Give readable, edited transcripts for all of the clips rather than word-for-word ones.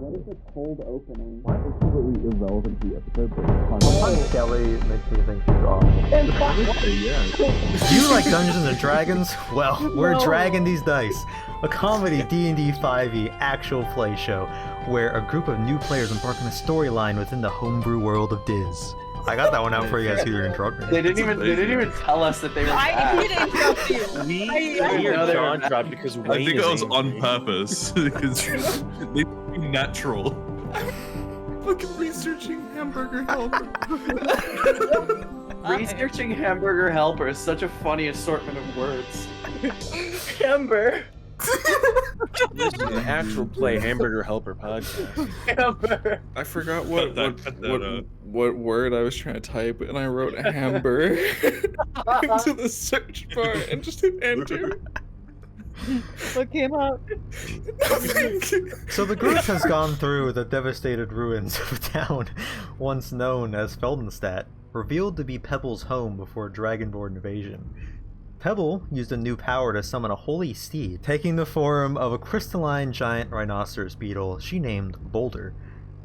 What is a cold opening? What? It's completely irrelevant to the episode, but it's fun. Sometimes Kelly makes me think she's awesome. Yeah. Do you like Dungeons and Dragons? Well, we're Dragon Deez Dice, a comedy D&D 5e actual play show where a group of new players embark on a storyline within the homebrew world of Diz. I got that one out for you guys who didn't interrupt me. They didn't even tell us that they were I did interrupt you. We know they were John dropped because I Wayne think is it was angry. on purpose because they be natural. Look at researching hamburger helper. Researching hamburger helper is such a funny assortment of words. Hamburger. This is an actual play hamburger helper podcast. Hamburger. I forgot Cut that what word I was trying to type, and I wrote hamburger into the search bar and just hit enter. What came up? Nothing. So the group has gone through the devastated ruins of a town once known as Feldenstadt, revealed to be Pebble's home before Dragonborn invasion. Pebble used a new power to summon a holy steed, taking the form of a crystalline giant rhinoceros beetle she named Boulder.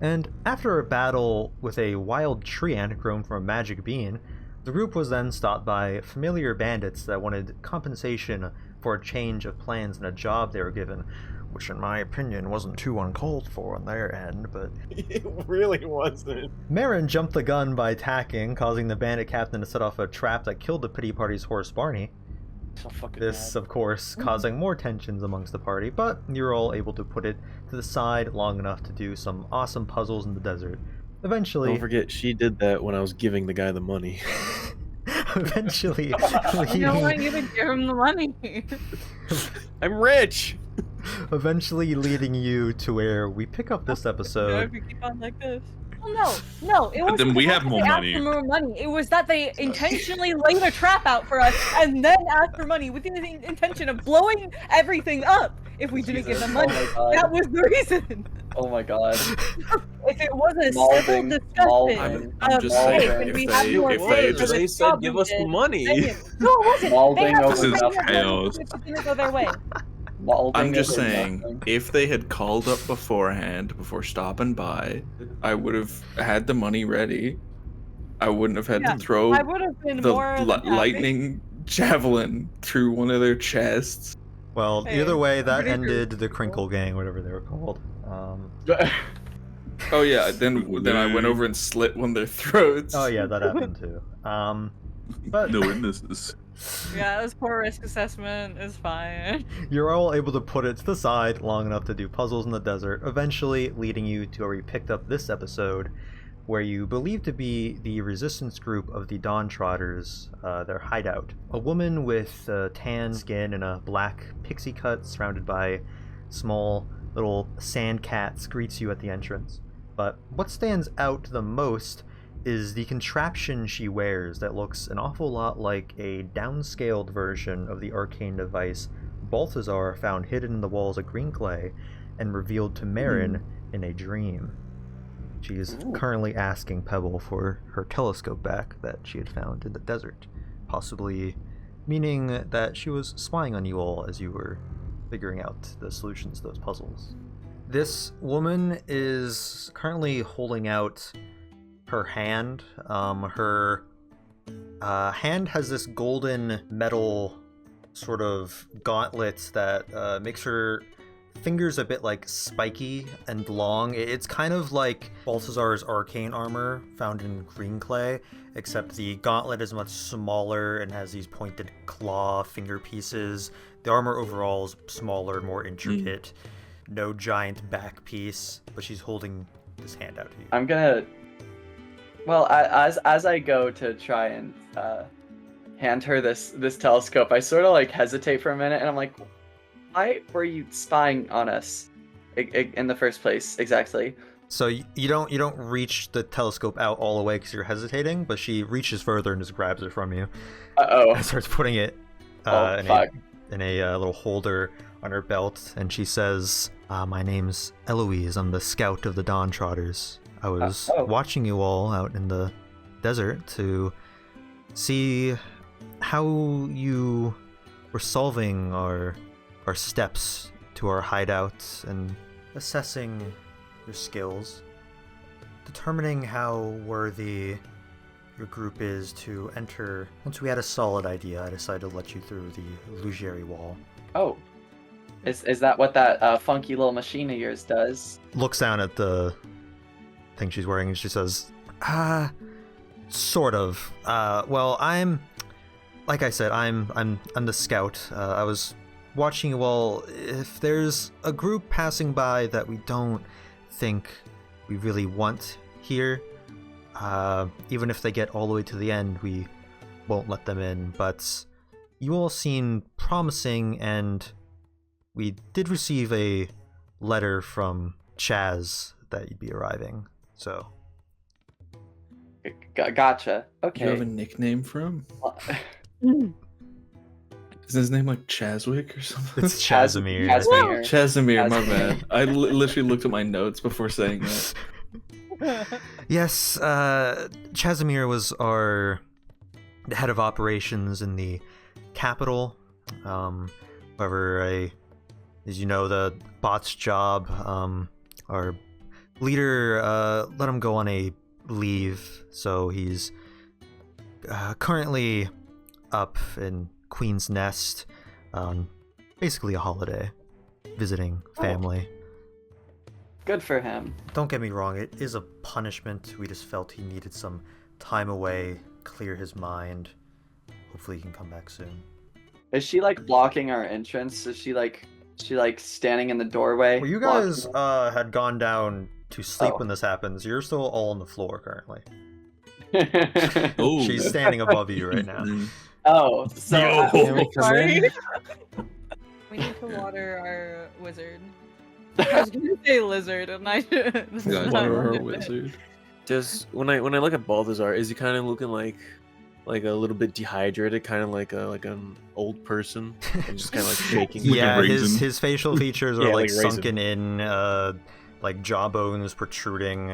And after a battle with a wild treant grown from a magic bean, the group was then stopped by familiar bandits that wanted compensation for a change of plans and a job they were given, which in my opinion wasn't too uncalled for on their end, but... It really wasn't. Mherren jumped the gun by attacking, causing the bandit captain to set off a trap that killed the pity party's horse Barney. So fucking This, bad. of course, causing more tensions amongst the party, but you're all able to put it to the side long enough to do some awesome puzzles in the desert. Eventually... Don't forget, she did that when I was giving the guy the money. eventually... You know what? You would give him the money. I'm rich! Eventually leading you to where we pick up this episode. If you keep on like this. Well, no, it wasn't. then we the have fact more that they asked money. for more money. It was that they intentionally laid a trap out for us and then asked for money with the intention of blowing everything up if we didn't give them money. Oh my god. That was the reason. Oh my god. If it was a Malding, civil discussion malding. I'm of, just hey, saying, can if we they- have more if pay they for just- this They said, job give we us did?" money. No, it wasn't. Malding They had over to pay nothing. us money Chaos. if it didn't go their way. I'm just saying, Nothing. if they had called up beforehand, before stopping by, I would have had the money ready. I wouldn't have had Yeah, to throw I would have been the more than happy. lightning javelin through one of their chests. Well, Hey, either way, that pretty ended the Crinkle Gang, whatever they were called. Oh yeah, then I went over and slit one of their throats. Oh yeah, that happened too. But No witnesses. Yeah, it was poor risk assessment. It's fine. you're all able to put it to the side long enough to do puzzles in the desert, eventually leading you to where you picked up this episode, where you believe to be the resistance group of the Dawntrotters, their hideout. A woman with tan skin and a black pixie cut surrounded by small little sand cats greets you at the entrance. But what stands out the most is the contraption she wears that looks an awful lot like a downscaled version of the arcane device Balthazar found hidden in the walls of green clay and revealed to Mherren in a dream. She is currently asking Pebble for her telescope back that she had found in the desert, possibly meaning that she was spying on you all as you were figuring out the solutions to those puzzles. This woman is currently holding out her hand. Her hand has this golden metal sort of gauntlet that makes her fingers a bit like spiky and long. It's kind of like Balthazar's arcane armor found in green clay, except the gauntlet is much smaller and has these pointed claw finger pieces. The armor overall is smaller, more intricate. No giant back piece, but she's holding this hand out to you. I'm gonna. Well, as I go to try and hand her this telescope, I sort of like hesitate for a minute, and I'm like, why were you spying on us in the first place exactly? So you don't reach the telescope out all the way because you're hesitating, but she reaches further and just grabs it from you Uh-oh. and starts putting it in a little holder on her belt, and she says, "My name's Eloise. I'm the scout of the Dawntrotters. I was watching you all out in the desert to see how you were solving our steps to our hideout and assessing your skills, determining how worthy your group is to enter. Once we had a solid idea, I decided to let you through the Lugeri wall. Oh. Is that what that funky little machine of yours does? Looks down at the thing she's wearing and she says, sort of. Well, like I said, I'm the scout. I was watching you all. If there's a group passing by that we don't think we really want here, even if they get all the way to the end, we won't let them in. But you all seem promising, and we did receive a letter from Chaz that you'd be arriving, so... Gotcha. Okay. Do you have a nickname for him? Is his name like Chaswick or something? It's Chazamir. Chazamir, my bad. I literally looked at my notes before saying that. Yes, Chazamir was the head of operations in the capital. However, as you know, the bot's job, our leader let him go on a leave, so he's currently up in Queen's Nest on basically a holiday, visiting family. Good for him. Don't get me wrong, it is a punishment. We just felt he needed some time away, clear his mind. Hopefully he can come back soon. Is she like blocking our entrance? Is she like standing in the doorway? Well, you guys had gone down to sleep when this happens. You're still all on the floor currently. Oh. She's standing above you right now. Oh, so Sorry. We need to water our wizard. I was gonna say lizard, and I. This is not Water our what I wizard. Just when I look at Balthazar, is he kind of looking like a little bit dehydrated, kind of like an old person, and just kind of like shaking? Yeah, raisin. his facial features are Yeah, like like raisin. sunken in, like jawbones protruding,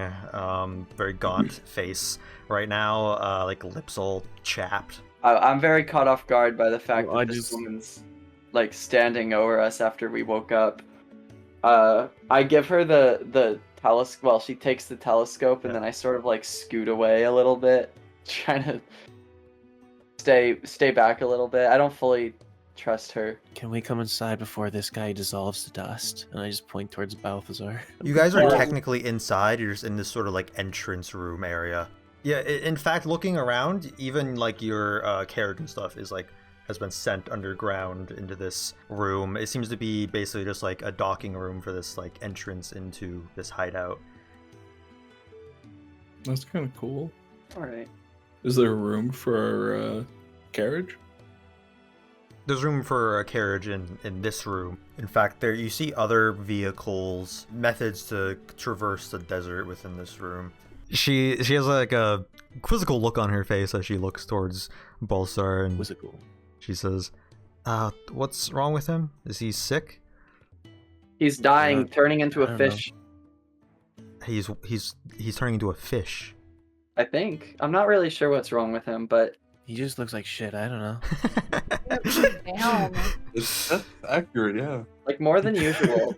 very gaunt face right now, like lips all chapped. I'm very caught off guard by the fact Well, that this woman's like standing over us after we woke up. I give her the telescope. Well, she takes the telescope, and then I sort of like scoot away a little bit, trying to stay back a little bit. I don't fully trust her. Can we come inside before this guy dissolves to dust? And I just point towards Balthazar. You guys are Yeah. technically inside. You're just in this sort of like entrance room area. Yeah, in fact, looking around, even like your carriage and stuff has been sent underground into this room. It seems to be basically just like a docking room for this like entrance into this hideout. That's kind of cool. All right. Is there room for our carriage? There's room for a carriage in this room. In fact, there you see other vehicles, methods to traverse the desert within this room. She has like a quizzical look on her face as she looks towards Balthazar, and Quizzical. she says, what's wrong with him? Is he sick? He's dying, turning into I a don't know. fish. He's turning into a fish. I think. I'm not really sure what's wrong with him, but He just looks like shit. I don't know. Damn. That's accurate, yeah. like more than usual.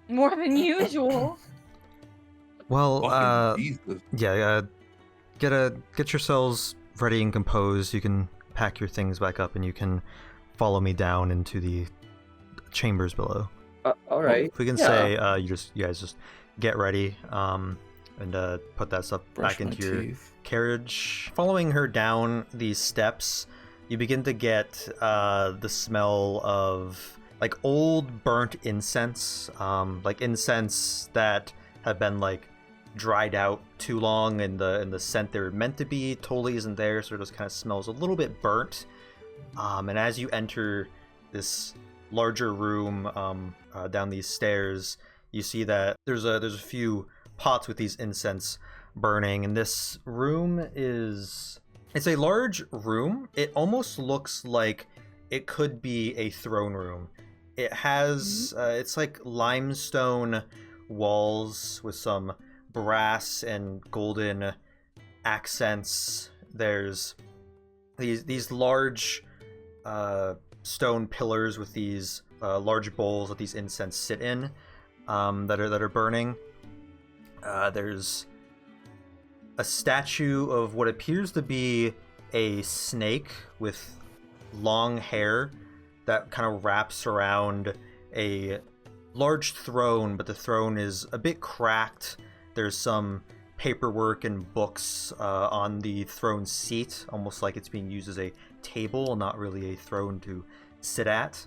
More than usual. Well, Fucking Jesus. yeah, get yourselves ready and composed. You can pack your things back up, and you can follow me down into the chambers below. All right. We can Yeah. say you guys just get ready, and put that stuff Brush back into my your teeth. carriage. Following her down these steps, you begin to get the smell of like old burnt incense, like incense that have been like dried out too long, and the scent they were meant to be totally isn't there, so it just kind of smells a little bit burnt. And as you enter this larger room down these stairs, you see that there's a few pots with these incense burning, and this room it's a large room. It almost looks like it could be a throne room. It has it's like limestone walls with some brass and golden accents. There's these large stone pillars with these large bowls that these incense sit in, that are burning. There's a statue of what appears to be a snake with long hair that kind of wraps around a large throne, but the throne is a bit cracked. There's some paperwork and books on the throne seat, almost like it's being used as a table, not really a throne to sit at.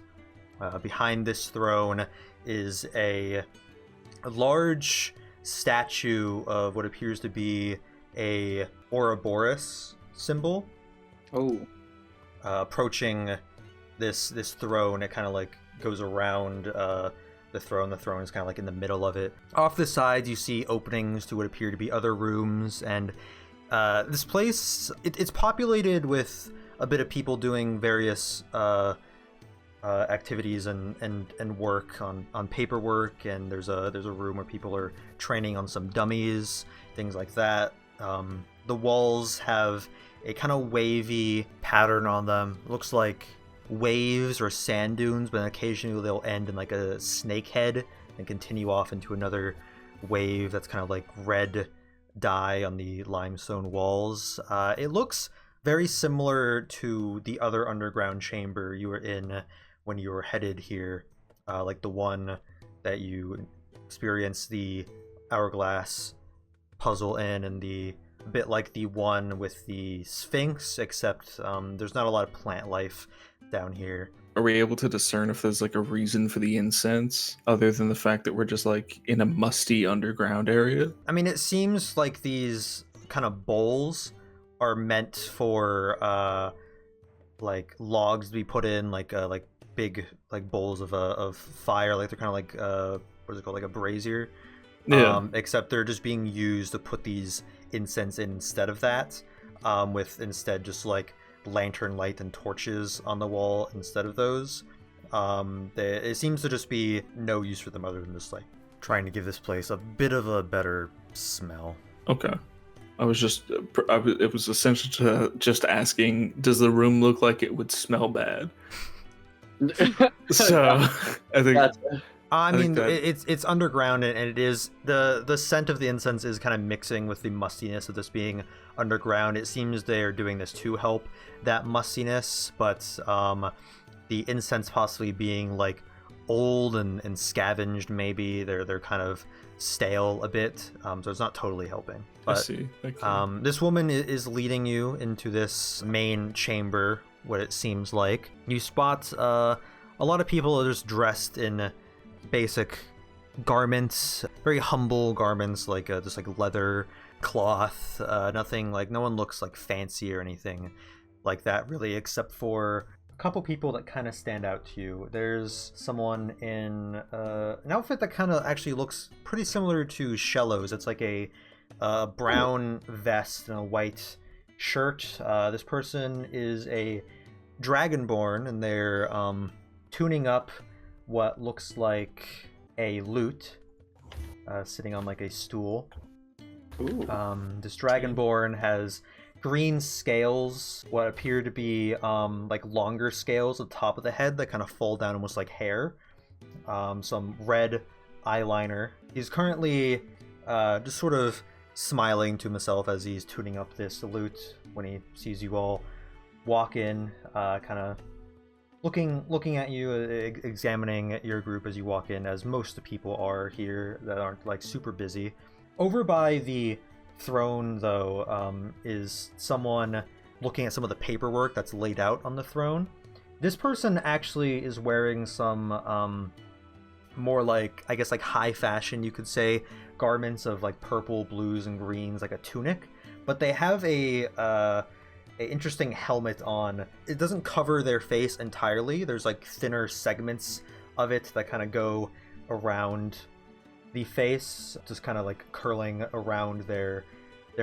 Behind this throne is a large statue of what appears to be a Ouroboros symbol. Oh. Approaching this throne, it kind of like goes around the throne. The throne is kind of like in the middle of it. Off the sides, you see openings to what appear to be other rooms, and this place it's populated with a bit of people doing various activities and work on paperwork, and there's a room where people are training on some dummies, things like that. The walls have a kind of wavy pattern on them. It looks like waves or sand dunes, but occasionally they'll end in like a snake head and continue off into another wave that's kind of like red dye on the limestone walls. It looks very similar to the other underground chamber you were in when you were headed here, like the one that you experienced the hourglass puzzle in, and a bit like the one with the Sphinx, except there's not a lot of plant life down here. Are we able to discern if there's like a reason for the incense other than the fact that we're just like in a musty underground area? I mean, it seems like these kind of bowls are meant for like logs to be put in, like big like bowls of fire, like they're kind of like what is it called, like a brazier. Yeah. Except they're just being used to put these incense in instead of that, with instead just like lantern light and torches on the wall instead of those. It seems to just be no use for them other than just like trying to give this place a bit of a better smell. Okay. I was it was essential to just asking, does the room look like it would smell bad? So I think I mean, that... it's underground, and it is the scent of the incense is kind of mixing with the mustiness of this being underground. It seems they're doing this to help that mustiness, but the incense possibly being like old and scavenged, maybe they're kind of stale a bit, so it's not totally helping. But, I see. This woman is leading you into this main chamber, what it seems like. You spot a lot of people are just dressed in basic garments, very humble garments, like just like leather, cloth, nothing like, no one looks like fancy or anything like that really, except for a couple people that kind of stand out to you. There's someone in an outfit that kind of actually looks pretty similar to Shello's. It's like a brown vest and a white shirt. This person is a dragonborn, and they're tuning up what looks like a lute, sitting on like a stool. This dragonborn has green scales, what appear to be like longer scales at the top of the head that kind of fall down almost like hair. Some red eyeliner. He's currently just sort of smiling to himself as he's tuning up this lute when he sees you all walk in, kind of looking at you, examining your group as you walk in, as most of the people are here that aren't like super busy. Over by the throne, though, is someone looking at some of the paperwork that's laid out on the throne. This person actually is wearing some more like, I guess, like high fashion, you could say, garments of like purple, blues, and greens, like a tunic, but they have a interesting helmet on. It doesn't cover their face entirely. There's like thinner segments of it that kind of go around the face, just kind of like curling around their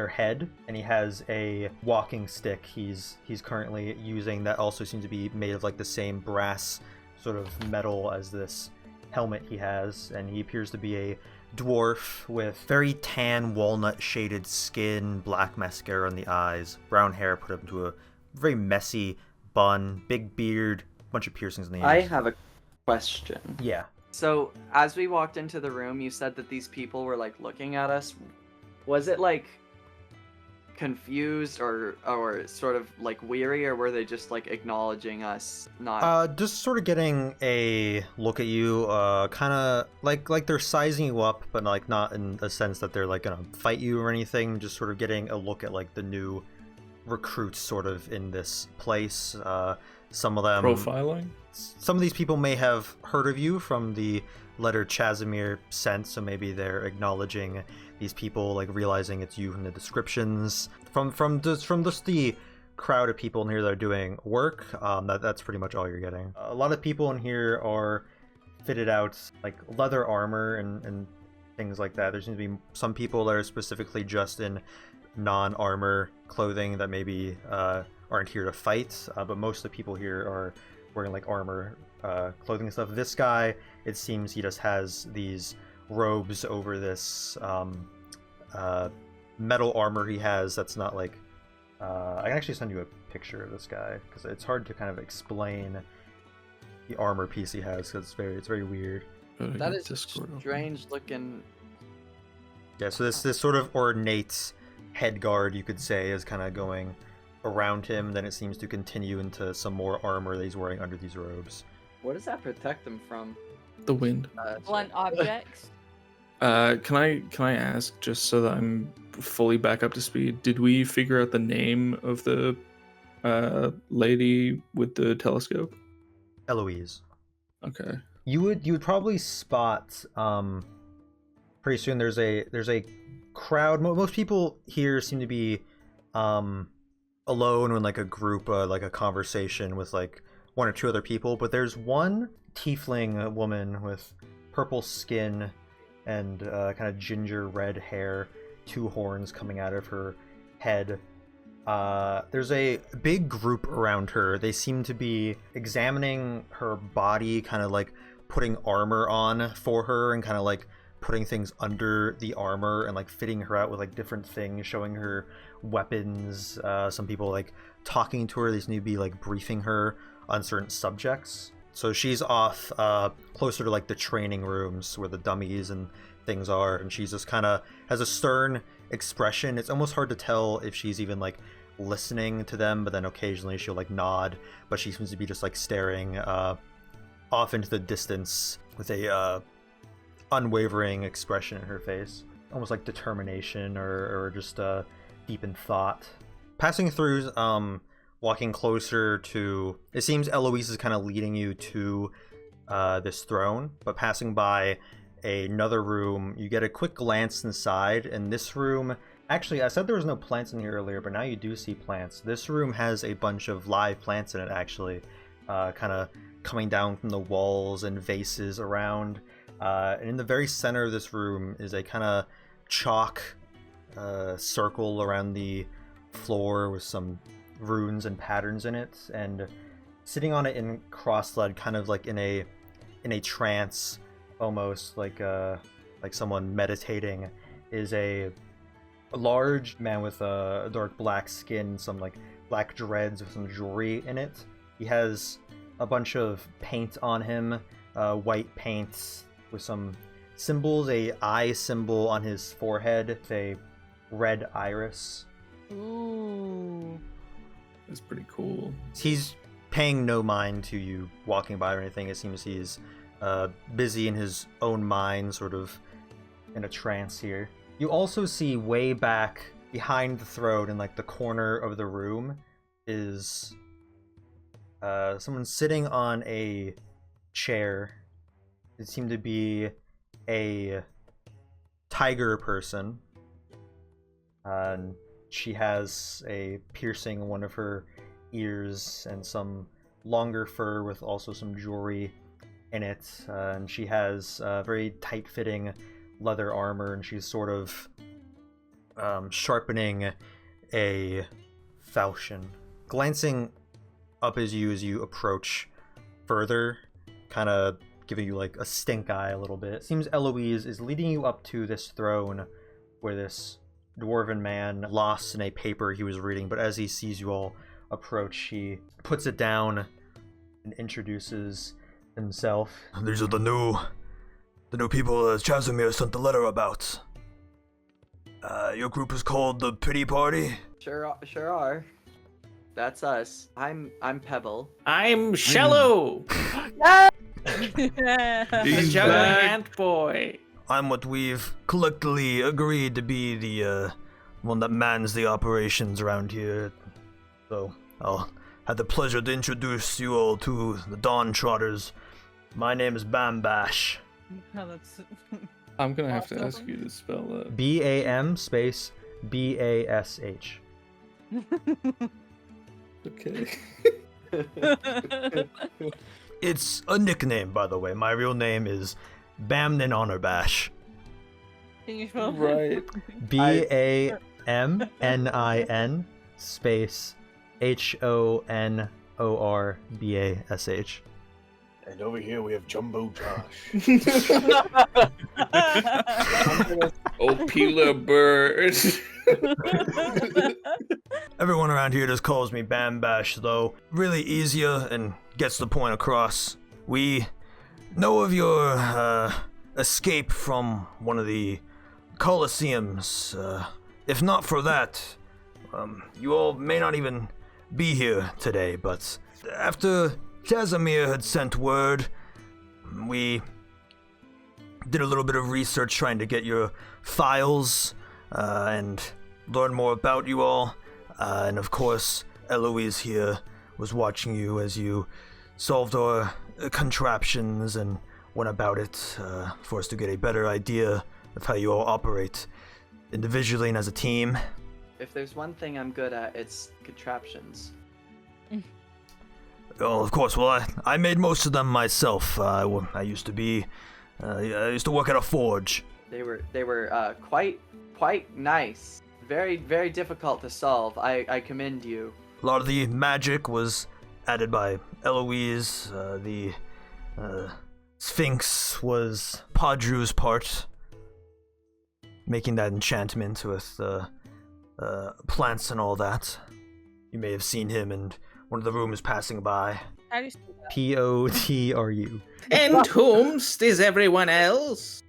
head. And he has a walking stick he's currently using that also seems to be made of like the same brass sort of metal as this helmet he has. And he appears to be a dwarf with very tan walnut shaded skin, black mascara on the eyes, brown hair put up into a very messy bun, big beard, bunch of piercings in the ears. I have a question. Yeah. So as we walked into the room, you said that these people were like looking at us. Was it like confused or sort of like weary, or were they just like acknowledging us? Not. Just sort of getting a look at you, kind of like they're sizing you up, but like not in a sense that they're like gonna fight you or anything. Just sort of getting a look at like the new recruits sort of in this place. Some of them Profiling? Some of these people may have heard of you from the letter Chazimir sent, so maybe they're acknowledging these people, like realizing it's you from the descriptions. From just the crowd of people in here that are doing work, that's pretty much all you're getting. A lot of people in here are fitted out like leather armor and things like that. There seems to be some people that are specifically just in non-armor clothing that maybe aren't here to fight, but most of the people here are wearing like armor clothing and stuff. This guy, it seems he just has these robes over this metal armor he has that's not like I can actually send you a picture of this guy because it's hard to kind of explain the armor piece he has because it's very weird. That is a strange looking. Yeah, so this sort of ornate head guard, you could say, is kind of going around him. Then it seems to continue into some more armor that he's wearing under these robes. What does that protect him from? The wind. Blunt objects. Can I ask, just so that I'm fully back up to speed, did we figure out the name of the lady with the telescope? Eloise. Okay. You would probably spot pretty soon. There's a crowd. Most people here seem to be alone in like a group, like a conversation with like one or two other people. But there's one tiefling woman with purple skin and kind of ginger red hair, two horns coming out of her head. There's a big group around her. They seem to be examining her body, kind of like putting armor on for her and kind of like putting things under the armor and like fitting her out with like different things, showing her weapons. Some people like talking to her. They seem to be like briefing her on certain subjects. So she's off closer to like the training rooms where the dummies and things are, and she's just kind of has a stern expression. It's almost hard to tell if she's even like listening to them, but then occasionally she'll like nod, but she seems to be just like staring off into the distance with a unwavering expression in her face, almost like determination or just deep in thought. Passing through, walking closer to, it seems Eloise is kind of leading you to this throne, but passing by another room, you get a quick glance inside, and this room, actually I said there was no plants in here earlier, but now you do see plants. This room has a bunch of live plants in it, actually, kind of coming down from the walls and vases around. And in the very center of this room is a kind of chalk circle around the floor with some runes and patterns in it, and sitting on it in cross-legged, kind of like in a trance, almost like someone meditating, is a large man with a dark black skin, some like black dreads with some jewelry in it. He has a bunch of paint on him, white paint with some symbols, a eye symbol on his forehead with a red iris. Ooh. That's pretty cool. He's paying no mind to you walking by or anything. It seems he's busy in his own mind, sort of in a trance here. You also see way back behind the throne in like the corner of the room is someone sitting on a chair. It seemed to be a tiger person. And she has a piercing in one of her ears and some longer fur with also some jewelry in it. And she has very tight-fitting leather armor, and she's sort of sharpening a falchion. Glancing up as you approach further, kind of giving you like a stink eye a little bit. It seems Eloise is leading you up to this throne where this dwarven man lost in a paper he was reading, but as he sees you all approach, he puts it down and introduces himself. These are the new the new people Jhanjonir sent the letter about. Your group is called the Pity Party? Sure are. That's us. I'm Pebble. I'm Shello, the giant boy. I'm what we've collectively agreed to be the one that mans the operations around here. So I'll have the pleasure to introduce you all to the Dawntrotters. My name is Bam Bash. No, that's... I'm gonna have to ask you to spell that. BAM space BASH. Okay. It's a nickname, by the way. My real name is Bamnin Honor Bash. Can you spell Right. BAMNIN space HONORBASH. And over here we have Jumbo Josh. Oh, Pila Bird. Everyone around here just calls me Bam Bash, though. Really easier and gets the point across. We know of your escape from one of the Coliseums. If not for that, you all may not even be here today, but after Jhanjonir had sent word, we did a little bit of research trying to get your files and learn more about you all. And of course, Eloise here was watching you as you solved our contraptions and went about it for us to get a better idea of how you all operate individually and as a team. If there's one thing I'm good at, it's contraptions. Oh, of course. Well, I made most of them myself. I used to be, I used to work at a forge. They were quite nice. Very, very difficult to solve. I commend you. A lot of the magic was added by Eloise. The Sphinx was Podru's part, making that enchantment with plants and all that. You may have seen him in one of the rooms passing by. How do you say that? POTRU. And whomst is everyone else?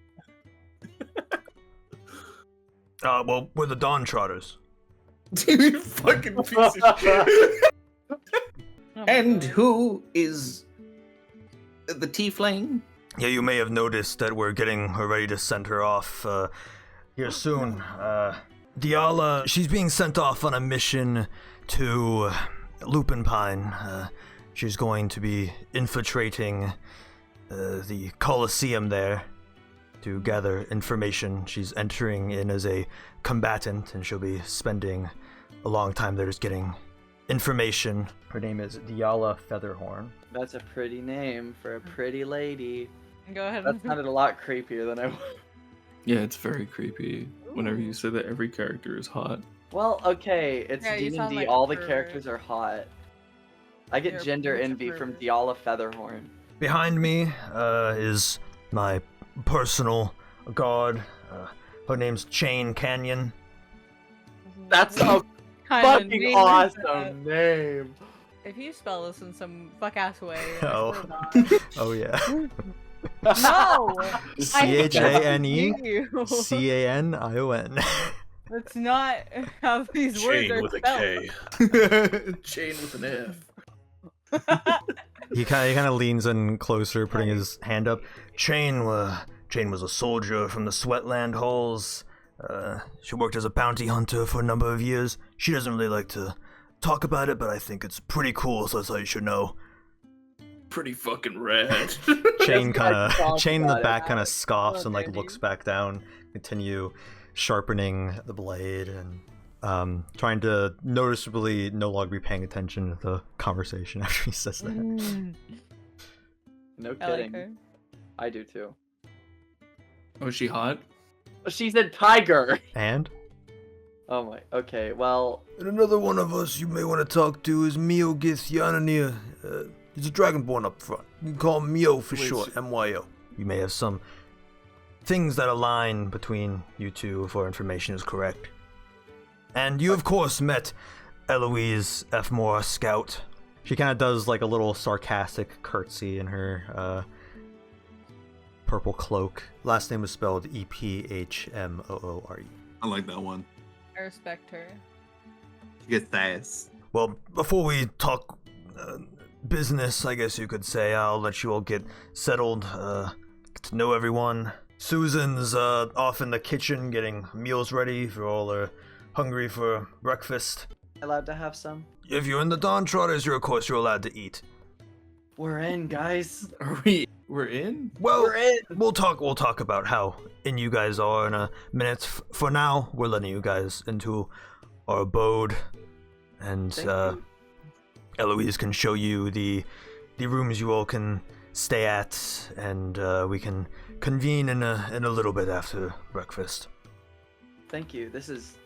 Well, we're the Dawntrotters. You fucking piece of shit. And who is the tiefling? Yeah, you may have noticed that we're getting her ready to send her off here soon. Dihala, she's being sent off on a mission to Lupin Pine. She's going to be infiltrating the Coliseum there to gather information. She's entering in as a combatant, and she'll be spending a long time there just getting information. Her name is Dihala Featherhorn. That's a pretty name for a pretty lady. Go ahead. That sounded a lot creepier than I. Yeah, it's very creepy. Whenever you say that every character is hot. Well, okay, it's Yeah, you sound D&D. like All the her- characters are hot. I get You're a gender bunch of envy from perverts. Dihala Featherhorn. Behind me is my personal guard. Her name's Chane Canion. That's a fucking awesome name. If you spell this in some fuck ass way, Oh. I swear to God. Oh yeah. No! CHANE CANION. That's not how these words Chain are with a spelled. K. Chain with an F. He kind of leans in closer, putting his hand up. Chane was a soldier from the Sweatland Halls. She worked as a bounty hunter for a number of years. She doesn't really like to talk about it, but I think it's pretty cool, so that's all you should know. Pretty fucking rad. Chane talks Chane in the about it. back kind of scoffs and like Okay, looks dude. back down, continue sharpening the blade and trying to noticeably no longer be paying attention to the conversation after he says that. No I like kidding. her. I do too. Oh, is she hot? She's a tiger. And Oh my. Okay. Well. And another one of us you may want to talk to is Myo Jhanjonir. He's a dragonborn up front. You can call him Myo for short, MYO. You may have some things that align between you two if our information is correct. And you, of course, met Eloise, Ephmoore, scout. she kind of does like a little sarcastic curtsy in her purple cloak. Last name was spelled Ephmoore. I like that one. I respect her. You get thighs. Well, before we talk business, I guess you could say, I'll let you all get settled, get to know everyone. Susan's off in the kitchen getting meals ready for all are hungry for breakfast. Allowed to have some? If you're in the Dawntrotters, of course you're allowed to eat. We're in, guys. We're in? Well, We're in. we'll talk about how in you guys are in a minute. For now, we're letting you guys into our abode, and Thank you. Eloise can show you the rooms you all can stay at, and we can convene in a little bit after breakfast. Thank you. This is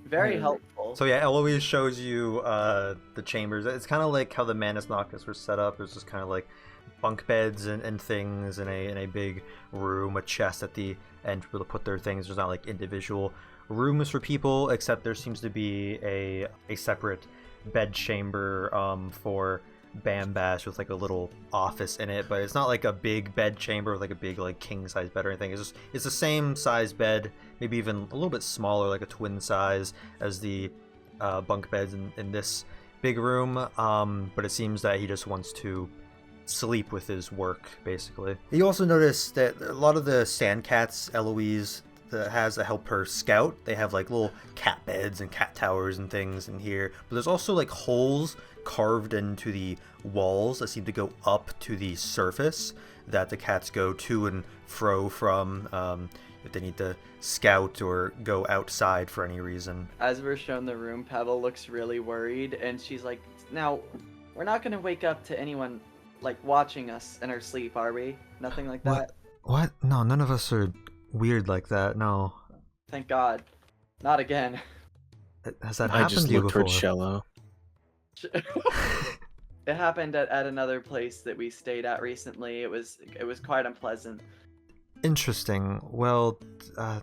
very helpful. So yeah, Eloise shows you the chambers. It's kind of like how the Manus Noctis were set up. It's just kind of like bunk beds and things in a big room, a chest at the end for people to put their things. There's not like individual rooms for people, except there seems to be a separate bed chamber for Bambash with like a little office in it, but it's not like a big bed chamber with like a big like king size bed or anything. It's the same size bed, maybe even a little bit smaller, like a twin size as the bunk beds in this big room. But it seems that he just wants to sleep with his work, basically. You also notice that a lot of the sand cats Eloise has to help her scout, they have like little cat beds and cat towers and things in here, but there's also like holes carved into the walls that seem to go up to the surface that the cats go to and fro from if they need to scout or go outside for any reason. As we're shown the room, Pebble looks really worried, and she's like, now, we're not gonna wake up to anyone, like, watching us in our sleep, are we? Nothing like that? What? No, none of us are weird like that, no. Thank God. Not again. Has that I happened just to you looked before? towards Shello. It happened at another place that we stayed at recently. It was quite unpleasant. Interesting. Well, I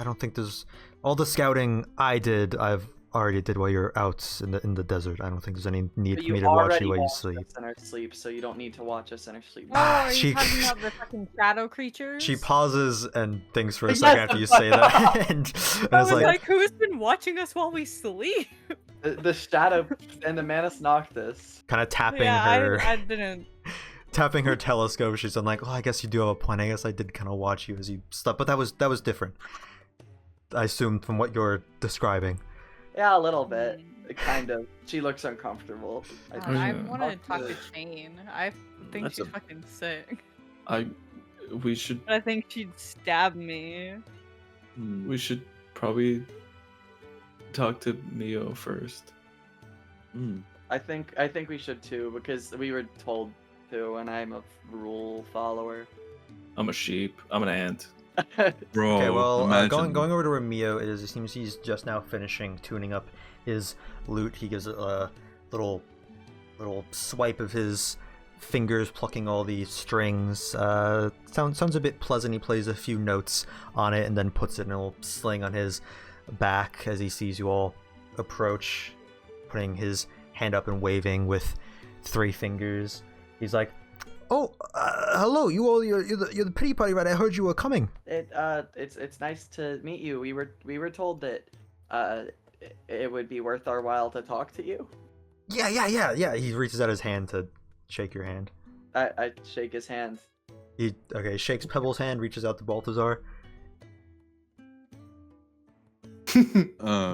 don't think there's all the scouting I've already did while you're out in the desert. I don't think there's any need But for me to watch already you while you watch sleep. us in our sleep, so you don't need to watch us in our sleep. Oh, are you She- talking about the fucking shadow creatures? She pauses and thinks for a Yes, second after you say that, and I it's was like, like, who's been watching us while we sleep? The shadow and the Manus Noctis. kind of tapping Yeah, her, I didn't. tapping her telescope. She's like, "Oh, I guess you do have a point. I guess I did kind of watch you as you slept, but that was different. I assume from what you're describing." Yeah, a little bit. Kind of. She looks uncomfortable. I yeah. want to talk to Chane. I think That's she's a- fucking sick. We should I think she'd stab me. we should probably talk to Myo first. I think we should too, because we were told to, and I'm a rule follower. I'm a sheep. I'm an ant. Bro, Okay, well, imagine. going over to where Mio is, it seems he's just now finishing tuning up his lute. He gives a little swipe of his fingers, plucking all the strings. Sounds a bit pleasant. He plays a few notes on it and then puts it in a little sling on his back as he sees you all approach, putting his hand up and waving with 3 fingers. He's like, "Oh, hello! You all, you're the pity party, right? I heard you were coming." It's nice to meet you. We were told that it would be worth our while to talk to you. Yeah. He reaches out his hand to shake your hand. I shake his hand. He shakes Pebble's hand, reaches out to Balthazar,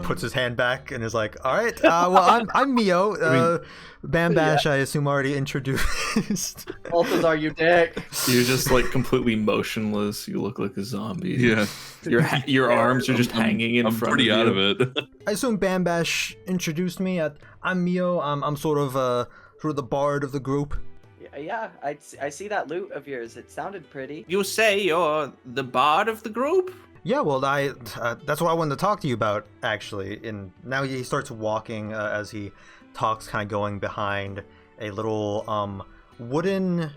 puts his hand back, and is like, "All right, well, I'm Mio. Bambash, I assume already introduced." Balthazar, you dick. You're just like completely motionless. You look like a zombie. Yeah. Your arms are just hanging in I'm front pretty of you. out of it. I assume Bambash introduced me. I'm Mio. I'm sort of the bard of the group. Yeah, I see that loot of yours. It sounded pretty. You say you're the bard of the group? Yeah, well, that's what I wanted to talk to you about, actually. And now he starts walking as he talks, kind of going behind a little wooden,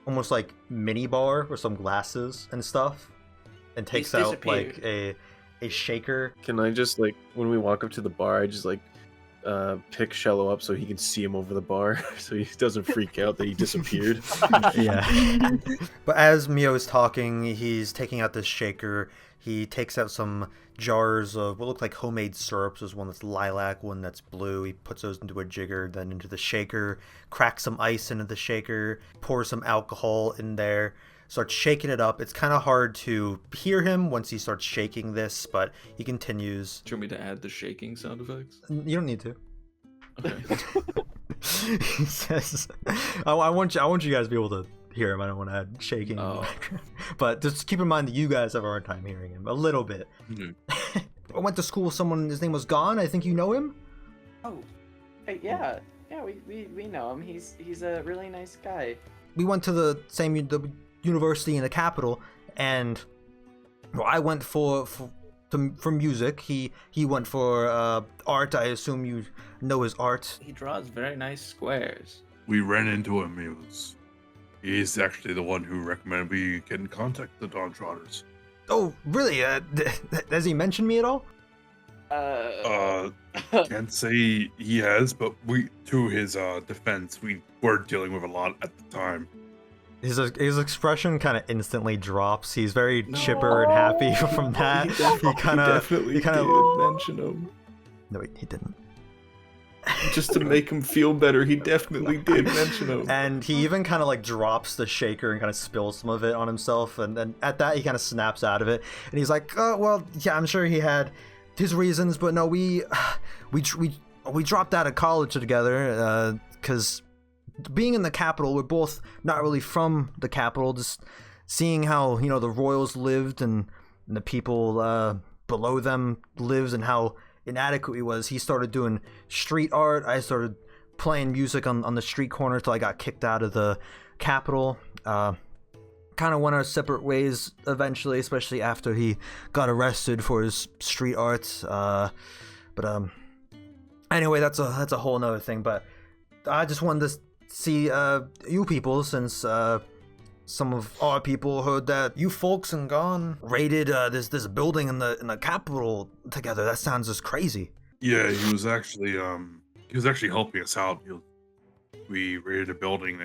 almost like mini bar with some glasses and stuff, and takes out like a shaker. Can I just like when we walk up to the bar, I just like pick Shello up so he can see him over the bar, so he doesn't freak out that he disappeared. Yeah. But as Myo is talking, he's taking out this shaker. He takes out some jars of what look like homemade syrups. There's one that's lilac, one that's blue. He puts those into a jigger, then into the shaker, cracks some ice into the shaker, pours some alcohol in there, starts shaking it up. It's kind of hard to hear him once he starts shaking this, but he continues. Do you want me to add the shaking sound effects? You don't need to. Okay. He says, I want you guys to be able to hear him. I don't want to add shaking. Oh. But just keep in mind that you guys have a hard time hearing him a little bit. Mm-hmm. I went to school with someone, his name was Gon. I think you know him? Oh, hey, yeah, we know him. He's a really nice guy. We went to the same university in the capital, and well, I went for music. He went for art. I assume you know his art. He draws very nice squares. We ran into him. He's actually the one who recommended we get in contact with the Dawntrotters. Oh, really? Has he mentioned me at all? Can't say he has, but to his defense, we were dealing with a lot at the time. His expression kind of instantly drops. He's very chipper and happy from that. He kind of did mention him. No, he didn't. Just to make him feel better, he definitely did mention him. And he even kind of like drops the shaker and kind of spills some of it on himself. And then at that, he kind of snaps out of it. And he's like, "Oh well, yeah, I'm sure he had his reasons, but no, we dropped out of college together because being in the capital, we're both not really from the capital. Just seeing how the royals lived and the people below them lived and how inadequate he was. He started doing street art. I started playing music on the street corner till I got kicked out of the capital. Kind of went our separate ways eventually, especially after he got arrested for his street art. But anyway, that's a whole nother thing. But I just wanted to see you people, since some of our people heard that you folks and Gon raided this building in the capital together. That sounds just crazy. Yeah, he was actually helping us out. We raided a building.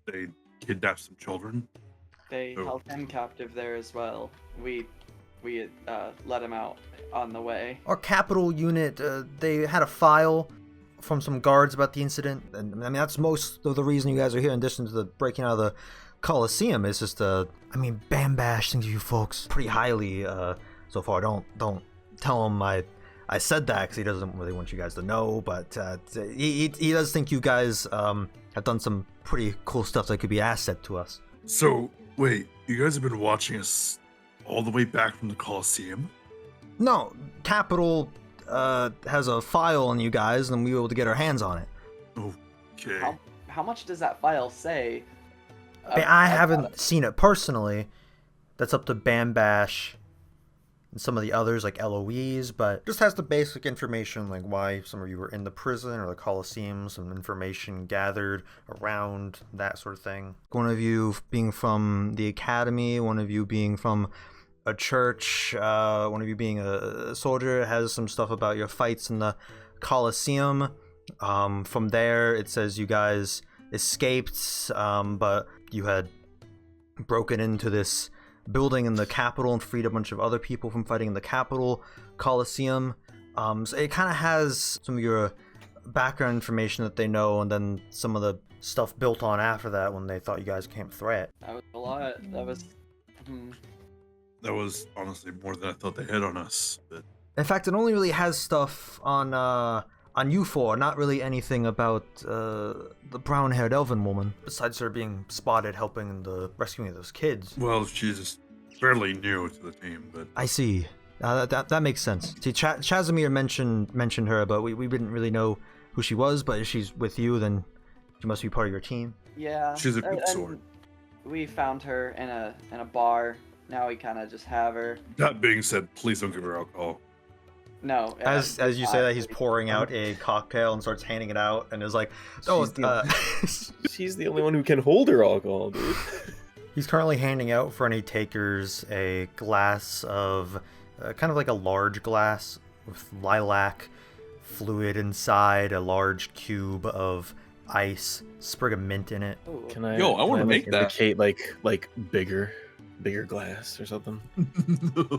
They kidnapped some children. They held him captive there as well. We let him out on the way. Our capital unit, they had a file from some guards about the incident, and I mean that's most of the reason you guys are here, in addition to the breaking out of the Coliseum. Is just Bam Bash thinks of you folks pretty highly so far. Don't tell him I said that, because he doesn't really want you guys to know, but he does think you guys have done some pretty cool stuff that could be asset to us. So wait, you guys have been watching us all the way back from the Coliseum? No, Capital has a file on you guys, and we were able to get our hands on it. Okay. How much does that file say? I haven't seen it personally. That's up to Bam Bash and some of the others, like Eloise, but just has the basic information, like why some of you were in the prison or the Coliseum, some information gathered around that sort of thing. One of you being from the academy, one of you being from a church, one of you being a soldier, has some stuff about your fights in the Coliseum. From there, it says you guys escaped, but you had broken into this building in the capital and freed a bunch of other people from fighting in the capital Coliseum. So it kind of has some of your background information that they know, and then some of the stuff built on after that when they thought you guys became a threat. That was a lot. That was honestly more than I thought they had on us. But in fact, it only really has stuff on you four, not really anything about the brown-haired elven woman, besides her being spotted helping in the rescuing of those kids. Well, she's just fairly new to the team, but I see. That makes sense. See, Chazamir mentioned her, but we didn't really know who she was. But if she's with you, then she must be part of your team. Yeah. She's a good sword. We found her in a bar. Now we kind of just have her. That being said, please don't give her alcohol. No. As you say that, he's pouring out a cocktail and starts handing it out, and is like, "Oh, she's the only one who can hold her alcohol, dude." He's currently handing out for any takers a glass of, kind of like a large glass with lilac fluid inside, a large cube of ice, sprig of mint in it. Can I? Yo, I wanna make that. indicate like bigger glass or something.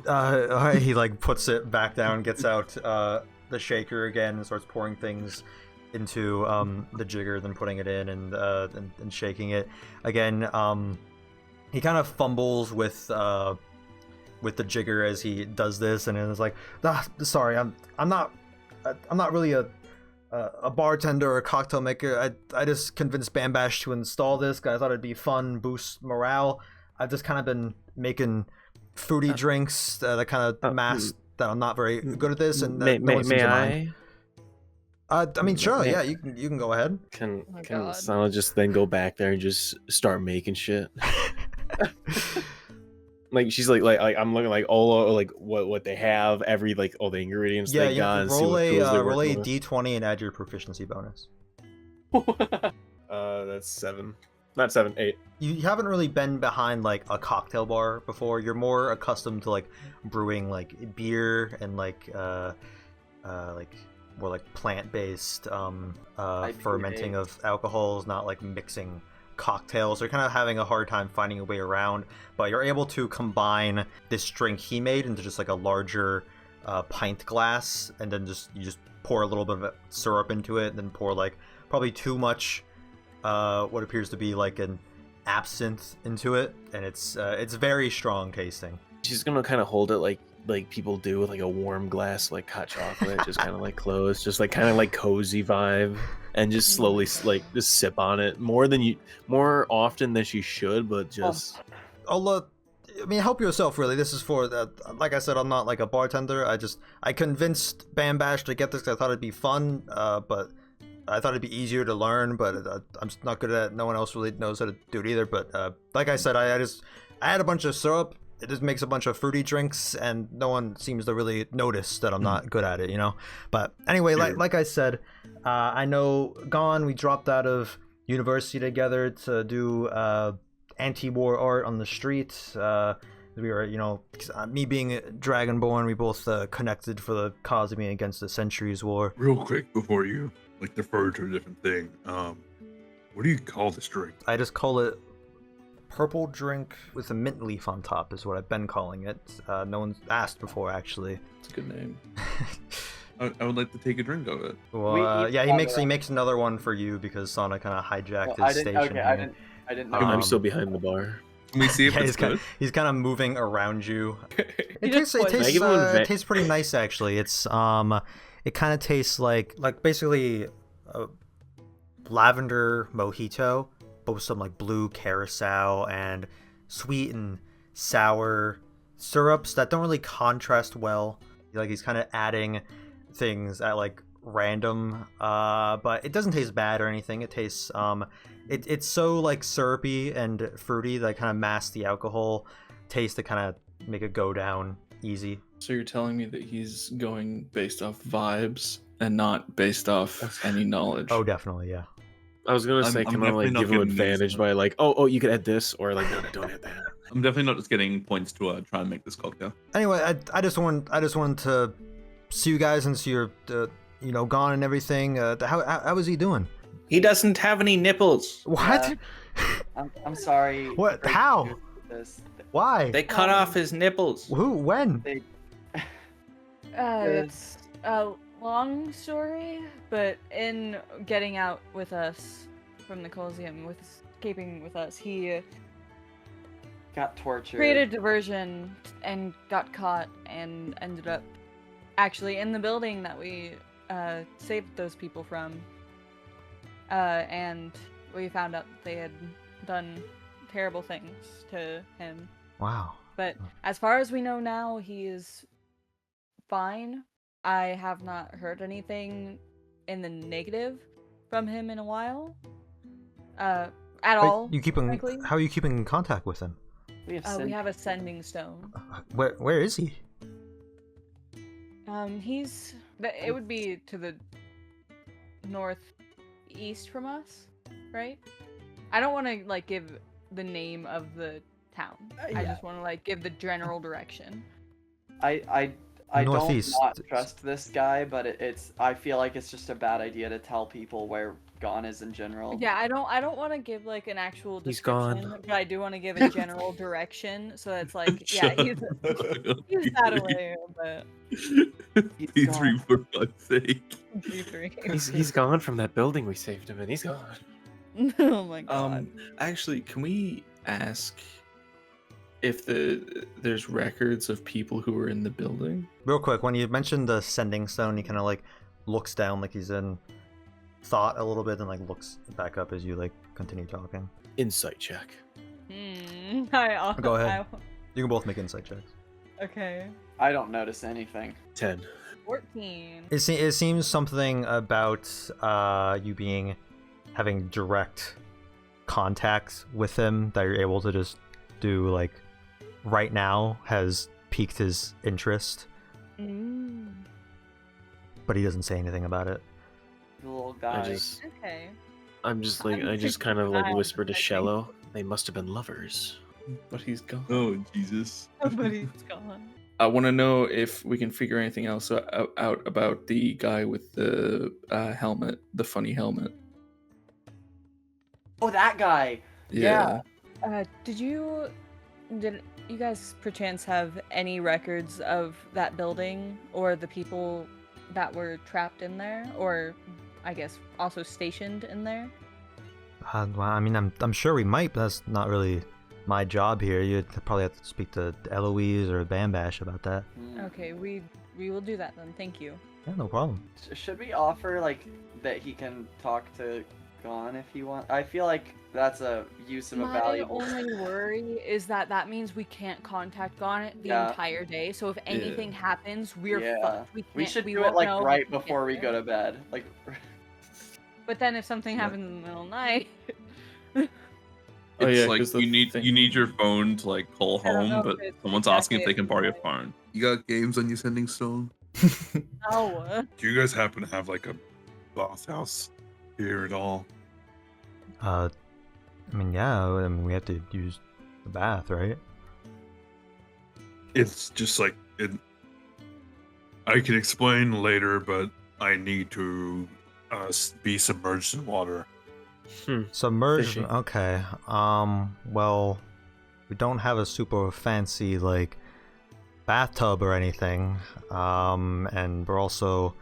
Alright, he like puts it back down, gets out the shaker again, and starts pouring things into the jigger, then putting it in and shaking it again. He kind of fumbles with the jigger as he does this, and is like, sorry, I'm not really a bartender or a cocktail maker. I just convinced Bambash to install this because I thought it'd be fun, boost morale. I've just kind of been making fruity drinks that kind of mask that I'm not very good at this, and no one seems to mind. I mean, sure, yeah, you can go ahead. Can Sana just then go back there and just start making shit? Like she's like I'm looking like all like what they have, every like all the ingredients they got. And roll a d20 and add your proficiency bonus. That's 7. Not 7, 8. You haven't really been behind like a cocktail bar before. You're more accustomed to like brewing like beer and like more like plant-based fermenting of alcohols, not like mixing cocktails. They're kind of having a hard time finding a way around, but you're able to combine this drink he made into just like a larger pint glass, and then you just pour a little bit of syrup into it, and then pour like probably too much what appears to be like an absinthe into it, and it's very strong tasting. She's gonna kind of hold it like people do with like a warm glass like hot chocolate, just kind of like closed, just like kind of like cozy vibe, and just slowly like just sip on it more often than she should, but just I mean, help yourself, really. This is for like I said, I'm not like a bartender. I convinced Bambash to get this because I thought it'd be fun, but I thought it'd be easier to learn, but I'm just not good at it. No one else really knows how to do it either. But like I said, I had a bunch of syrup. It just makes a bunch of fruity drinks, and no one seems to really notice that I'm not good at it, you know? But anyway, like I said, I know Gon, we dropped out of university together to do anti-war art on the street. We were, you know, me being Dragonborn, we both connected for the cause of me against the Centuries War. Real quick, before you like defer to a different thing, what do you call this drink? I just call it purple drink with a mint leaf on top is what I've been calling it. No one's asked before, actually. It's a good name. I would like to take a drink of it. Well, yeah, he makes another one for you because Sana kind of hijacked his station. Okay, I didn't know. I'm still behind the bar. Can we see if it's good? He's kind of moving around you. It tastes pretty nice, actually. It's it kind of tastes like basically a lavender mojito, but with some like blue carousel and sweet and sour syrups that don't really contrast well. Like he's kind of adding things at like random, but it doesn't taste bad or anything. It tastes it's so like syrupy and fruity that kind of masks the alcohol taste to kind of make it go down easy. So you're telling me that he's going based off vibes and not based off any knowledge? Oh, definitely, yeah. I was gonna say, can I like give him advantage by like, oh, you could add this, or like, no, don't add that. I'm definitely not just getting points to try and make this cocktail. Anyway, I just wanted to see you guys and see your Gone and everything. How is he doing? He doesn't have any nipples. What? I'm sorry. What? How? Why? They cut off his nipples. Who? When? It's a long story, but in getting out with us from the Coliseum, escaping with us, he got tortured, created a diversion, and got caught, and ended up actually in the building that we saved those people from. And we found out that they had done terrible things to him. Wow. But as far as we know now, he is fine. I have not heard anything in the negative from him in a while. At all. Frankly. How are you keeping in contact with him? We have a sending stone. Where is he? It would be to the northeast from us, right? I don't want to like give the name of the town. I just want to like give the general direction. I I Northeast. don't not trust this guy, but I feel like it's just a bad idea to tell people where Gone is in general. Yeah, I don't want to give like an actual He's description, gone. but I do want to give a general direction. So it's like, yeah, he's that away, but P3 for fuck's sake. He's gone from that building we saved him in. He's gone. Oh my god. Actually, can we ask if there's records of people who were in the building? Real quick, when you mentioned the sending stone, he kind of like looks down like he's in thought a little bit, and like looks back up as you like continue talking. Insight check. Go ahead. You can both make insight checks. Okay. I don't notice anything. 10. 14. It seems something about you having direct contact with him that you're able to just do like right now has piqued his interest. But he doesn't say anything about it. The little guy. Okay. I just kind of like whisper to Shello, they must have been lovers. But he's gone. Oh, Jesus. But he's gone. I want to know if we can figure anything else out about the guy with the helmet, the funny helmet. Oh, that guy. Yeah. Did you guys perchance have any records of that building or the people that were trapped in there, or I guess also stationed in there? Well, I mean, I'm sure we might, but that's not really my job here. You'd probably have to speak to Eloise or Bambash about that. Okay, we will do that then. Thank you. Yeah, no problem. Should we offer like that he can talk to Gone if he wants? I feel like that's a use of a valuable. My only worry is that means we can't contact Gone the entire day. So if anything happens, we're fucked. We should do it like right before we go to bed. Like. But then if something happens in the middle of the night. It's like you need your phone to like call home, but someone's asking if they can borrow your phone. You got games on your sending stone? No. Do you guys happen to have like a bathhouse here at all? I mean, yeah. I mean, we have to use the bath, right? It's just like it. I can explain later, but I need to be submerged in water. Submerged? Fishy. Okay. Well, we don't have a super fancy like bathtub or anything. And we're also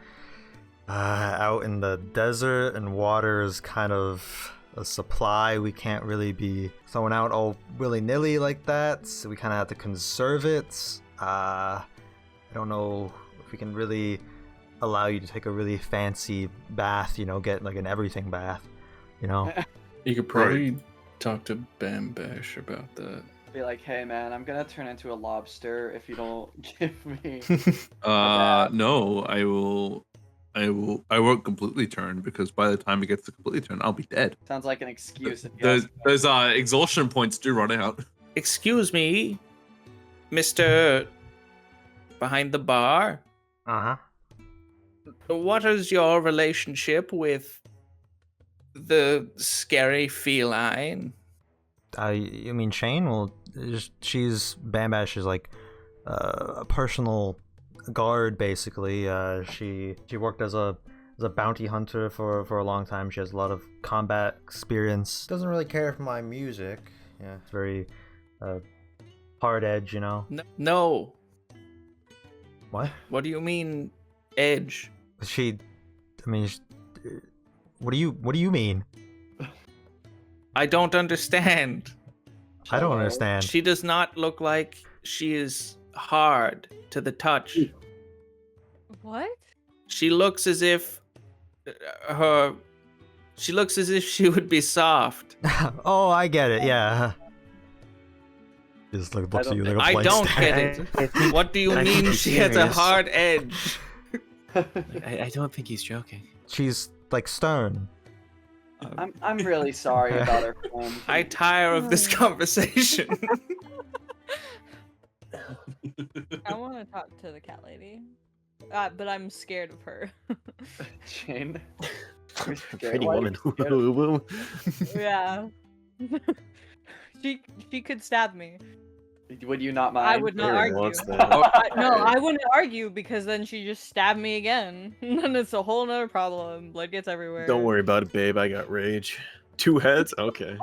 out in the desert, and water is kind of a supply. We can't really be throwing out all willy-nilly like that, so we kind of have to conserve it. I don't know if we can really allow you to take a really fancy bath, get like an everything bath, You could probably talk to Bambash about that. Be like, hey man, I'm gonna turn into a lobster if you don't give me. No, I won't completely turn, because by the time it gets to completely turn, I'll be dead. Sounds like an excuse. If you ask me. Those exhaustion points do run out. Excuse me, Mr. Behind the bar. Uh-huh. What is your relationship with the scary feline? You mean Chane? Well, she's Bambash is like a personal guard, basically. She worked as a bounty hunter for a long time. She has a lot of combat experience. Doesn't really care for my music. Yeah, it's very hard edge, No. What? What do you mean, edge? What do you mean? I don't understand. I don't understand. She does not look like she is hard to the touch. What? She looks as if she would be soft. Oh, I get it. Yeah. Just like looks at you like a I blank don't stare. get it. What do you mean she has a hard edge? I don't think he's joking. She's like stern. I'm really sorry about her friend. I tire of this conversation. I want to talk to the cat lady, but I'm scared of her. Chane. Pretty woman. Yeah. She could stab me. Would you not mind? I would not Mherren argue. wants that. No, I wouldn't argue because then she just stabbed me again. Then it's a whole nother problem. Blood gets everywhere. Don't worry about it, babe. I got rage. 2 heads? Okay.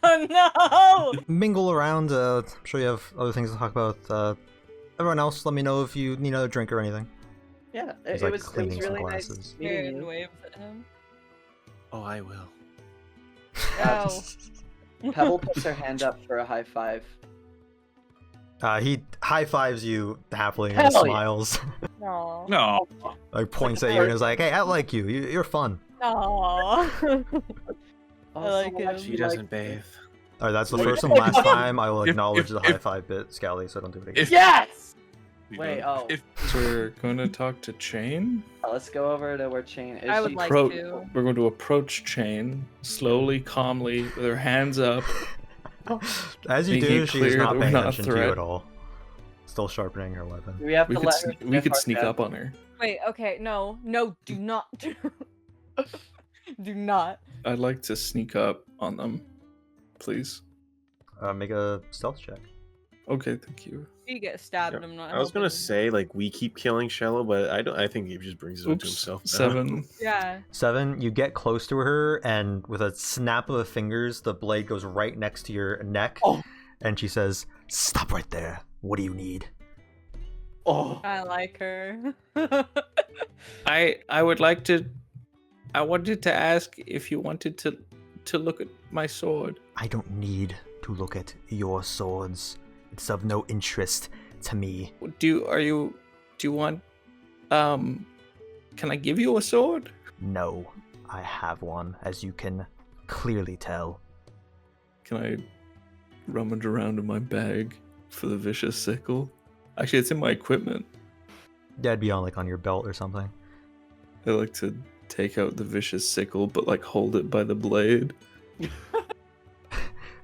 Oh no! Mingle around. I'm sure you have other things to talk about. Everyone else, let me know if you need another drink or anything. Yeah, He's, it like, was cleaning some really nice glasses. meeting Mherren you. waves at him. Oh, I will. Oh. Pebble puts her hand up for a high five. He high fives you happily and Hell yeah. smiles. No. No. Like points at you and is like, "Hey, I like you. You're fun." No. Oh, like so him. much She you doesn't like- bathe. Alright, that's the Wait. first and last time I will If- acknowledge if- the high five bit, Scally, so don't do it again. If- Yes! You Wait, know, oh. If, So we're going to talk to Chane. Let's go over to where Chane is. I would She- like Appro- to. We're going to approach Chane slowly, calmly, with her hands up. As you Making do, it she's clear not that we're paying not a attention to you threat. at all. Still sharpening her weapon. We have We to could, let her we sniff could our sneak death. up on her. Wait, okay, no, do not. Do not. I'd like to sneak up on them, please. Make a stealth check. Okay, thank you. You get stabbed, I'm not I was gonna helping. say like we keep killing Shello, but I don't. I think he just brings it up to Oops, himself. now. 7. Yeah. 7, you get close to her, and with a snap of the fingers, the blade goes right next to your neck, Oh. and she says, "Stop right there. What do you need?" Oh. I like her. I would like to. I wanted to ask if you wanted to look at my sword. I don't need to look at your swords. It's of no interest to me. Do you want? Can I give you a sword? No, I have one, as you can clearly tell. Can I rummage around in my bag for the vicious sickle? Actually, it's in my equipment. That'd be on like on your belt or something. I like to take out the vicious sickle, but like hold it by the blade.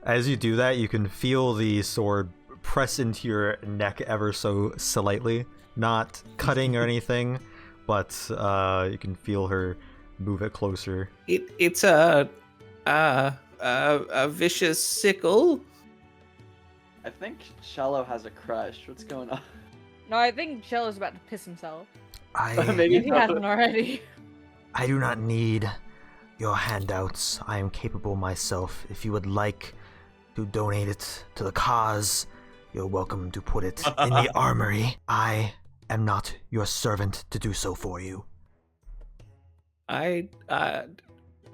As you do that, you can feel the sword press into your neck ever so slightly. Not cutting or anything, but you can feel her move it closer. It's a vicious sickle. I think Shello has a crush. What's going on? No, I think Shello's about to piss himself. Maybe If he hasn't already. I do not need your handouts. I am capable myself. If you would like to donate it to the cause, you're welcome to put it in the armory. I am not your servant to do so for you. I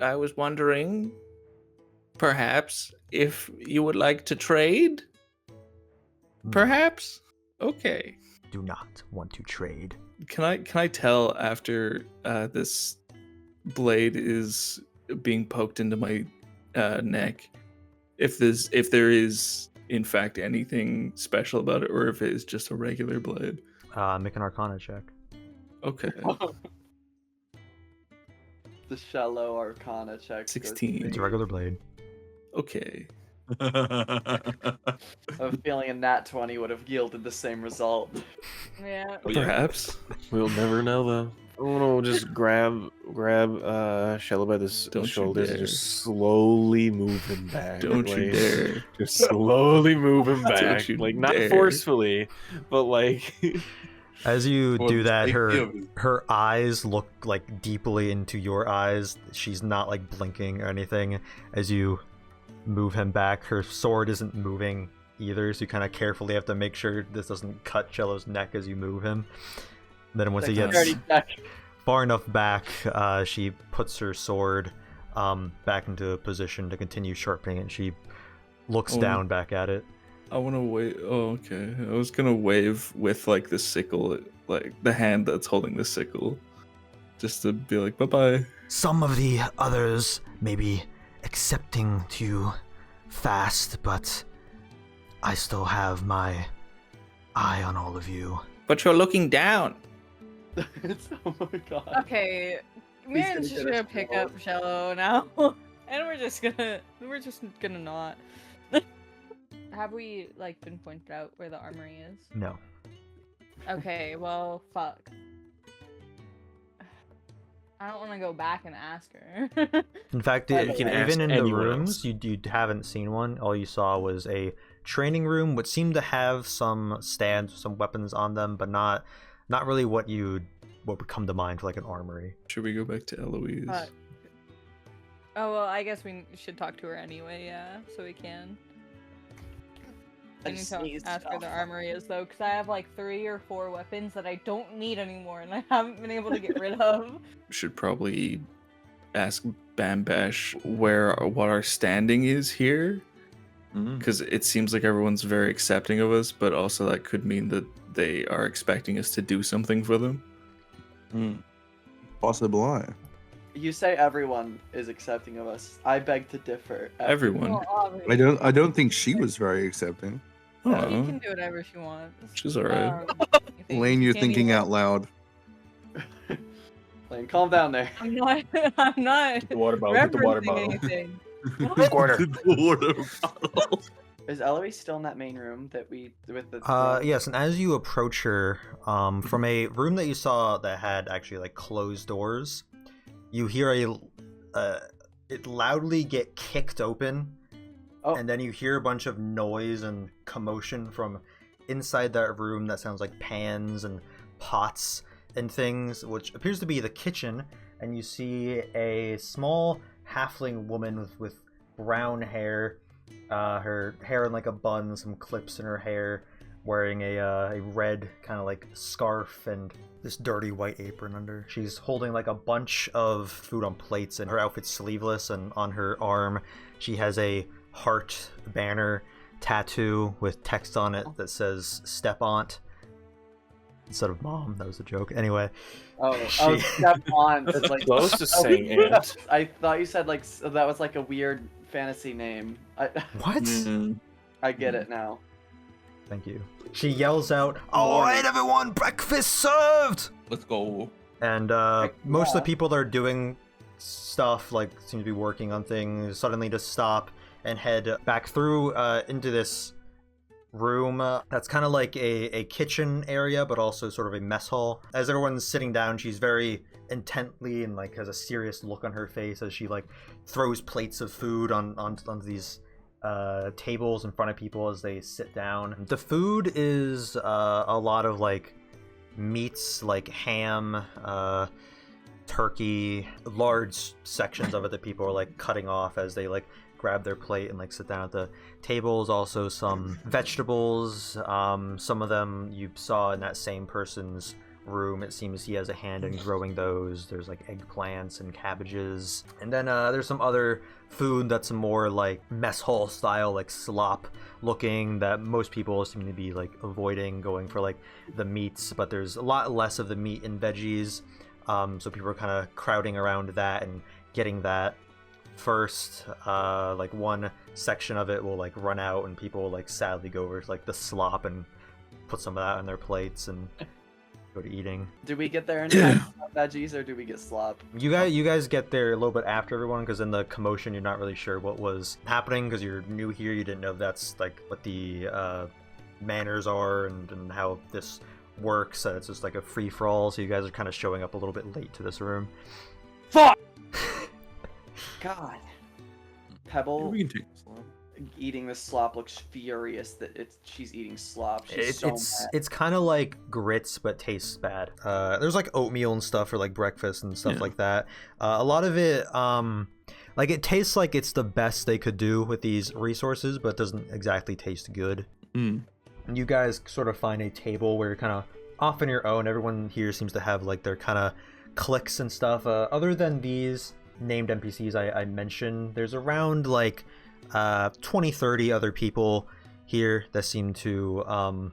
was wondering, perhaps if you would like to trade. Perhaps. Okay. Do not want to trade. Can I tell after this blade is being poked into my neck if there is in fact anything special about it, or if it is just a regular blade? Make an Arcana check. Okay. The Shello Arcana check. 16. It's a regular blade. Okay. I have a feeling a nat 20 would have yielded the same result. Yeah. Perhaps. We'll never know though. I want to just grab Shello by the Don't you shoulders and dare. just slowly move him back. Don't you like, dare. Just slowly move him Don't back. you Like not dare. forcefully, but like As you Well, do that, I her feel- her eyes look like deeply into your eyes. She's not like blinking or anything. As you move him back, her sword isn't moving either, so you kind of carefully have to make sure this doesn't cut Cello's neck as you move him. Then once he gets far enough back, she puts her sword back into position to continue sharpening it. She looks Oh. down back at it. I want to wave. Oh, okay. I was gonna wave with like the sickle, like the hand that's holding the sickle, just to be like, bye bye. Some of the others may be accepting to fast, but I still have my eye on all of you. But you're looking down. Oh my god. Okay. He's Mherren's gonna just get gonna us pick all. up Shello now. And we're just gonna not. Have we like been pointed out where the armory is? No. Okay, well, fuck. I don't want to go back and ask her. In fact, You even can ask in the anyone rooms, else. you haven't seen one. All you saw was a training room, which seemed to have some stands, some weapons on them, but not really what would come to mind for like an armory. Should we go back to Eloise? Oh, well, I guess we should talk to her anyway, yeah, so we can. I need to ask where the armory is, though, because I have like 3 or 4 weapons that I don't need anymore, and I haven't been able to get rid of. Should probably ask Bambash what our standing is here, because it seems like everyone's very accepting of us, but also that could mean that they are expecting us to do something for them. Possibly. You say everyone is accepting of us. I beg to differ. Everyone. Well, I don't think she was very accepting. she can do whatever she wants. She's alright. Lane, you're thinking out loud. Lane, calm down there. I'm not. I'm not. Get the water bottle. Get the water referencing bottle. anything. Quarter. Is Eloise still in that main room that we with the? Yes, and as you approach her, from a room that you saw that had actually like closed doors, you hear it loudly get kicked open, and then you hear a bunch of noise and commotion from inside that room that sounds like pans and pots and things, which appears to be the kitchen, and you see a small halfling woman with brown hair, her hair in like a bun, some clips in her hair, wearing a red kind of like scarf and this dirty white apron under. She's holding like a bunch of food on plates, and her outfit's sleeveless, and on her arm she has a heart banner tattoo with text on it that says "Step Aunt" instead of "Mom." That was a joke. Anyway. Step on. It's like Close to saying aunt. I thought you said like that was like a weird fantasy name. What? I get it now. Thank you. She yells out, "Alright everyone, breakfast served!" Let's go. And most of the people that are doing stuff, like seem to be working on things, suddenly just stop and head back through into this room that's kind of like a kitchen area, but also sort of a mess hall. As everyone's sitting down, she's very intently and like has a serious look on her face as she like throws plates of food onto these tables in front of people as they sit down. The food is a lot of like meats, like ham, turkey, large sections of it that people are like cutting off as they like grab their plate and like sit down at the tables. Also some vegetables, some of them you saw in that same person's room. It seems he has a hand in growing those. There's like eggplants and cabbages, and then there's some other food that's more like mess hall style, like slop looking, that most people seem to be like avoiding, going for like the meats, but there's a lot less of the meat and veggies, so people are kind of crowding around that and getting that first. Like one section of it will like run out and people will like sadly go over to like the slop and put some of that on their plates and go to eating. Do we get there in time for veggies, or do we get slop? You guys get there a little bit after everyone, because in the commotion you're not really sure what was happening because you're new here. You didn't know if that's like what the manners are and how this works. It's just like a free-for-all, so you guys are kind of showing up a little bit late to this room. Fuck! God. Pebble We can take this one. eating the slop looks furious that she's eating slop. She's It's kind of like grits but tastes bad. There's like oatmeal and stuff for like breakfast and stuff like that. A lot of it like it tastes like it's the best they could do with these resources, but doesn't exactly taste good. And you guys sort of find a table where you're kind of off on your own. Everyone here seems to have like their kind of cliques and stuff. Other than these named NPCs I mentioned, there's around like 20-30 other people here that seem to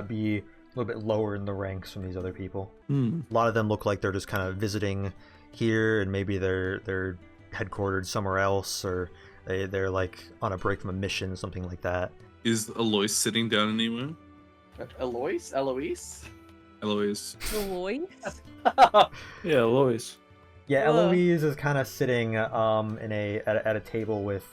be a little bit lower in the ranks from these other people. A lot of them look like they're just kind of visiting here, and maybe they're headquartered somewhere else, or they're like on a break from a mission, something like that. Is Eloise sitting down anywhere? Eloise? Eloise. Eloise? Yeah, Eloise. Yeah, Eloise is kind of sitting at a table with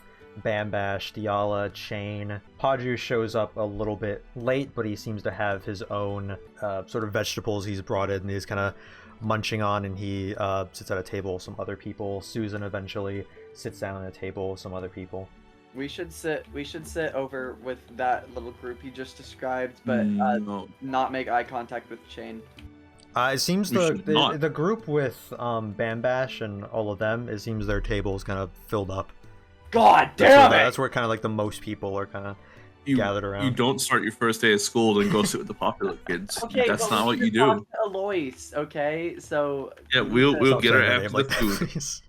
Bambash, Dihala, Chane. Podru shows up a little bit late, but he seems to have his own sort of vegetables he's brought in, and he's kind of munching on, and he sits at a table with some other people. Susan eventually sits down at a table with some other people. We should sit over with that little group you just described, but No. not make eye contact with Chane. It seems We should not. the group with Bambash and all of them, it seems their table is kind of filled up. God damn it! That's where kind of like the most people are kind of gathered around. You don't start your first day of school and go sit with the popular kids. Okay, That's but not we what you should do. talk to Eloise, okay? So Yeah, we'll Stop get her saying after name the like food. that, please.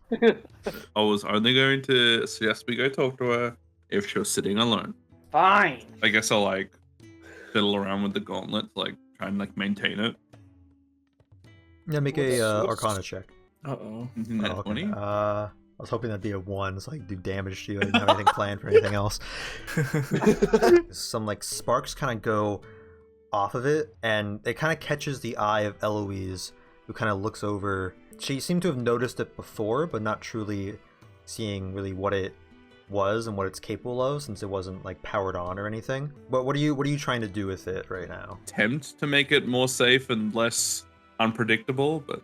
I was only going to suggest we go talk to her if she was sitting alone. fine. I guess I'll like fiddle around with the gauntlet, like try and like maintain it. Yeah, make a Arcana check. Uh-oh. Net Oh, okay. 20. I was hoping that'd be a 1, so I could do damage to you. I didn't have anything planned for anything else. Some like sparks kind of go off of it, and it kind of catches the eye of Eloise, who kind of looks over. She seemed to have noticed it before, but not truly seeing really what it was and what it's capable of, since it wasn't like powered on or anything. But what are you trying to do with it right now? Attempt to make it more safe and less unpredictable, but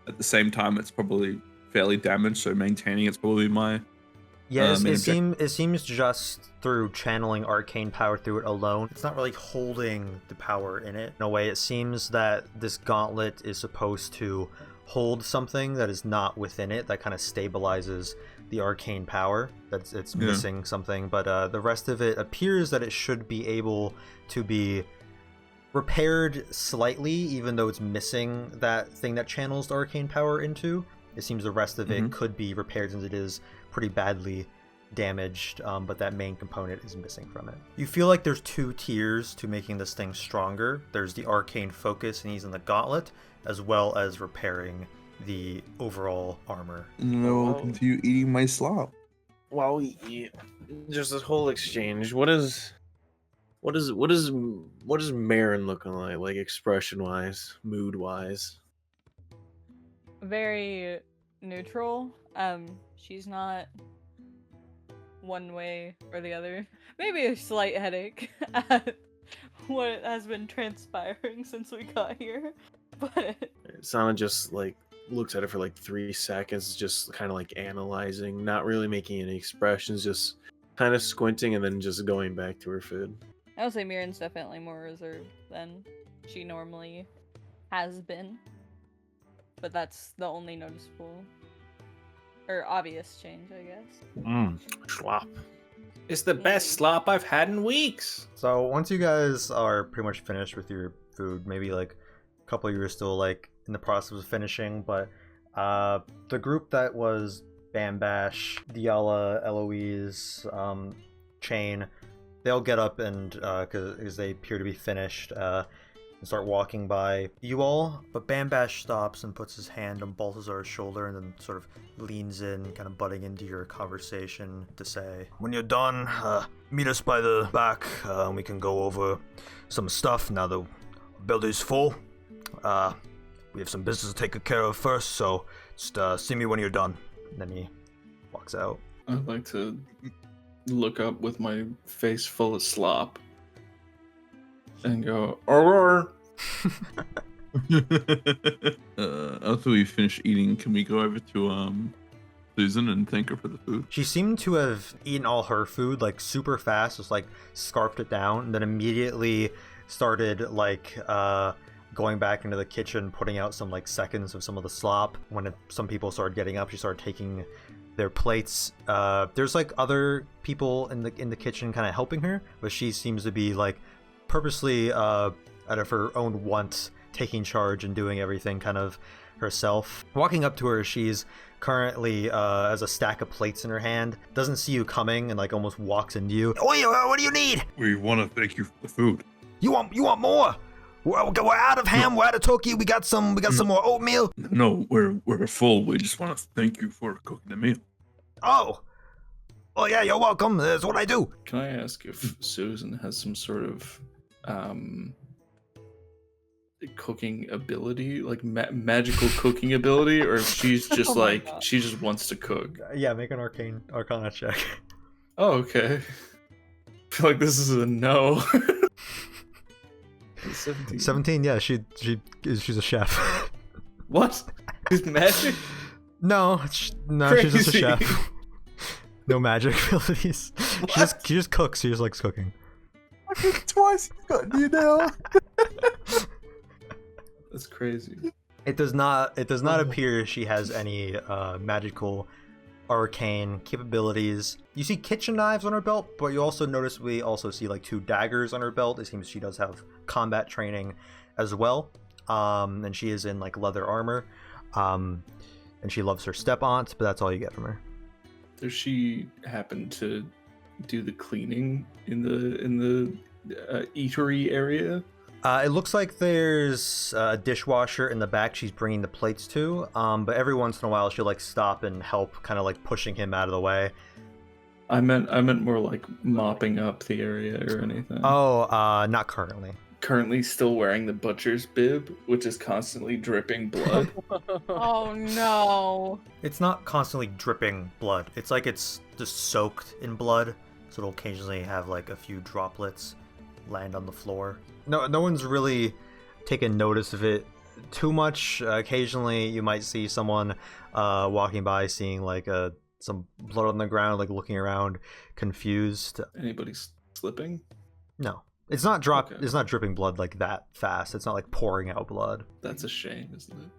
at the same time, it's probably fairly damaged. So maintaining it's probably my Yeah, main it seems just through channeling arcane power through it alone, it's not really holding the power in it. In a way, it seems that this gauntlet is supposed to hold something that is not within it, that kind of stabilizes the arcane power. It's missing something, but the rest of it appears that it should be able to be repaired slightly, even though it's missing that thing that channels the arcane power into. It seems the rest of it could be repaired, since it is pretty badly damaged, but that main component is missing from it. You feel like there's 2 tiers to making this thing stronger. There's the arcane focus and using the gauntlet, as well as repairing the overall armor. No, continue eating my slop. While we eat, just this whole exchange. What is Mherren looking like expression wise, mood wise? Very neutral. She's not one way or the other. Maybe a slight headache at what has been transpiring since we got here. But Sana just like looks at it for like 3 seconds, just kind of like analyzing, not really making any expressions, just kind of squinting and then just going back to her food. I would say Mherren's definitely more reserved than she normally has been. But that's the only noticeable or obvious change, I guess. Slop. It's the best slop I've had in weeks. So once you guys are pretty much finished with your food, maybe like a couple of you are still like in the process of finishing, but the group that was Bambash, Dihala, Eloise, Chane, they'll get up and because they appear to be finished, and start walking by you all. But Bambash stops and puts his hand on Balthazar's shoulder and then sort of leans in, kind of butting into your conversation to say, When you're done, meet us by the back, and we can go over some stuff now the building's full. We have some business to take care of first, so just see me when you're done. and then he walks out. I'd like to look up with my face full of slop and go, "Aurora." After we finish eating, can we go over to Susan and thank her for the food? She seemed to have eaten all her food like super fast, just like scarfed it down, and then immediately started like going back into the kitchen, putting out some like seconds of some of the slop. When some people started getting up, she started taking their plates. There's like other people in the kitchen kind of helping her, but she seems to be like purposely out of her own want taking charge and doing everything kind of herself. Walking up to her, she's currently has a stack of plates in her hand, doesn't see you coming, and like almost walks into you. What do you need? We want to thank you for the food. You want more? We're out of ham. We're out of turkey. We got some more oatmeal. No, we're full. We just want to thank you for cooking the meal. Oh, well, yeah, you're welcome. That's what I do. Can I ask if Susan has some sort of cooking ability, like magical cooking ability, or if she's just she just wants to cook? Yeah, make an arcana check. Oh, okay. I feel like this is a no. 17. Yeah, she's a chef. What? Is magic? No, she's just a Crazy. chef. No magic abilities. She just cooks. She just likes cooking. Twice he's gotten you now. That's crazy. It does not appear she has any magical arcane capabilities. You see kitchen knives on her belt, but you also notice we also see like 2 daggers on her belt. It seems she does have combat training as well. And she is in like leather armor. And she loves her step-aunts, but that's all you get from her. Does she happen to do the cleaning in the eatery area? It looks like there's a dishwasher in the back she's bringing the plates to, but every once in a while she'll like stop and help, kind of like pushing him out of the way. I meant more like mopping up the area or anything. Oh, not currently. Currently still wearing the butcher's bib, which is constantly dripping blood. Oh no. It's not constantly dripping blood. It's like it's just soaked in blood, so it'll occasionally have like a few droplets land on the floor. No one's really taken notice of it too much. Occasionally you might see someone walking by seeing like some blood on the ground, like looking around confused. Anybody slipping? No. It's not Okay. It's not dripping blood like that fast. It's not like pouring out blood. That's a shame, isn't it?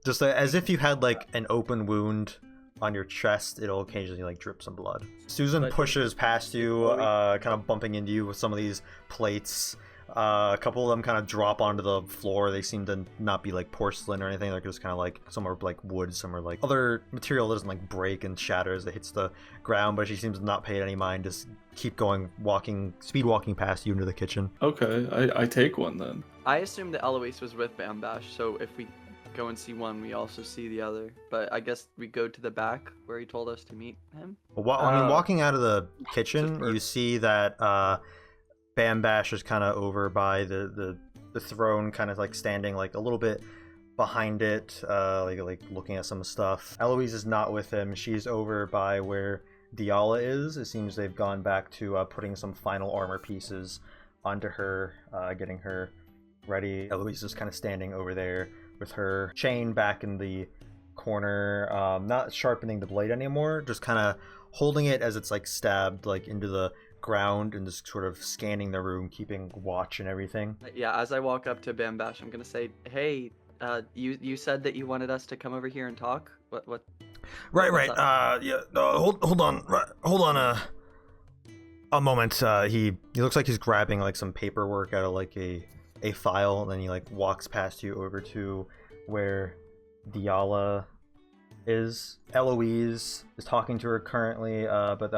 Just as if you had like an open wound on your chest, it'll occasionally like drip some blood. Susan pushes past you, kind of bumping into you with some of these plates. A couple of them kind of drop onto the floor. They seem to not be like porcelain or anything. They're just kind of like, some are like wood, some are like other material that doesn't like break and shatter as it hits the ground, but she seems to not pay any mind, just keep going, speed walking past you into the kitchen. Okay, I take one then. I assumed that Eloise was with Bambash, so if we go and see one, we also see the other. But I guess we go to the back where he told us to meet him. Well, I mean, walking out of the kitchen, you see that Bambash is kind of over by the throne, kind of like standing like a little bit behind it, like looking at some stuff. Eloise is not with him. She's over by where Dihala is. It seems they've gone back to putting some final armor pieces onto her, getting her ready. Eloise is kind of standing over there with her chain back in the corner, not sharpening the blade anymore, just kind of holding it as it's like stabbed like into the ground and just sort of scanning the room, keeping watch and everything. Yeah, as I walk up to Bambash, I'm gonna say, "Hey, you said that you wanted us to come over here and talk. What? Right. Yeah. Hold on. Hold on. A moment. He looks like he's grabbing like some paperwork out of like a file, and then he like walks past you over to where Dihala is. Eloise is talking to her currently, but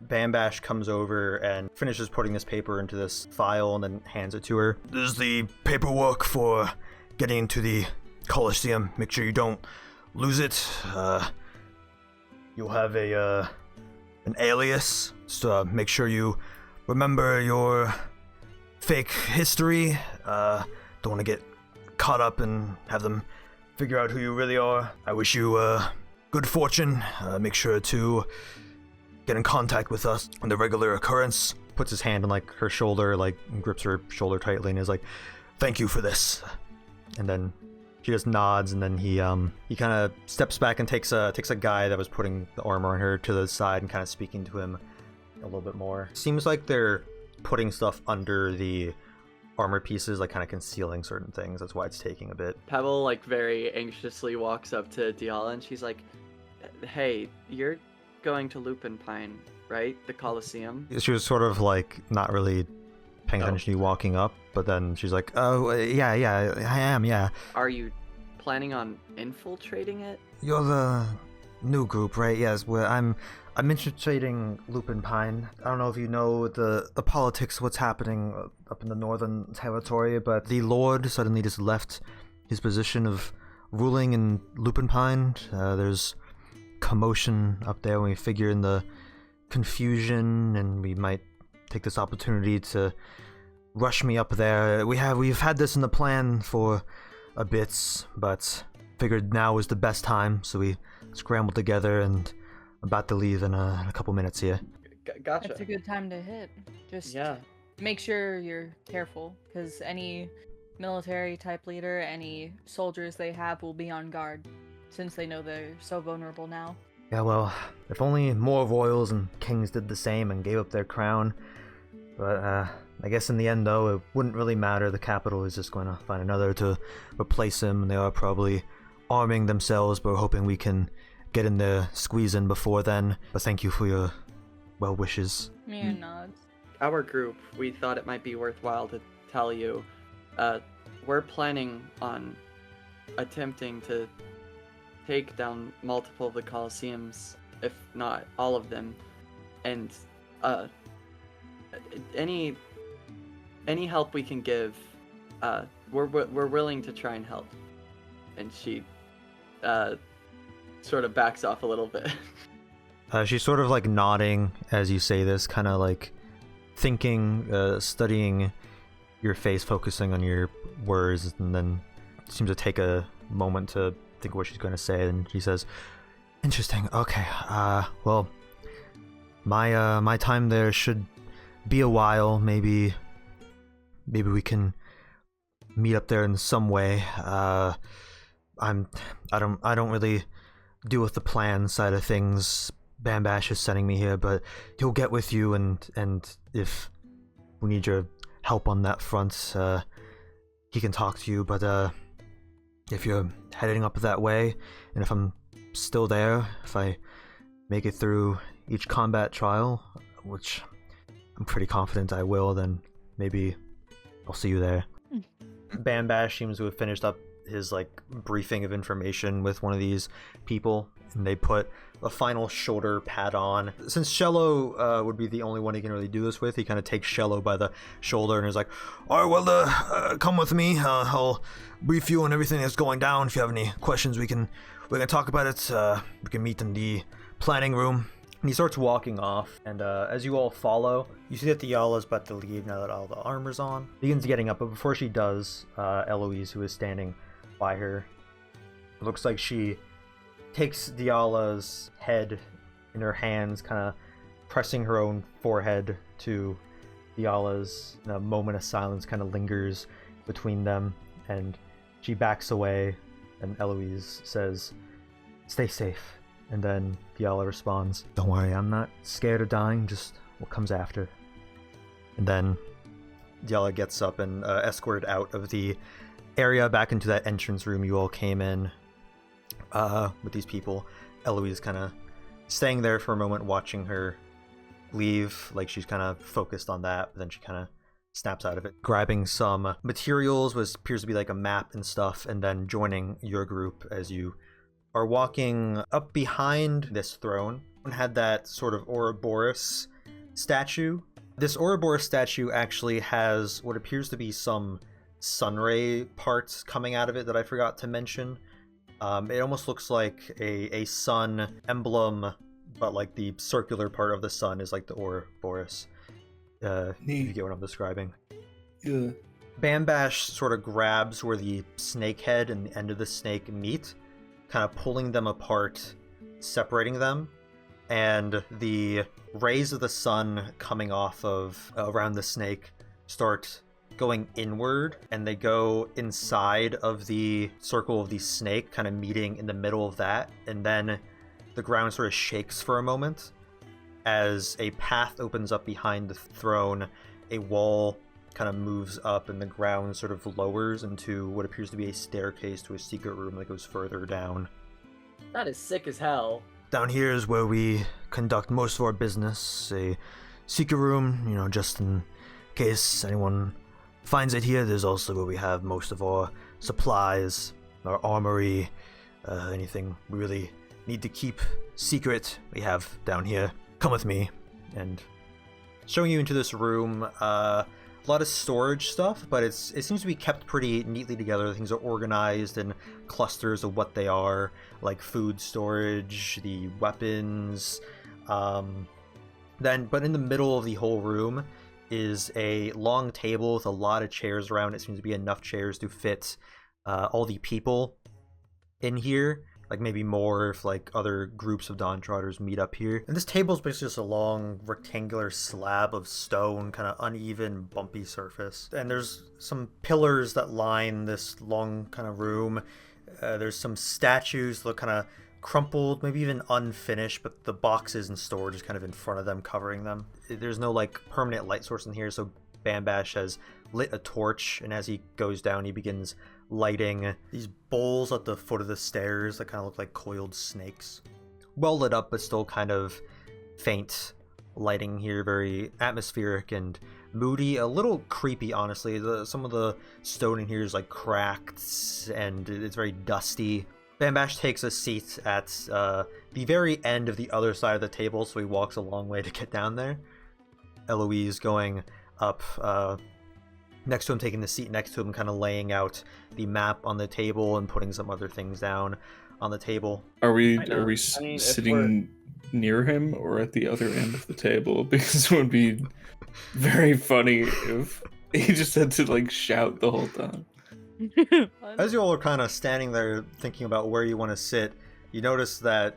Bambash comes over and finishes putting this paper into this file and then hands it to her. This is the paperwork for getting into the Coliseum. Make sure you don't lose it. You'll have an alias, so make sure you remember your fake history. Don't want to get caught up and have them figure out who you really are. I wish you good fortune. Make sure to get in contact with us on the regular occurrence. Puts his hand on like her shoulder, like grips her shoulder tightly, and is like, "Thank you for this." And then she just nods, and then he kind of steps back and takes a guy that was putting the armor on her to the side and kind of speaking to him a little bit more. Seems like they're putting stuff under the armor pieces, like kind of concealing certain things. That's why it's taking a bit. Pebble like very anxiously walks up to Dihala and she's like, "Hey, you're going to Lupin Pine, right? The Coliseum?" She was sort of like not really paying attention to you walking up, but then she's like, "Oh, yeah, I am, yeah." Are you planning on infiltrating it? You're the new group, right? Yes, I'm infiltrating Lupin Pine. I don't know if you know the politics, what's happening up in the Northern Territory, but the Lord suddenly just left his position of ruling in Lupin Pine. There's commotion up there, and we figure in the confusion, and we might take this opportunity to rush me up there. We've had this in the plan for a bit, but figured now was the best time, so we scrambled together and about to leave in a couple minutes here. Gotcha. That's a good time to hit. Just Yeah. make sure you're careful, because any military type leader, any soldiers they have will be on guard, since they know they're so vulnerable now. Yeah, well, if only more royals and kings did the same and gave up their crown. But I guess in the end, though, it wouldn't really matter. The capital is just going to find another to replace him, and they are probably arming themselves, but we're hoping we can get in there, squeeze in before then. But thank you for your well wishes. Mia nods. Our group, we thought it might be worthwhile to tell you, we're planning on attempting to take down multiple of the Coliseums, if not all of them, and any help we can give, we're willing to try and help. And she sort of backs off a little bit. She's sort of like nodding as you say this, kind of like thinking, studying your face, focusing on your words, and then seems to take a moment to think what she's going to say. And she says, "Interesting. Okay. Well, my time there should be a while. Maybe we can meet up there in some way. I don't really deal with the plan side of things. Bambash is sending me here, but he'll get with you, and if we need your help on that front, he can talk to you. But if you're heading up that way, and if I'm still there, if I make it through each combat trial, which I'm pretty confident I will, then maybe I'll see you there." Bambash seems to have finished up his like briefing of information with one of these people, and they put a final shoulder pad on. Since Shello would be the only one he can really do this with, he kind of takes Shello by the shoulder and is like, "All right, well, come with me. I'll brief you on everything that's going down. If you have any questions, we can talk about it. We can meet in the planning room." And he starts walking off, and as you all follow, you see that Dihala's about to leave now that all the armor's on. Begins getting up, but before she does, Eloise, who is standing by her, it looks like she takes Dihala's head in her hands, kind of pressing her own forehead to Dihala's. And a moment of silence kind of lingers between them, and she backs away, and Eloise says, "Stay safe." And then Dihala responds, "Don't worry, I'm not scared of dying, just what comes after." And then Dihala gets up and escorted out of the area back into that entrance room you all came in with these people. Eloise kind of staying there for a moment, watching her leave, like she's kind of focused on that, but then she kind of snaps out of it, grabbing some materials, what appears to be like a map and stuff, and then joining your group as you are walking up behind this throne. One had that sort of Ouroboros statue. This Ouroboros statue actually has what appears to be some sunray parts coming out of it that I forgot to mention. It almost looks like a sun emblem, but like the circular part of the sun is like the Ouroboros. If you get what I'm describing. Yeah. Bambash sort of grabs where the snake head and the end of the snake meet, kind of pulling them apart, separating them, and the rays of the sun coming off of around the snake start going inward, and they go inside of the circle of the snake, kind of meeting in the middle of that, and then the ground sort of shakes for a moment as a path opens up behind the throne. A wall kind of moves up and the ground sort of lowers into what appears to be a staircase to a secret room that goes further down. That is sick as hell. Down here is where we conduct most of our business. A secret room, just in case anyone finds it here. There's also where we have most of our supplies, our armory, anything we really need to keep secret, we have down here. Come with me. And showing you into this room, a lot of storage stuff, but it seems to be kept pretty neatly together. Things are organized in clusters of what they are, like food storage, the weapons. But in the middle of the whole room is a long table with a lot of chairs around. It seems to be enough chairs to fit all the people in here. Like maybe more if like other groups of Dawntrotters meet up here. And this table is basically just a long rectangular slab of stone, kind of uneven, bumpy surface. And there's some pillars that line this long kind of room. There's some statues that look kind of crumpled, maybe even unfinished, but the boxes and storage is kind of in front of them, covering them. There's no like permanent light source in here, so Bambash has lit a torch, and as he goes down, he begins lighting these bowls at the foot of the stairs that kind of look like coiled snakes. Well lit up, but still kind of faint lighting here, very atmospheric and moody, a little creepy, honestly. Some of the stone in here is like cracked and it's very dusty. Bambash takes a seat at the very end of the other side of the table, so he walks a long way to get down there. Eloise going up next to him, taking the seat next to him, kind of laying out the map on the table and putting some other things down on the table. Are we mean, if sitting near him or at the other end of the table? Because it would be very funny if he just had to like shout the whole time. As you all are kind of standing there thinking about where you want to sit, you notice that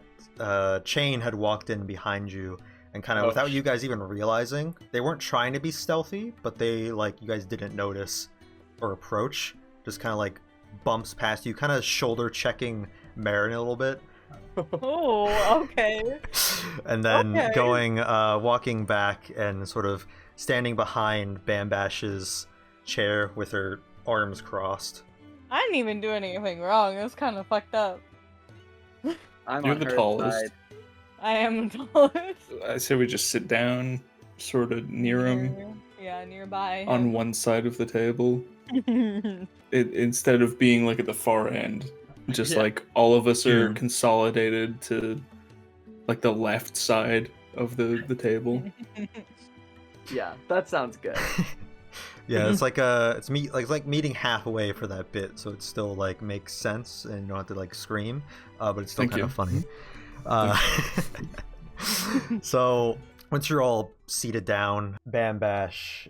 Chane had walked in behind you, and kind of without you guys even realizing, they weren't trying to be stealthy, but they, like, you guys didn't notice or approach, just kind of like bumps past you, kind of shoulder checking Mherren a little bit. Oh, okay. And then walking back and sort of standing behind Bambash's chair with her arms crossed. I didn't even do anything wrong. It was kind of fucked up. You're on the her tallest. side. I am the tallest. I say we just sit down, sort of near him, Yeah, nearby. on one side of the table. Instead of being like at the far end, just like all of us are consolidated to like the left side of the table. Yeah, that sounds good. Yeah, it's like it's like meeting halfway for that bit, so it still like makes sense and you don't have to like scream, but it's still Thank kind you. of funny. So once you're all seated down, Bambash,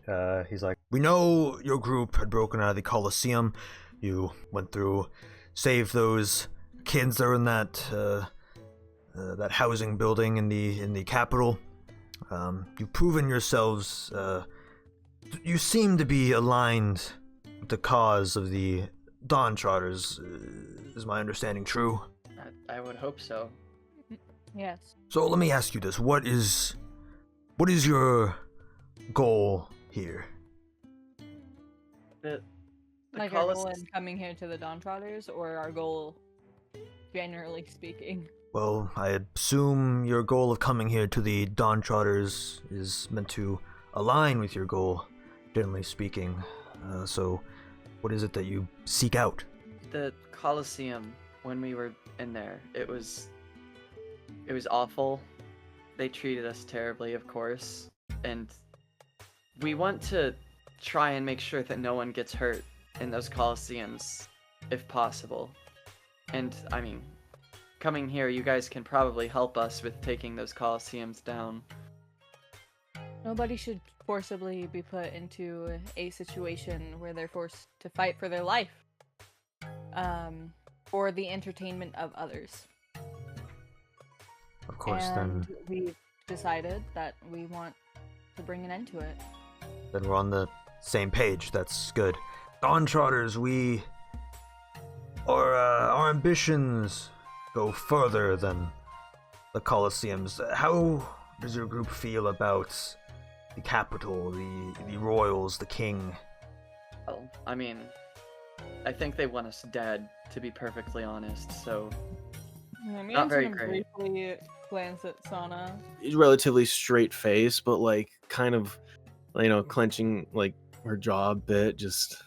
he's like, "We know your group had broken out of the Coliseum. You went through, saved those kids that were in that that housing building in the capital. You've proven yourselves. You seem to be aligned with the cause of the Dawntrotters. Is my understanding true?" I would hope so. Yes. So let me ask you this: what is your goal here? The Like our goal in coming here to the Dawntrotters, or our goal, generally speaking? Well, I assume your goal of coming here to the Dawntrotters is meant to align with your goal, generally speaking. So, what is it that you seek out? The Coliseum, when we were in there, it was awful. They treated us terribly, of course, and we want to try and make sure that no one gets hurt in those Coliseums, if possible. And, I mean, coming here, you guys can probably help us with taking those Coliseums down. Nobody should forcibly be put into a situation where they're forced to fight for their life, for the entertainment of others. Of course, and we've decided that we want to bring an end to it. Then we're on the same page. That's good. Dawntrotters, our ambitions go further than the Coliseums. How does your group feel about the capital, the royals, the king? Well, I mean, I think they want us dead, to be perfectly honest, so... Not very great. Briefly glance at Sana. Relatively straight face, but like kind of, clenching like her jaw a bit, just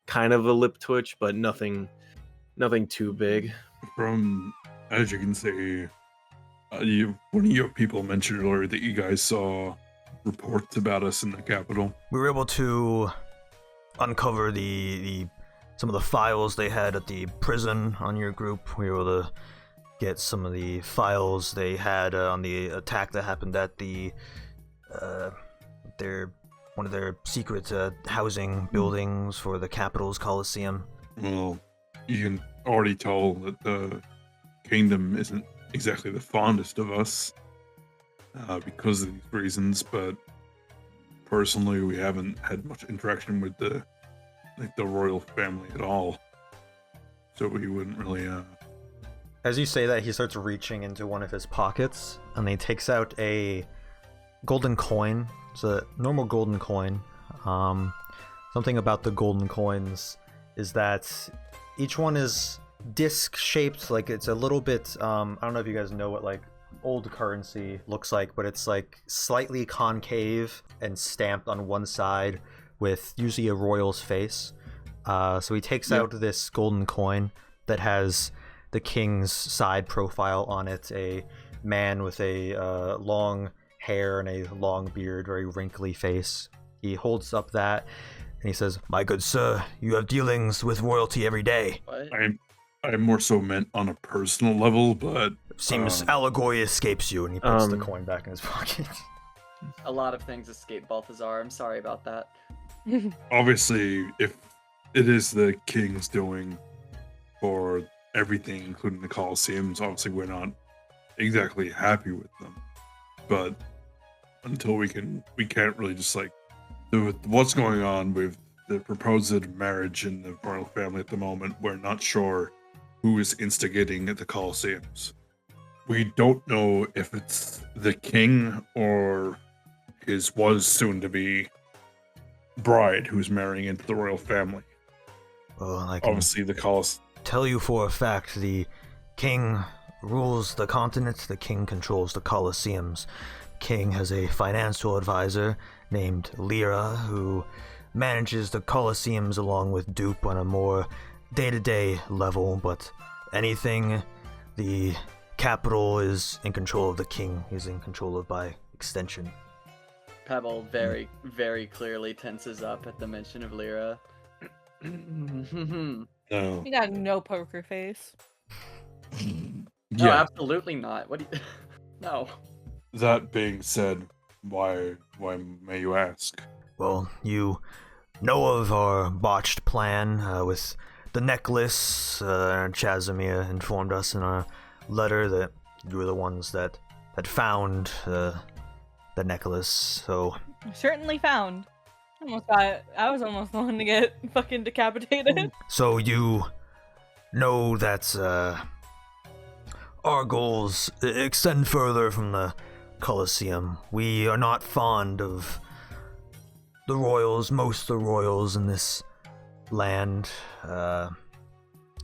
kind of a lip twitch, but nothing too big. From, as you can see, one of your people mentioned earlier that you guys saw reports about us in the capital. We were able to uncover some of the files they had at the prison on your group. We were able to get some of the files they had on the attack that happened at one of their secret housing buildings for the capital's Coliseum. Well, you can already tell that the kingdom isn't exactly the fondest of us because of these reasons, but personally we haven't had much interaction with the royal family at all, so we wouldn't really As you say that, he starts reaching into one of his pockets, and he takes out a golden coin. It's a normal golden coin. Something about the golden coins is that each one is disc-shaped. Like, it's a little bit, I don't know if you guys know what, like, old currency looks like, but it's, like, slightly concave and stamped on one side with usually a royal's face. So he takes out this golden coin that has the king's side profile on it, a man with a long hair and a long beard, very wrinkly face. He holds up that and he says, "My good sir, you have dealings with royalty every day." What? I more so meant on a personal level, but Seems allegory escapes you. And he puts the coin back in his pocket. A lot of things escape Balthazar. I'm sorry about that. obviously, if it is the king's doing for everything, including the Coliseums, obviously we're not exactly happy with them. But until we can't really just like do what's going on with the proposed marriage in the royal family at the moment. We're not sure who is instigating at the Coliseums. We don't know if it's the king or his was soon to be bride who's marrying into the royal family. Well, I can Obviously, the Coliseum. tell you for a fact the king rules the continent, the king controls the Coliseums. King has a financial advisor named Lyra who manages the Coliseums along with Dupe on a more day-to-day level, but anything the capital is in control of, the king is in control of by extension. Pebble very, very clearly tenses up at the mention of Lyra. No. You got no poker face. No, Yeah. absolutely not. What do you... No. That being said, why may you ask? Well, you know of our botched plan with the necklace. Chazimir informed us in our letter that you were the ones that found the necklace, so... Certainly found. I was almost the one to get fucking decapitated. So you know that our goals extend further from the Coliseum. We are not fond of the royals, most of the royals in this land.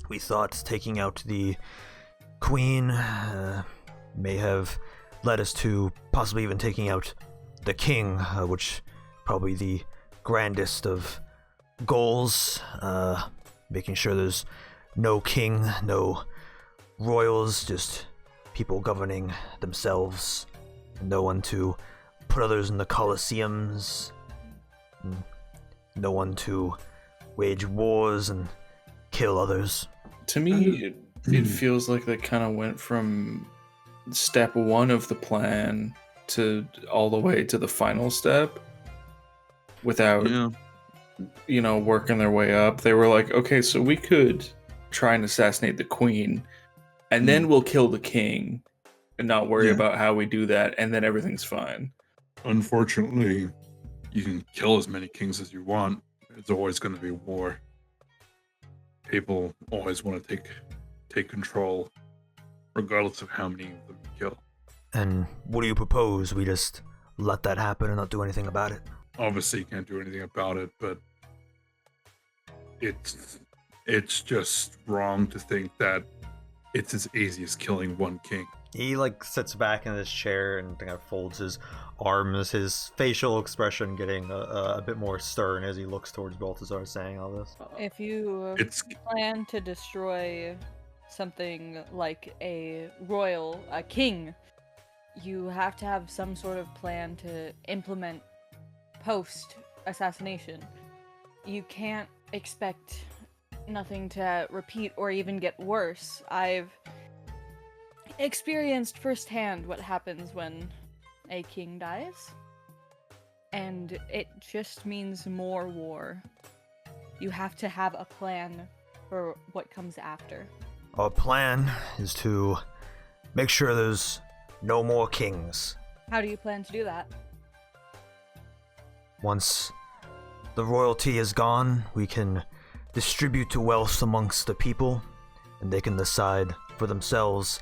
We thought taking out the queen may have led us to possibly even taking out the king, which probably the grandest of goals, making sure there's no king, no royals, just people governing themselves, no one to put others in the Coliseums, no one to wage wars and kill others. To me, it feels like they kind of went from step one of the plan to all the way to the final step without, working their way up. They were like, okay, so we could try and assassinate the queen, and then we'll kill the king and not worry about how we do that, and then everything's fine. Unfortunately, you can kill as many kings as you want. It's always going to be war. People always want to take control, regardless of how many of them you kill. And what do you propose? We just let that happen and not do anything about it? Obviously, you can't do anything about it, but it's just wrong to think that it's as easy as killing one king. He sits back in his chair and kind of folds his arms, his facial expression getting a bit more stern as he looks towards Balthazar saying all this. If you plan to destroy something like a king, you have to have some sort of plan to implement post-assassination. You can't expect nothing to repeat or even get worse. I've experienced firsthand what happens when a king dies, and it just means more war. You have to have a plan for what comes after. Our plan is to make sure there's no more kings. How do you plan to do that? Once the royalty is gone, we can distribute the wealth amongst the people, and they can decide for themselves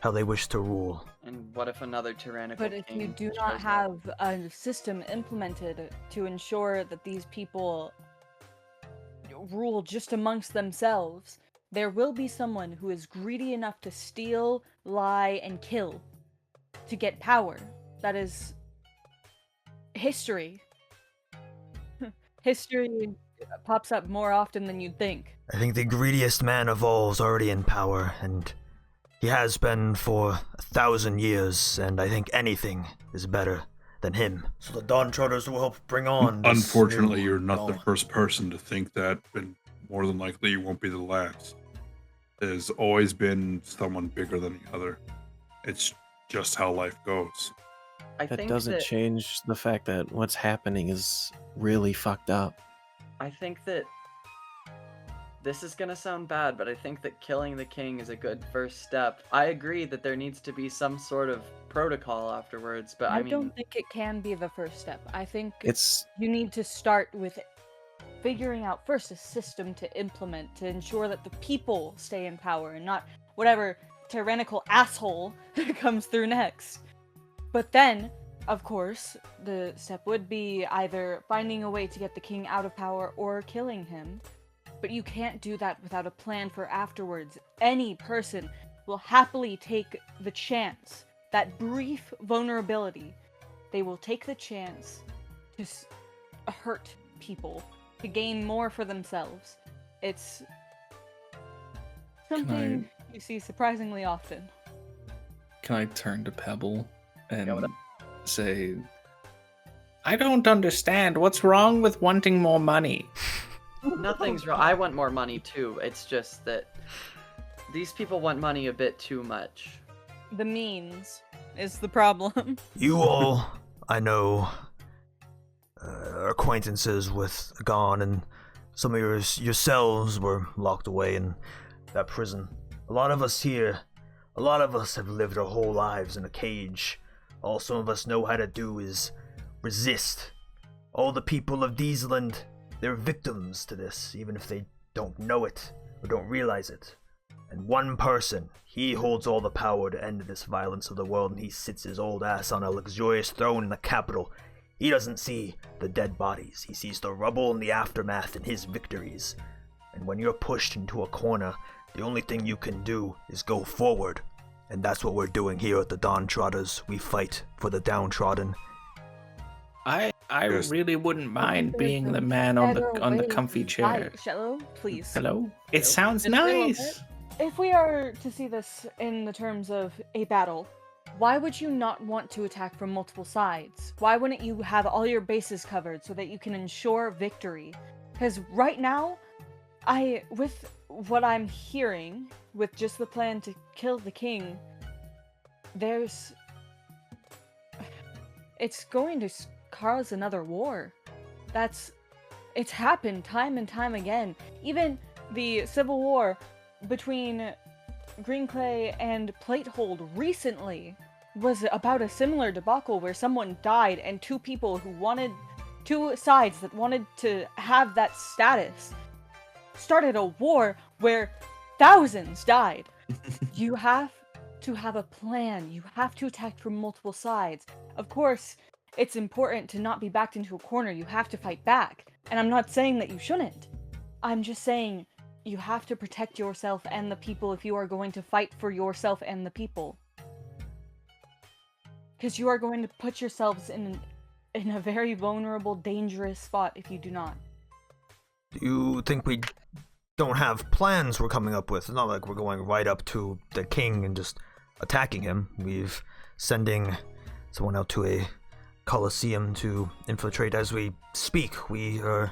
how they wish to rule. And what if another tyrannical But if you king do not shows up? have a system implemented to ensure that these people rule just amongst themselves, there will be someone who is greedy enough to steal, lie, and kill to get power. That is history. History pops up more often than you'd think. I think the greediest man of all is already in power, and he has been for 1,000 years, and I think anything is better than him. So the Dawntrotters will help bring on this Unfortunately, new you're not the dawn. first person to think that, and more than likely, you won't be the last. There's always been someone bigger than the other. It's just how life goes. I That think doesn't that, change the fact that what's happening is really fucked up. I think that this is gonna sound bad, but I think that killing the king is a good first step. I agree that there needs to be some sort of protocol afterwards, but I mean, don't think it can be the first step. I think It's you need to start with figuring out first a system to implement to ensure that the people stay in power and not whatever tyrannical asshole comes through next. But then, of course, the step would be either finding a way to get the king out of power or killing him. But you can't do that without a plan for afterwards. Any person will happily take the chance, that brief vulnerability. They will take the chance to hurt people, to gain more for themselves. It's something you see surprisingly often. Can I turn to Pebble and Yeah, what up? say, I don't understand. What's wrong with wanting more money? nothing's wrong. I want more money too. It's just that these people want money a bit too much. The means is the problem. You all, I know, are acquaintances with Gon, and some of yourselves were locked away in that prison. A lot of us here, a lot of us have lived our whole lives in a cage. All some of us know how to do is resist. All the people of Deezland, they're victims to this, even if they don't know it or don't realize it. And one person, he holds all the power to end this violence of the world, and he sits his old ass on a luxurious throne in the capital. He doesn't see the dead bodies. He sees the rubble and the aftermath and his victories. And when you're pushed into a corner, the only thing you can do is go forward. And that's what we're doing here at the Dawntrotters. We fight for the downtrodden. I Yes. really wouldn't mind There's being a the man on the better way comfy to chair. fight. Shello, please. Hello? It sounds Just a little nice. If we are to see this in the terms of a battle, why would you not want to attack from multiple sides? Why wouldn't you have all your bases covered so that you can ensure victory? Because right now, with what I'm hearing, with just the plan to kill the king, it's going to cause another war. It's happened time and time again. Even the civil war between Greenclay and Platehold recently was about a similar debacle where someone died and two sides that wanted to have that status started a war where thousands died. You have to have a plan. You have to attack from multiple sides. Of course, it's important to not be backed into a corner. You have to fight back. And I'm not saying that you shouldn't. I'm just saying you have to protect yourself and the people if you are going to fight for yourself and the people. Because you are going to put yourselves in a very vulnerable, dangerous spot if you do not. Do you think we don't have plans we're coming up with? It's not like we're going right up to the king and just attacking him. We've sending someone out to a Coliseum to infiltrate as we speak. We are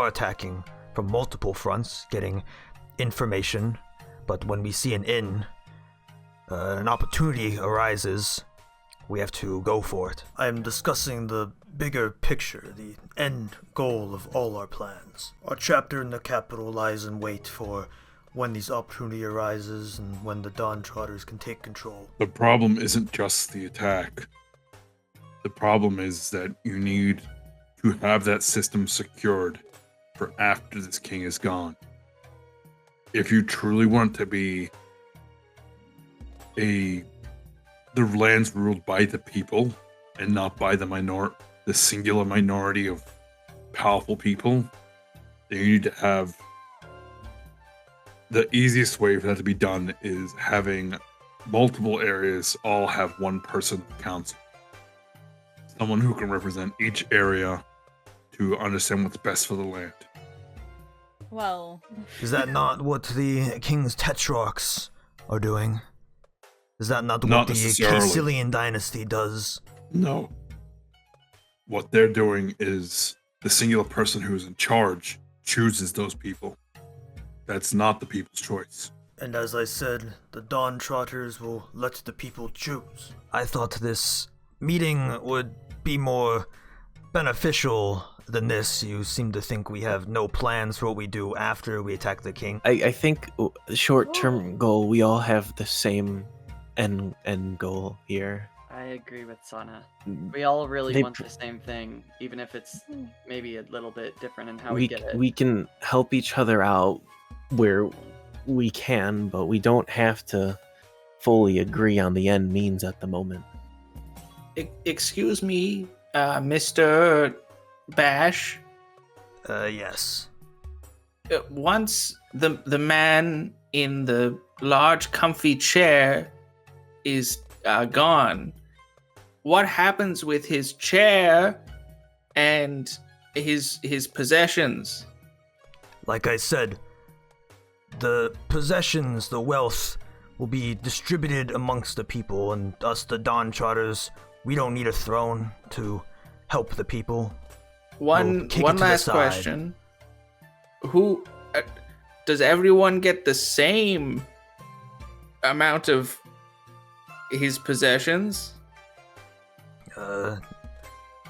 attacking from multiple fronts, getting information, but when we see an opportunity arises, we have to go for it. I am discussing the bigger picture, the end goal of all our plans. Our chapter in the capital lies in wait for when this opportunity arises and when the Dawntrotters can take control. The problem isn't just the attack. The problem is that you need to have that system secured for after this king is gone. If you truly want to be the land's ruled by the people and not by the singular minority of powerful people, then you need to have the easiest way for that to be done is having multiple areas all have one person council. Someone who can represent each area to understand what's best for the land. Well, Is that not what the King's Tetrarchs are doing? Is that not what the necessarily. Caecilian dynasty does? No. What they're doing is the singular person who's in charge chooses those people. That's not the people's choice. And as I said, the Dawntrotters will let the people choose. I thought this meeting would be more beneficial than this. You seem to think we have no plans for what we do after we attack the king. I think the short-term goal, we all have the same end goal here. I agree with Sana. We all really They want the same thing, even if it's maybe a little bit different in how we get it. We can help each other out where we can, but we don't have to fully agree on the end means at the moment. Excuse me, Mr. Bash. Yes. Once the man in the large comfy chair is gone, what happens with his chair and his possessions? Like I said, the possessions, the wealth, will be distributed amongst the people, and us, the Dawntrotters, we don't need a throne to help the people. One kick it to the last side. question: Who does everyone get the same amount of his possessions?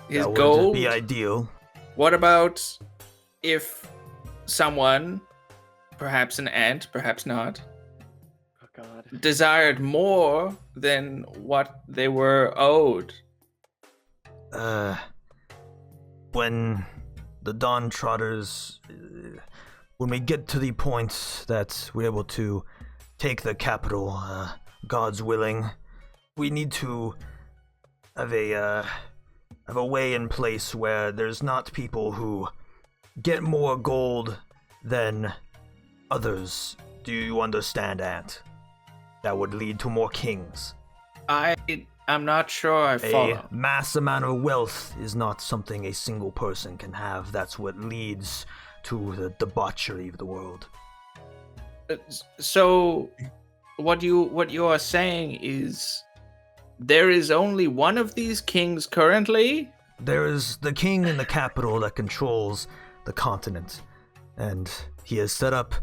His that gold? would be ideal. What about if someone, perhaps an ant, perhaps not, Oh God. desired more than what they were owed? When the Dawntrotters, when we get to the point that we're able to take the capital, God's willing, we need to have a way in place where there's not people who get more gold than others. Do you understand, Ant? That would lead to more kings. I'm not sure I follow. A mass amount of wealth is not something a single person can have. That's what leads to the debauchery of the world. So, what you are saying is there is only one of these kings currently? There is the king in the capital that controls the continent, and he has set up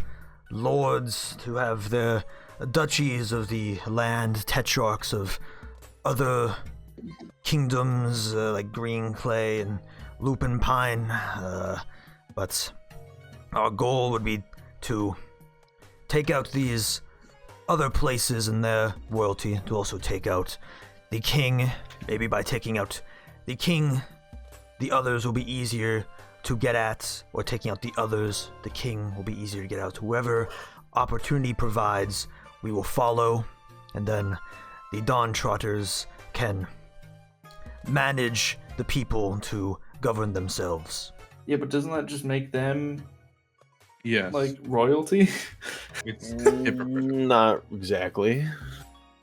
lords to have their duchies of the land, tetrarchs of other kingdoms like Green Clay and Lupin Pine, but our goal would be to take out these other places in their royalty, to also take out the king. Maybe by taking out the king, the others will be easier to get at, or taking out the others, the king will be easier to get out. Whoever opportunity provides, we will follow, and then the Dawntrotters can manage the people to govern themselves. Yeah, but doesn't that just make them Yes. like royalty? It's hypocritical. Not exactly.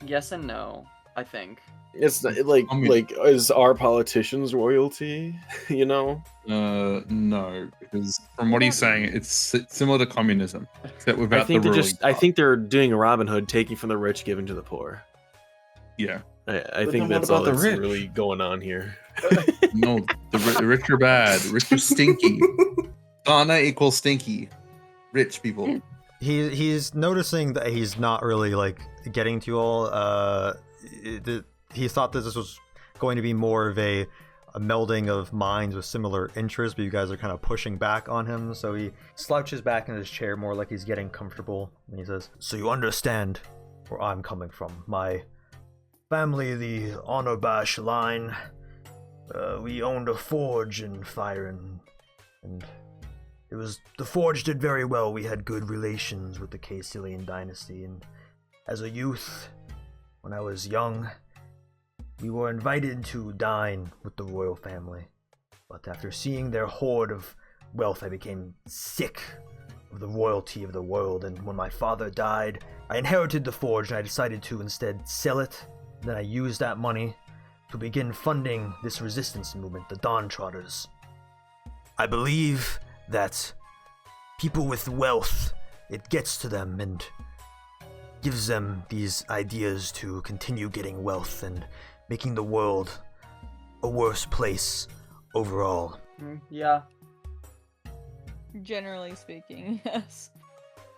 Yes and no, I think. It's not, like I mean- like is our politicians royalty? You know? No, because from what he's saying, it's similar to communism, except without I think the they're ruling just. I class. think they're doing a Robin Hood, taking from the rich, giving to the poor. Yeah. I But think then what that's all about the that's rich? really going on here. No, the rich are bad. Rich are stinky. Donna equals stinky. Rich people. He's noticing that he's not really like getting to you all. He thought that this was going to be more of a melding of minds with similar interests, but you guys are kind of pushing back on him. So he slouches back in his chair more like he's getting comfortable, and he says, So you understand where I'm coming from. My family, the Honor Bash line, we owned a forge in Fyron, and the forge did very well. We had good relations with the Caecilian dynasty, and as a youth, when I was young, we were invited to dine with the royal family. But after seeing their hoard of wealth, I became sick of the royalty of the world, and when my father died, I inherited the forge and I decided to instead sell it. Then I used that money to begin funding this resistance movement, the Dawntrotters. I believe that people with wealth, it gets to them and gives them these ideas to continue getting wealth and making the world a worse place overall. Yeah. Generally speaking, yes.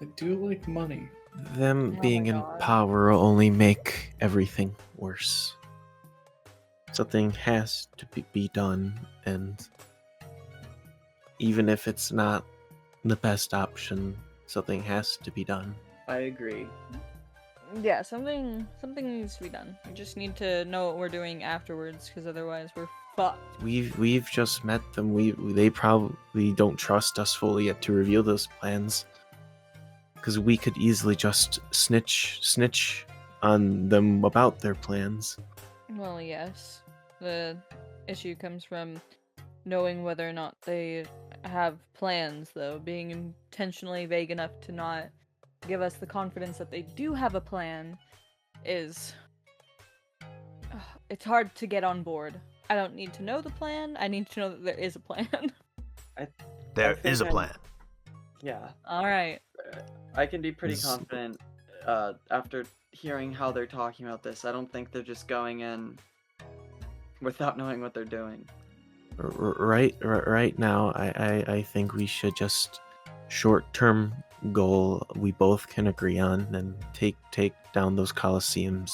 I do like money. Them Oh being my in God. power will only make everything worse. Something has to be done, and even if it's not the best option, something has to be done. I agree. Yeah, something needs to be done. We just need to know what we're doing afterwards, because otherwise we're fucked. We've just met them. They probably don't trust us fully yet to reveal those plans, because we could easily just snitch on them about their plans. Well, yes. The issue comes from knowing whether or not they have plans, though. Being intentionally vague enough to not give us the confidence that they do have a plan is... It's hard to get on board. I don't need to know the plan. I need to know that there is a plan. There think is a I'm- plan. Yeah. Alright. I can be pretty Is- confident after hearing how they're talking about this. I don't think they're just going in without knowing what they're doing. Right now, I think we should just short-term goal we both can agree on and take down those Coliseums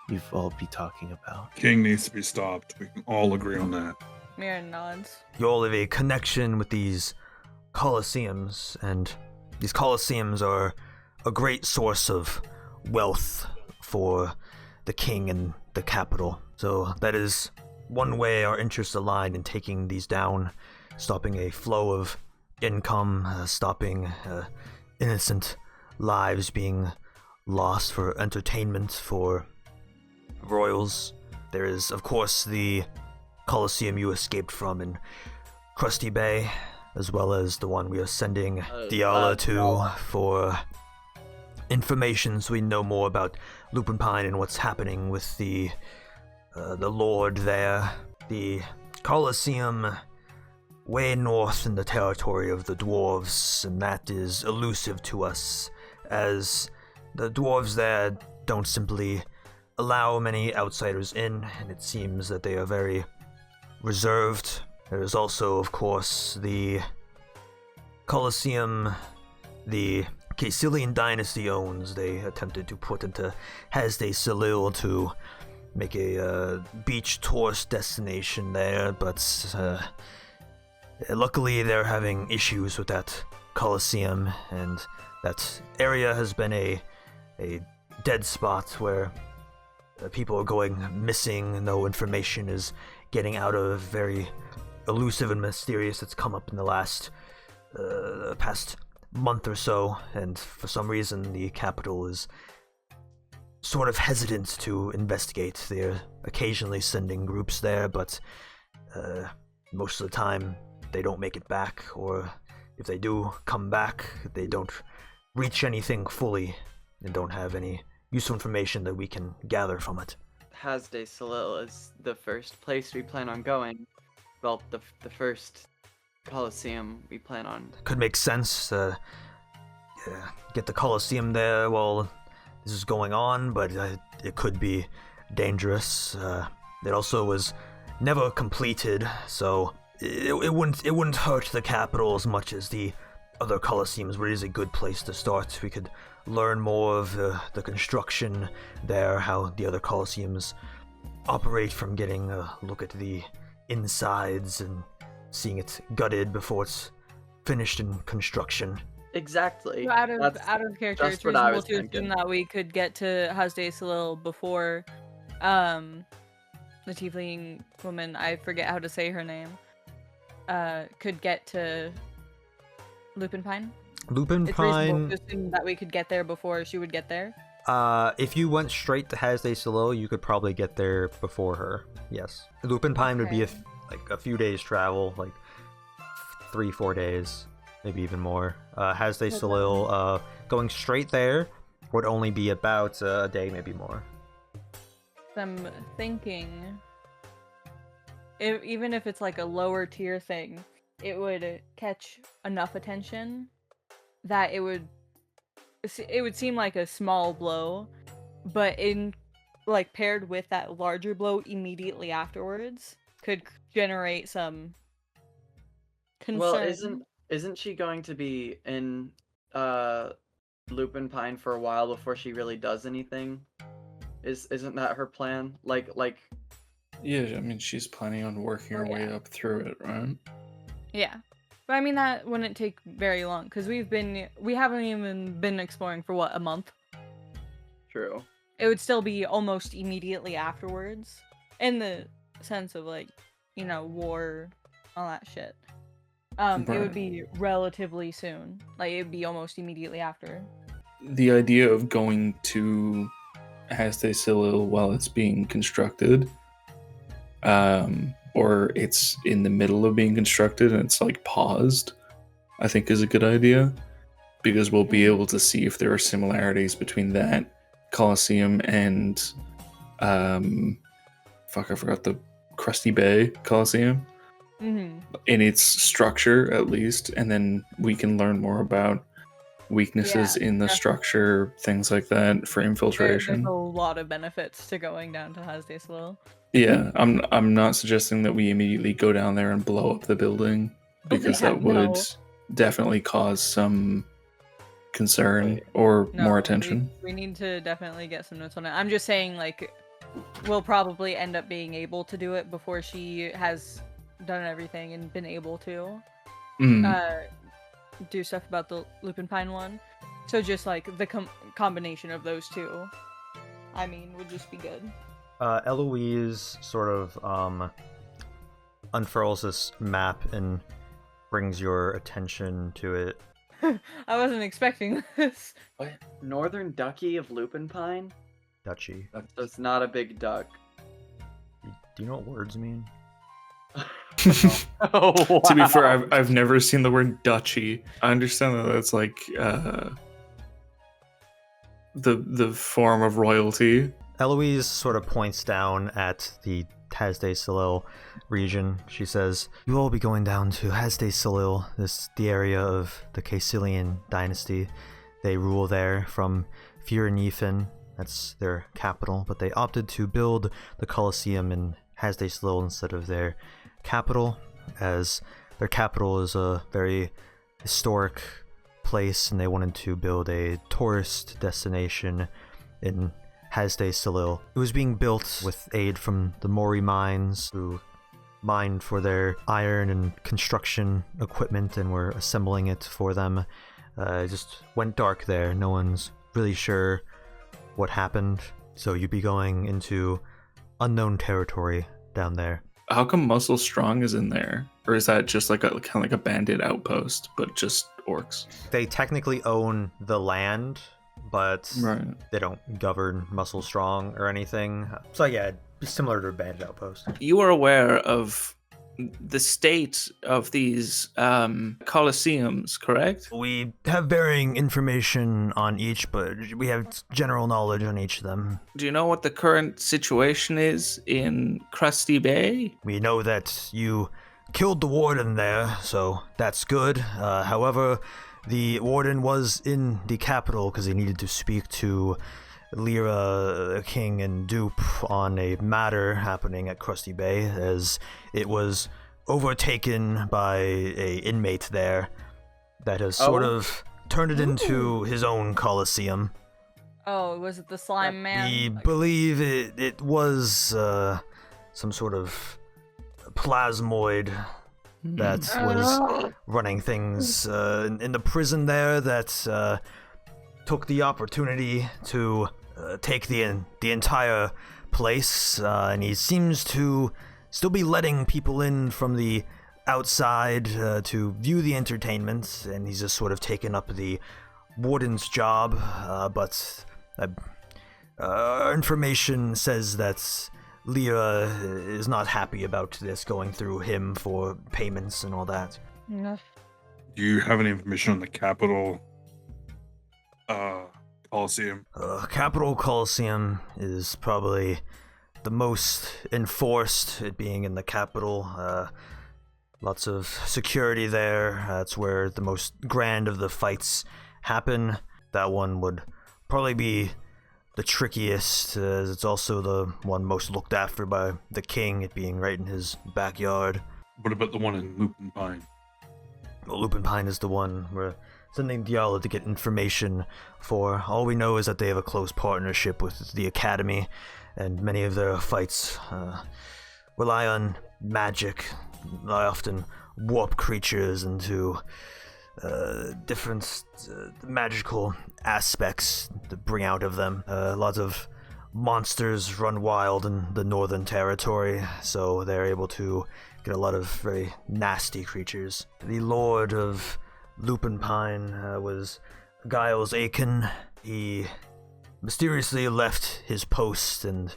you've all be talking about. King needs to be stopped. We can all agree on that. Mherren nods. You all have a connection with these Coliseums, and these Coliseums are a great source of wealth for the king and the capital. So that is one way our interests align in taking these down, stopping a flow of income, stopping innocent lives being lost for entertainment for royals. There is, of course, the Coliseum you escaped from in Krusty Bay, as well as the one we are sending Dihala to Dihala. for information so we know more about Lupin Pine and what's happening with the Lord there. The Coliseum way north in the territory of the dwarves, and that is elusive to us, as the dwarves there don't simply allow many outsiders in, and it seems that they are very reserved. There is also, of course, the Coliseum the Caecilian dynasty owns. They attempted to put into Hasde Salil to make a beach tourist destination there, but luckily they're having issues with that Coliseum, and that area has been a dead spot where people are going missing. No information is getting out of. Very elusive and mysterious. It's come up in the last past month or so, and for some reason the capital is sort of hesitant to investigate. They're occasionally sending groups there, but most of the time they don't make it back, or if they do come back, they don't reach anything fully and don't have any useful information that we can gather from it. Hasde Salil is the first place we plan on going. Well, the first Coliseum we plan on. Could make sense. Get the Coliseum there while this is going on, but it could be dangerous. It also was never completed, so it wouldn't hurt the capital as much as the other Coliseums, where it is a good place to start. We could learn more of the construction there, how the other Coliseums operate, from getting a look at the insides and seeing it gutted before it's finished in construction. Exactly. So out of That's character, just it's what I reasonable was to thinking. assume that we could get to Hasde Salil before the tiefling woman, I forget how to say her name, could get to Lupin Pine. Lupin It's reasonable Pine. to assume that we could get there before she would get there. If you went straight to Hasday Salil, you could probably get there before her. Yes. Lupin Pine would be a few days travel, like 3-4 days, maybe even more. Hasday Salil, going straight there would only be about a day, maybe more. I'm thinking, even if it's like a lower tier thing, it would catch enough attention that it would seem like a small blow, but paired with that larger blow immediately afterwards could generate some concern. Well, isn't she going to be in Lupin Pine for a while before she really does anything? Isn't that her plan? Yeah, I mean, she's planning on working her way up through it, right? Yeah. But I mean, that wouldn't take very long, because we haven't even been exploring for, what, a month? True. It would still be almost immediately afterwards, in the sense of, like, you know, war, all that shit. It would be relatively soon. Like, it would be almost immediately after. The idea of going to Hasday Salil while it's being constructed, or it's in the middle of being constructed and it's like paused, I think is a good idea, because we'll be able to see if there are similarities between that Coliseum and I forgot the Crusty Bay Coliseum in its structure at least, and then we can learn more about weaknesses in the structure, things like that for infiltration. There's a lot of benefits to going down to Hasday Salil. Yeah, I'm not suggesting that we immediately go down there and blow up the building, because that would definitely cause some concern or more attention. We need to definitely get some notes on it. I'm just saying, like, we'll probably end up being able to do it before she has done everything and been able to do stuff about the Lupin Pine one. So just like the combination of those two, I mean, would just be good. Eloise sort of unfurls this map and brings your attention to it. I wasn't expecting this. What? Northern Duchy of Lupin Pine? Duchy. That's not a big duck. Do you know what words mean? Oh, wow. To be fair, I've never seen the word duchy. I understand that that's like the form of royalty. Eloise sort of points down at the Hasday Salil region. She says, "You will be going down to Hasday Salil, the area of the Caecilian dynasty. They rule there from Furenifen. That's their capital, but they opted to build the Coliseum in Hasday Salil instead of their capital, as their capital is a very historic place, and they wanted to build a tourist destination in Hasday Salil. It was being built with aid from the Morwi mines, who mined for their iron and construction equipment and were assembling it for them. It just went dark there. No one's really sure what happened, so you'd be going into unknown territory down there." How come Muscle Strong is in there? Or is that just like a kind of like a bandit outpost, but just orcs? They technically own the land, but they don't govern Muscle Strong or anything. So yeah, it'd be similar to a bandit outpost. You are aware of the state of these Coliseums, correct? We have varying information on each, but we have general knowledge on each of them. Do you know what the current situation is in Crusty Bay? We know that you killed the warden there, so that's good. However, the warden was in the capital because he needed to speak to Lyra, King, and Dupe on a matter happening at Crusty Bay, as it was overtaken by a inmate there that has sort of turned it into his own Coliseum. Oh, was it the slime man? We believe it was some sort of plasmoid that was running things in the prison there, that took the opportunity to take the entire place, and he seems to still be letting people in from the outside to view the entertainment, and he's just sort of taken up the warden's job, but Information says that Lyra is not happy about this going through him for payments and all that. No. Do you have any information on the capital Coliseum? Capital Coliseum is probably the most enforced, it being in the capital. Lots of security there. That's where the most grand of the fights happen. That one would probably be the trickiest, as it's also the one most looked after by the king, it being right in his backyard. What about the one in Lupin Pine? Well, Lupin Pine is the one we're sending Dihala to get information for. All we know is that they have a close partnership with the Academy, and many of their fights rely on magic. They often warp creatures into different magical aspects to bring out of them. Lots of monsters run wild in the Northern Territory, so they're able to get a lot of very nasty creatures. The Lord of Lupin Pine was Giles Aiken. He mysteriously left his post, and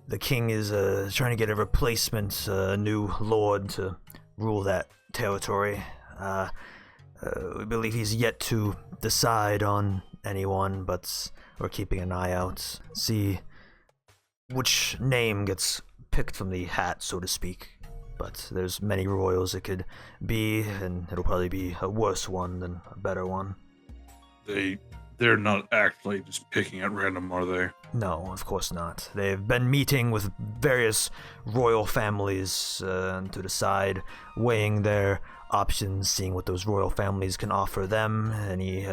the king is trying to get a replacement, new lord to rule that territory. We believe he's yet to decide on anyone, but we're keeping an eye out. See which name gets picked from the hat, so to speak. But there's many royals it could be, and it'll probably be a worse one than a better one. They're not actually just picking at random, are they? No, of course not. They've been meeting with various royal families to decide, weighing their options, seeing what those royal families can offer them, any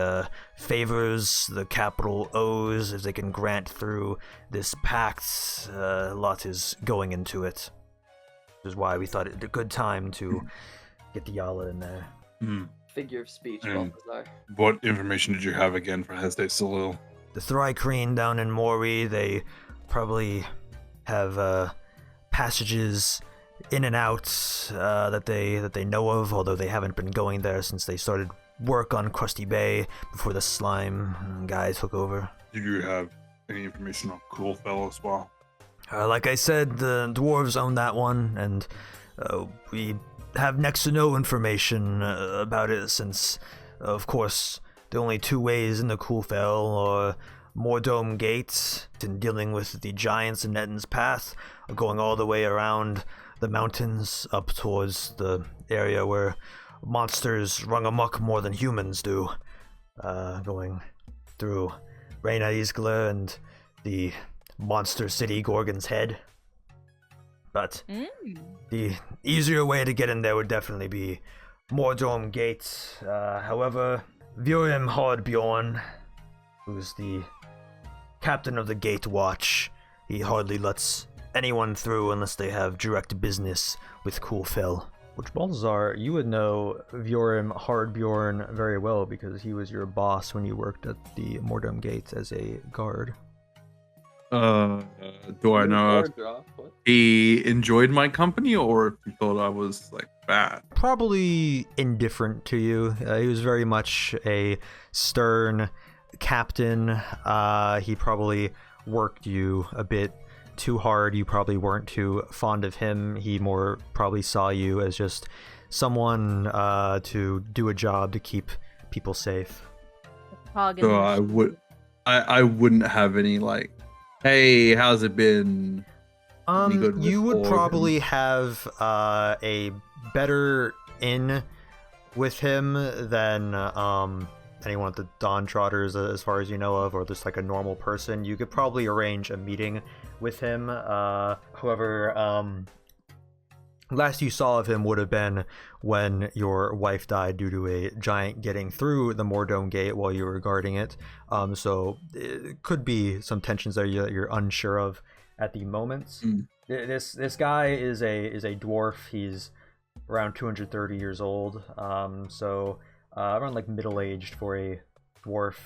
favors the capital owes, if they can grant through this pact. A lot is going into it, which is why we thought it a good time to get Dihala in there. Figure of speech, And Balthazar. what information did you have again for Hesde Salil? The Thrycreen down in Morwi, they probably have passages in and out that they know of, although they haven't been going there since they started work on Krusty Bay before the slime guys took over. Do you have any information on Coolfell as well? Like I said, the dwarves own that one, and we have next to no information about it since, of course, the only two ways into Coolfell are Moordome Gate, and dealing with the giants in Netten's Path, going all the way around the mountains up towards the area where monsters run amok more than humans do, going through Reina Isgla and the monster city Gorgon's Head. But the easier way to get in there would definitely be Moordome Gate. However, Vurim Hardbjorn, who's the captain of the Gate Watch, he hardly lets anyone through unless they have direct business with Coolfell. Which, Balthazar, you would know Vurim Hardbjorn very well because he was your boss when you worked at the Moordome Gate as a guard. Do I know if he enjoyed my company or if he thought I was like bad? Probably indifferent to you. He was very much a stern captain. He probably worked you a bit too hard. You probably weren't too fond of him. He more probably saw you as just someone to do a job to keep people safe. So I wouldn't have any like, hey, how's it been? You would probably have a better in with him than anyone at the Dawntrotters, as far as you know of, or just like a normal person. You could probably arrange a meeting with him. However, last you saw of him would have been when your wife died due to a giant getting through the Moordome Gate while you were guarding it. So it could be some tensions there that you're unsure of at the moment. This guy is a dwarf. He's around 230 years old. So around like middle-aged for a dwarf.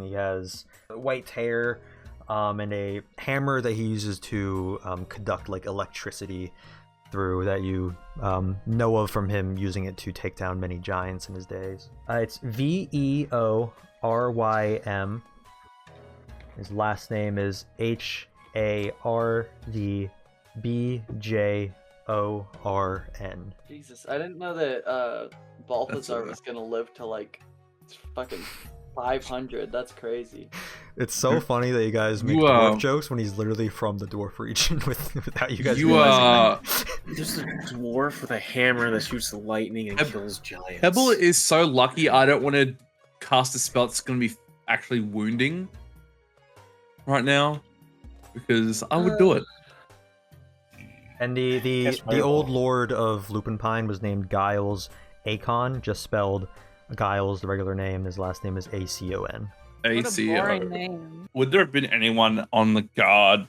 He has white hair and a hammer that he uses to conduct like electricity through, that you know of from him using it to take down many giants in his days. It's Veorym His last name is Hardbjorn. Jesus, I didn't know that Balthazar was gonna live to like fucking 500. That's crazy. It's so funny that you guys make You, dwarf jokes when he's literally from the dwarf region without you guys You, realizing that. Just a dwarf with a hammer that shoots lightning and kills giants. Pebble is so lucky. I don't want to cast a spell that's going to be actually wounding right now because I would do it. And the old lord of Lupinpine was named Giles Acon, just spelled Giles, the regular name. His last name is Acon. Name. Would there have been anyone on the guard,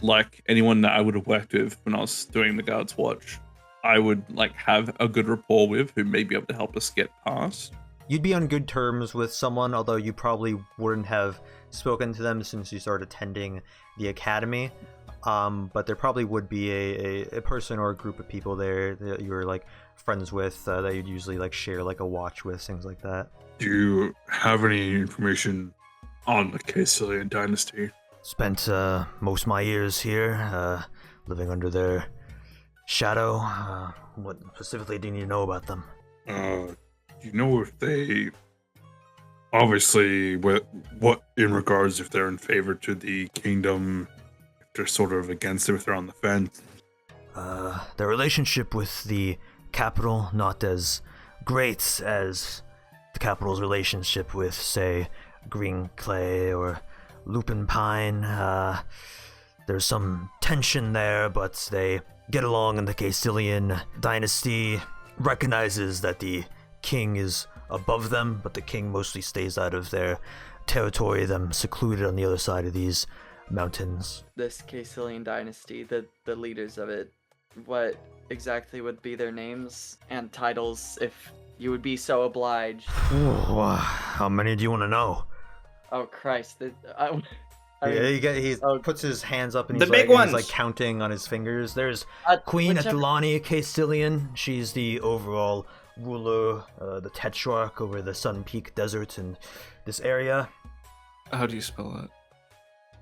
like anyone that I would have worked with when I was doing the guard's watch, I would like have a good rapport with, who may be able to help us get past? You'd be on good terms with someone, although you probably wouldn't have spoken to them since you started attending the academy. But there probably would be a person or a group of people there that you were like friends with that you'd usually like share like a watch with, things like that. Do you have any information on the Castilian dynasty? Spent most of my years here, living under their shadow. What specifically do you need to know about them? Do you know if they, obviously, what in regards if they're in favor to the kingdom, if they're sort of against it, if they're on the fence? Their relationship with the capital, not as great as the capital's relationship with, say, Green Clay or Lupinpine. There's some tension there, but they get along, and the Castilian dynasty recognizes that the king is above them, but the king mostly stays out of their territory, them secluded on the other side of these mountains. This Castilian dynasty, the leaders of it, what exactly would be their names and titles, if you would be so obliged? How many do you want to know? Oh Christ! He puts his hands up and The he's, big like, ones. he's like counting on his fingers. There's Queen whichever- Adelani Castilian. She's the overall ruler, the tetrarch over the Sun Peak Desert in this area. How do you spell that?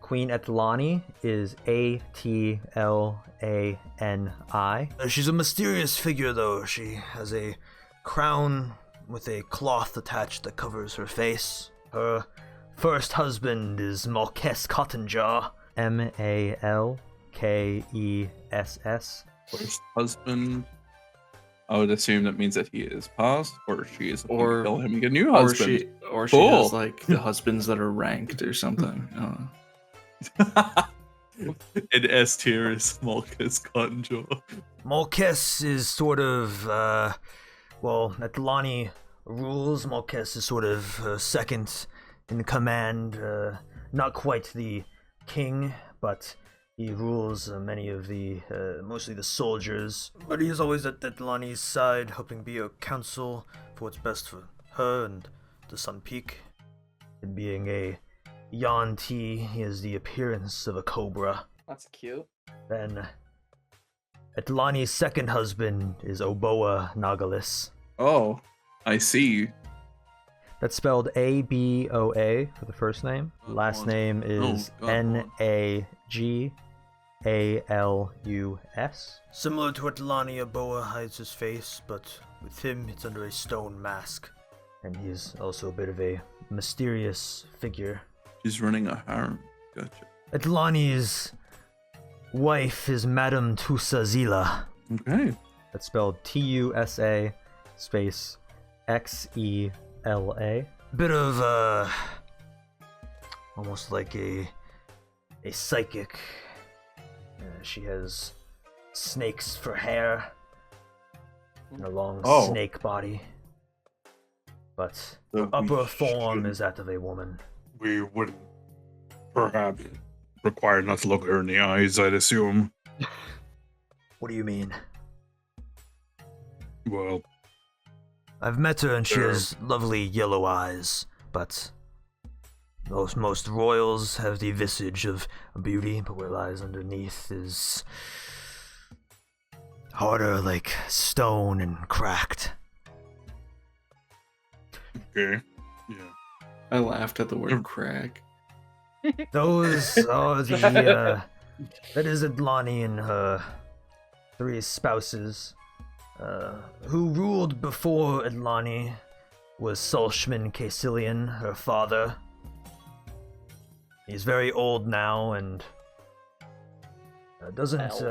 Queen Atlani is Atlani. She's a mysterious figure, though. She has a crown with a cloth attached that covers her face. Her first husband is Malkes Cottonjaw. Malkess. First husband. I would assume that means that he is passed, or she is about Or- to kill him and get a new Or husband. she Cool. has like the husbands that are ranked or something. In S tier is Malkus Cottonjaw. Malkes is sort of, Atlani rules. Malkes is sort of second in command. Not quite the king, but he rules many of the, mostly the soldiers. But he is always at Atlani's side, helping be a counsel for what's best for her and the Sun Peak. And being a Yanti, he has the appearance of a cobra. That's cute. Then Atlani's second husband is Oboa Nagalis. Oh, I see. That's spelled Aboa for the first name. Last name is Nagalus. Similar to Atlani, Oboa hides his face, but with him it's under a stone mask. And he's also a bit of a mysterious figure. He's running a harem. Gotcha. Atlani's wife is Madame Tusazila. Okay. That's spelled Tusa space Xela. Bit of almost like a psychic. She has snakes for hair and a long snake body, but So her upper we form should- is that of a woman. We wouldn't perhaps require not to look her in the eyes, I'd assume. What do you mean? Well, I've met her and she Sure. has lovely yellow eyes, but most royals have the visage of beauty, but what lies underneath is harder, like stone and cracked. okay. Yeah. I laughed at the word crack. Those are the, that is Adlani and her 3 spouses. Who ruled before Adlani was Sulshman Caecilian, her father. He's very old now and doesn't,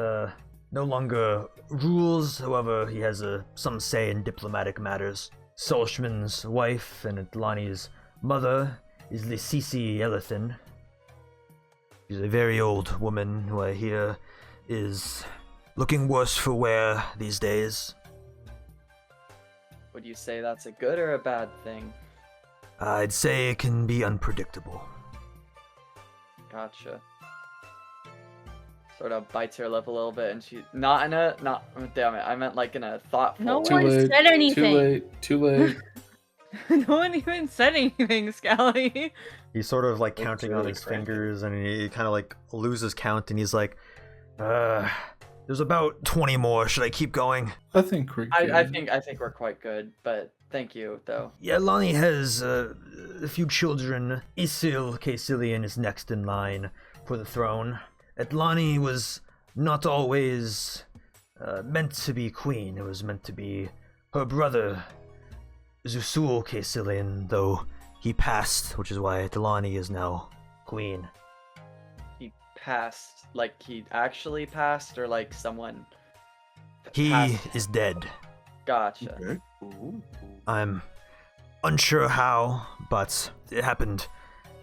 no longer rules, however, he has some say in diplomatic matters. Sulshman's wife and Adlani's mother is Lysisi Elithin. She's a very old woman who I hear is looking worse for wear these days. Would you say that's a good or a bad thing? I'd say it can be unpredictable. Gotcha. Sort of bites her lip a little bit, and she damn it, I meant like in a thoughtful. No Too one late. said anything. Too late. No one even said anything, Scally. He's sort of like That's counting really on his cranky. fingers, and he kind of like loses count, and he's like, There's about 20 more. Should I keep going? I think we're good. I think we're quite good, but thank you though. Yeah, Lonnie has a few children. Isil Caecilian is next in line for the throne. Atlani was not always meant to be queen. It was meant to be her brother, Zusul Caecilian, though he passed, which is why Atlani is now queen. He passed, like he actually passed, or like someone. He passed? is dead. Gotcha. Okay. Cool. I'm unsure how, but it happened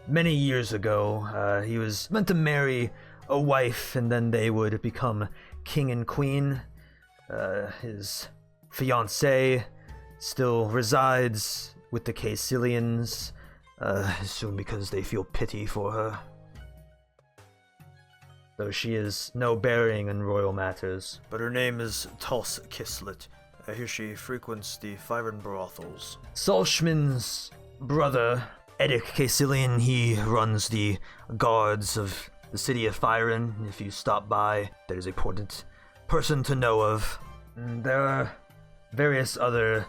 many years ago. He was meant to marry a wife, and then they would become king and queen. His fiancée still resides with the Caecilians, soon because they feel pity for her. Though she is no bearing in royal matters. But her name is Tuls Kislet. I hear she frequents the Fyron brothels. Salshman's brother, Edic Caecilian, he runs the guards of the city of Fyron. If you stop by, that is an important person to know of. And there are various other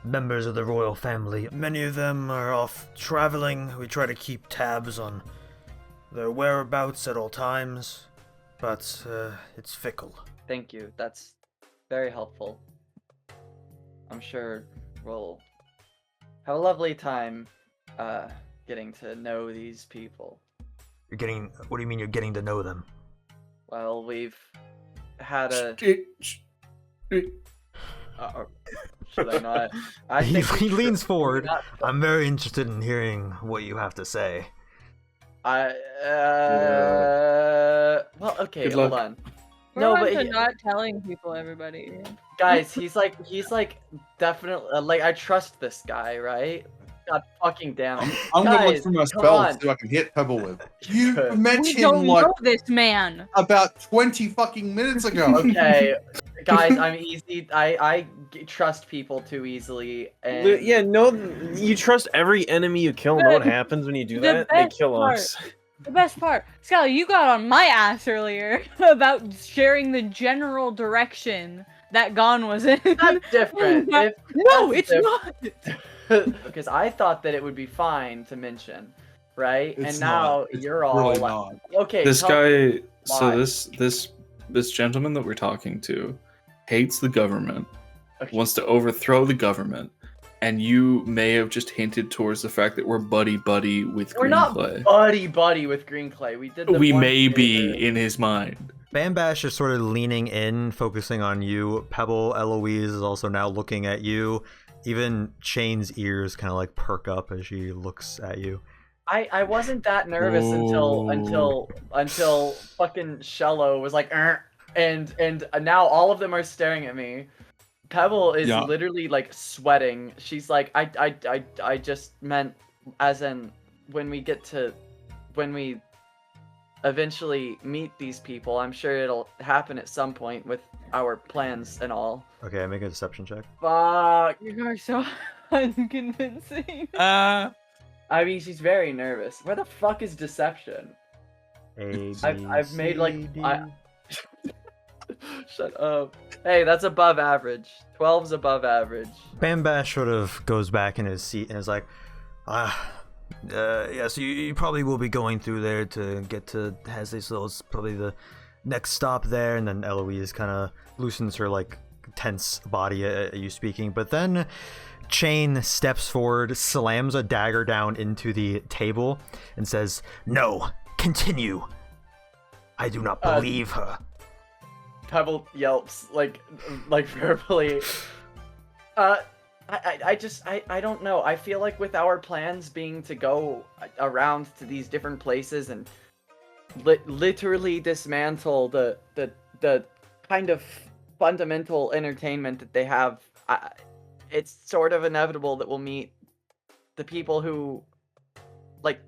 members of the royal family. Many of them are off traveling. We try to keep tabs on their whereabouts at all times, but it's fickle. Thank you. That's very helpful. I'm sure we'll have a lovely time getting to know these people. What do you mean you're getting to know them? Well, we've had a. Should I not? I he, think he we leans should forward. not- I'm very interested in hearing what you have to say. Well, okay, Good hold luck. on. We're No, on but to he- not telling people, everybody. Guys, he's like definitely like I trust this guy, right? God fucking damn it. I'm gonna look Guys, for my come spells on. to see what I can hit Pebble with. You You could. We mentioned don't like know this man. about 20 fucking minutes ago. Okay, guys, I'm easy. I trust people too easily, and Yeah, no, you trust every enemy you kill. Know what Good. happens when you do The that? They best kill part. us. The best part, Scally, you got on my ass earlier about sharing the general direction that Gon was in. that's different. No, If- it's that's not. because I thought that it would be fine to mention, right? It's and now not. It's you're all really like, not. okay. This tell guy, me so why. this gentleman that we're talking to hates the government, Okay. wants to overthrow the government, and you may have just hinted towards the fact that we're buddy with We're not Greenclay. buddy with Green Clay. We did. The We one may favor. be in his mind. Bambash is sort of leaning in, focusing on you. Pebble, Eloise is also now looking at you. Even Chane's ears kind of like perk up as she looks at you. I wasn't that nervous until fucking Shello was like, and now all of them are staring at me. Pebble is Yeah. literally like sweating. She's like, I just meant as in when we eventually meet these people, I'm sure it'll happen at some point with our plans and all. Okay, make a deception check. Fuck. You are so unconvincing. I mean, she's very nervous. Where the fuck is deception? I've made like Shut up. Hey, that's above average. 12's above average. Bambash sort of goes back in his seat and is like, Yeah, so you probably will be going through there to get to Hasley, so it's probably the next stop there. And then Eloise kind of loosens her like tense body at you speaking, but then Chane steps forward, slams a dagger down into the table, and says, "No, continue. I do not believe her." Pebble yelps like verbally. I don't know. I feel like with our plans being to go around to these different places and literally dismantle the kind of fundamental entertainment that they have, it's sort of inevitable that we'll meet the people who like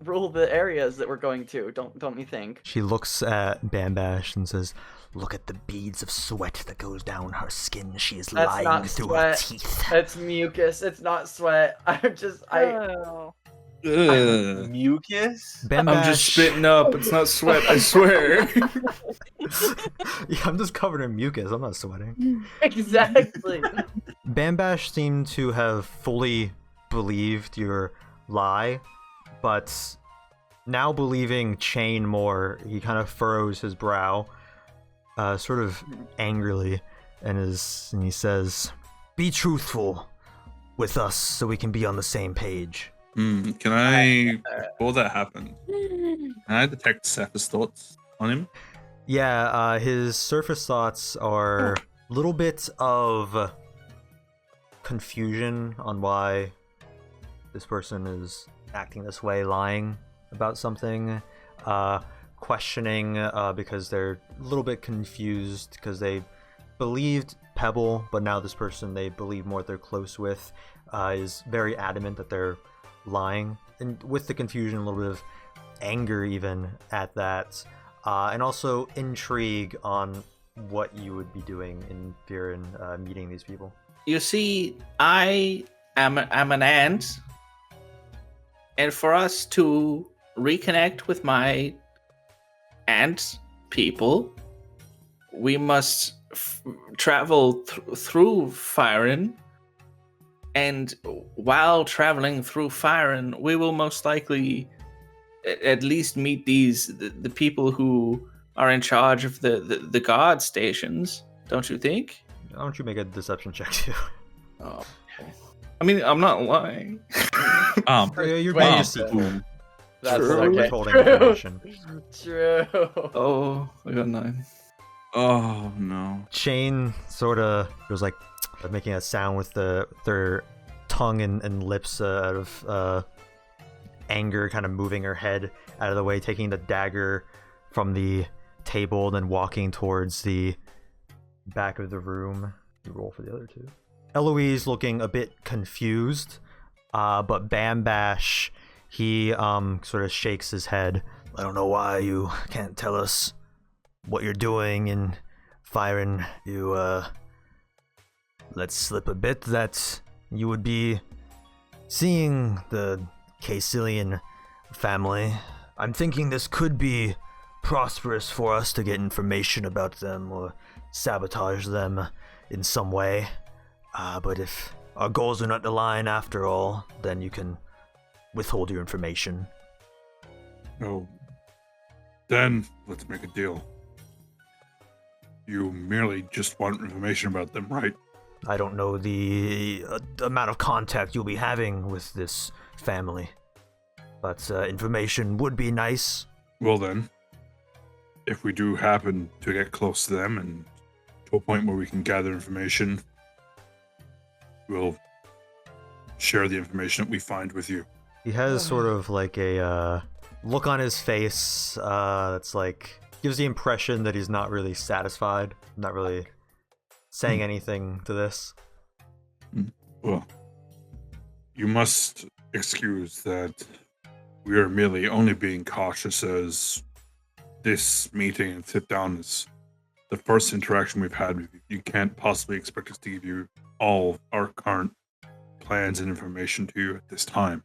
rule the areas that we're going to. Don't you think? She looks at Bambash and says, "Look at the beads of sweat that goes down her skin. She is That's lying not through sweat. her teeth." It's mucus. It's not sweat. Mucus? Bambash... I'm just spitting up. It's not sweat, I swear. Yeah, I'm just covered in mucus. I'm not sweating. Exactly. Bambash seemed to have fully believed your lie, but now believing Chane more, he kind of furrows his brow, sort of angrily, and he says, "Be truthful with us so we can be on the same page." Can I, before that happens, can I detect Cephas thoughts on him? Yeah, his surface thoughts are a little bit of confusion on why this person is acting this way, lying about something, questioning because they're a little bit confused because they believed Pebble, but now this person they believe more they're close with is very adamant that they're lying, and with the confusion, a little bit of anger even at that, and also intrigue on what you would be doing in Mherren, meeting these people. You see, I'm an ant, and for us to reconnect with my ant people, we must travel through Mherren. And while traveling through Mherren, we will most likely at least meet the people who are in charge of the guard stations. Don't you think? Why don't you make a deception check too? Oh, I mean, I'm not lying. You're being deceitful. That's True. okay. Withholding information. True. Oh, I got 9. Oh no. Chane sort of goes like, making a sound with their tongue and lips out of anger, kind of moving her head out of the way, taking the dagger from the table, then walking towards the back of the room. You roll for the other two. Eloise looking a bit confused, but Bambash, he sort of shakes his head. "I don't know why you can't tell us what you're doing in Mherren. You let slip a bit that you would be seeing the Caecilian family. I'm thinking this could be prosperous for us to get information about them or sabotage them in some way. But if our goals are not aligned after all, then you can withhold your information." Oh. Then let's make a deal. You merely just want information about them, right? I don't know the amount of contact you'll be having with this family, but information would be nice. Well then, if we do happen to get close to them and to a point where we can gather information, we'll share the information that we find with you. He has sort of like a look on his face that's like, gives the impression that he's not really satisfied, not really saying anything to this. Well, you must excuse that we are merely only being cautious, as this meeting and sit down is the first interaction we've had with you. You can't possibly expect us to give you all our current plans and information to you at this time.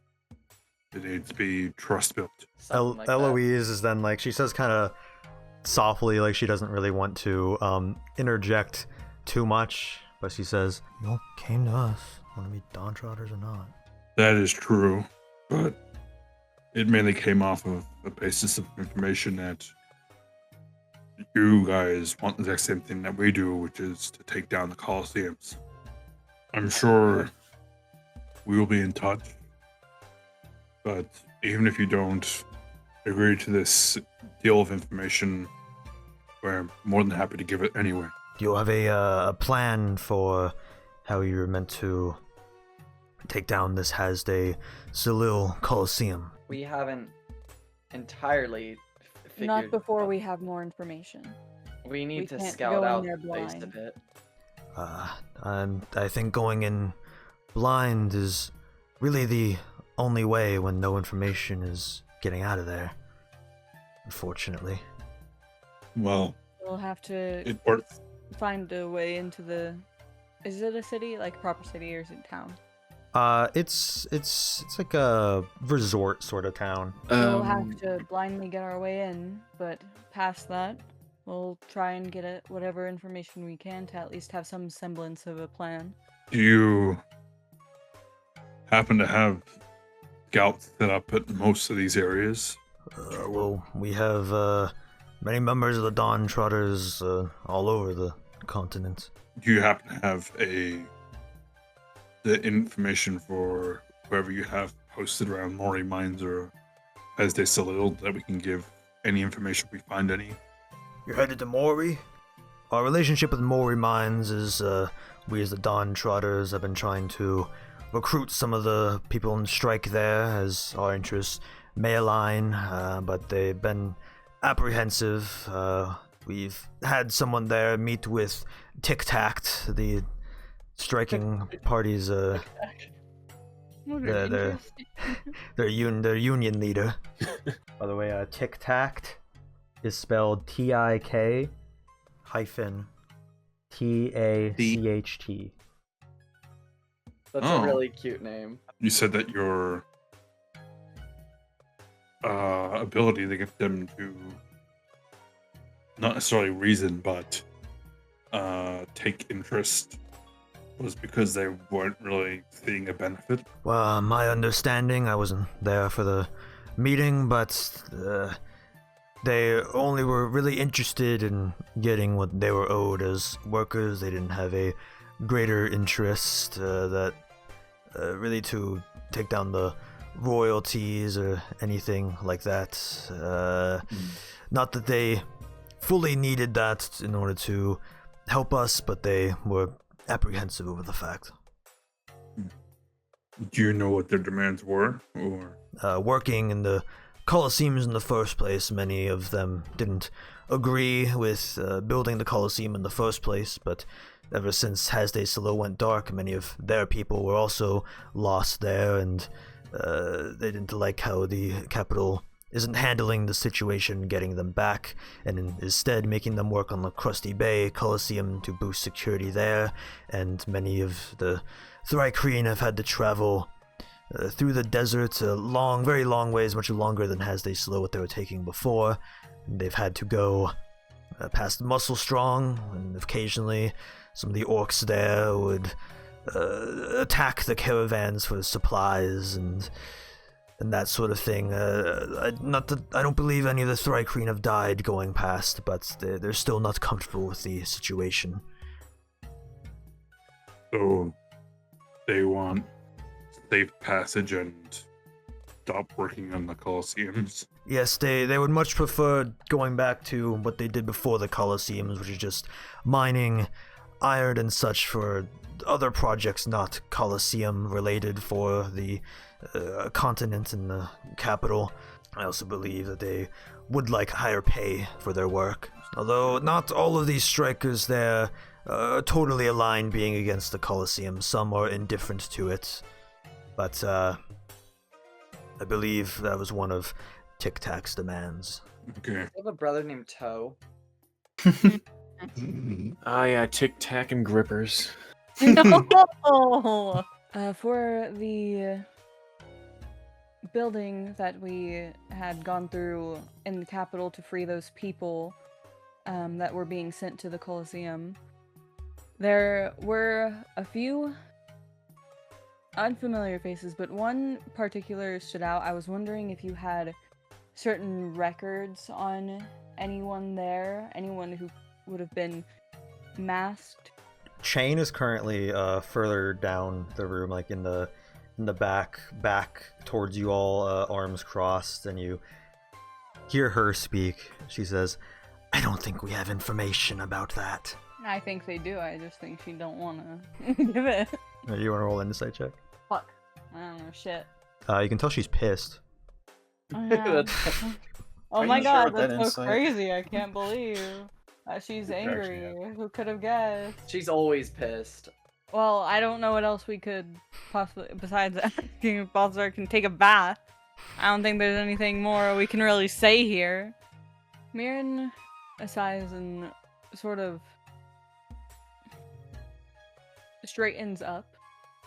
It needs to be trust built. Eloise is then like, she says kind of softly, like she doesn't really want to interject too much, but she says, "You all came to us, want to be Dawntrotters or not." That is true, but it mainly came off of a basis of information that you guys want the exact same thing that we do, which is to take down the Coliseums. I'm sure we will be in touch, but even if you don't agree to this deal of information, we're more than happy to give it anyway. Do you have a plan for how you're meant to take down this Hasday Salil Coliseum? We haven't entirely figured. Not before we have more information. We need to can't scout go in out there the place a blind. bit. I think going in blind is really the only way when no information is getting out of there. Unfortunately. Well, We'll have to it works. find a way into the. Is it a city, like a proper city, or is it town? It's like a resort sort of town. We'll have to blindly get our way in, but past that, we'll try and get whatever information we can to at least have some semblance of a plan. Do you happen to have scouts set up at most of these areas? Well, we have many members of the Dawntrotters all over the continent. Do you happen to have the information for whoever you have posted around Morwi mines or Hasday Salil that we can give any information if we find any? You're headed to Morwi? Our relationship with Morwi mines is we as the Dawntrotters have been trying to recruit some of the people on strike there as our interests may align, but they've been apprehensive. We've had someone there meet with Tic Tact, the striking party's their union leader. By the way, Tic Tact is spelled TIK hyphen TACHT. That's a really cute name. You said that your ability to get them to not necessarily reason, but take interest was because they weren't really seeing a benefit. Well, my understanding, I wasn't there for the meeting, but they only were really interested in getting what they were owed as workers. They didn't have a greater interest that really to take down the royalties or anything like that. Not that they fully needed that in order to help us, but they were apprehensive over the fact. Do you know what their demands were, or working in the Coliseums in the first place? Many of them didn't agree with building the Coliseum in the first place, but ever since Hasday Salil went dark, many of their people were also lost there, and they didn't like how the capital isn't handling the situation, getting them back, and instead making them work on the Crusty Bay Coliseum to boost security there, and many of the Thrycreen have had to travel through the desert very long ways, much longer than Hasday Salil what they were taking before. And they've had to go past Muscle Strong, and occasionally some of the orcs there would attack the caravans for supplies and that sort of thing. Not that I don't believe any of the Thrycreen have died going past, but they're still not comfortable with the situation. so they want safe passage and stop working on the Coliseums? Yes, they would much prefer going back to what they did before the Coliseums, which is just mining iron and such for other projects not Coliseum related for the continent and the capital. I also believe that they would like higher pay for their work. Although not all of these strikers there are totally aligned being against the Coliseum. Some are indifferent to it. But I believe that was one of Tic Tac's demands. Okay. I have a brother named Toe. Ah, yeah, Tic Tac and Grippers. No! For the building that we had gone through in the capital to free those people that were being sent to the Coliseum, there were a few unfamiliar faces, but one particular stood out. I was wondering if you had certain records on anyone there, anyone who would have been masked. Chane is currently further down the room, like in the back towards you all, arms crossed, and you hear her speak. She says, I don't think we have information about that. I think they do. I just think she don't want to give it. You want to roll an insight check? Fuck. I don't know shit. You can tell she's pissed. Oh, yeah. Oh Are my you sure god, with that that's so insight? crazy. I can't believe she's angry. Who could have guessed? She's always pissed. Well, I don't know what else we could possibly, besides asking if Balthazar can take a bath. I don't think there's anything more we can really say here. Mherren sighs and sort of straightens up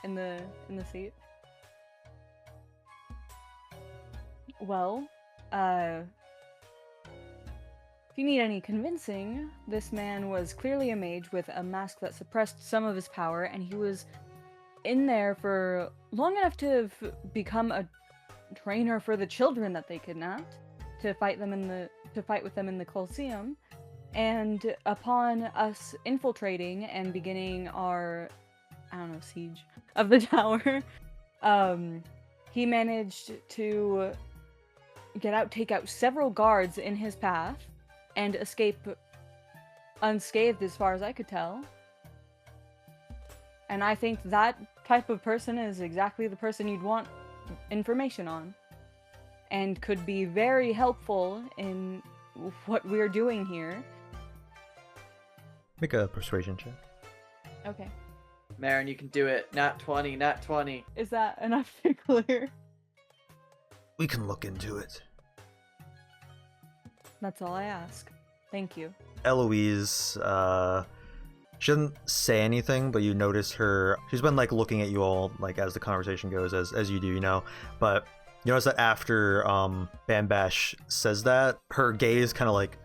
in the seat. Well, if you need any convincing, this man was clearly a mage with a mask that suppressed some of his power, and he was in there for long enough to have become a trainer for the children that they kidnapped, to fight with them in the Coliseum. And upon us infiltrating and beginning our, siege of the tower, he managed to take out several guards in his path, and escape unscathed as far as I could tell. And I think that type of person is exactly the person you'd want information on, and could be very helpful in what we're doing here. Make a persuasion check. Okay. Mherren, you can do it. Nat 20, nat 20. Is that enough to clear? We can look into it. That's all I ask. Thank you. Eloise, she doesn't say anything, but you notice her. She's been like looking at you all like as the conversation goes, as you do, you know. But you notice that after Bambash says that, her gaze kind of like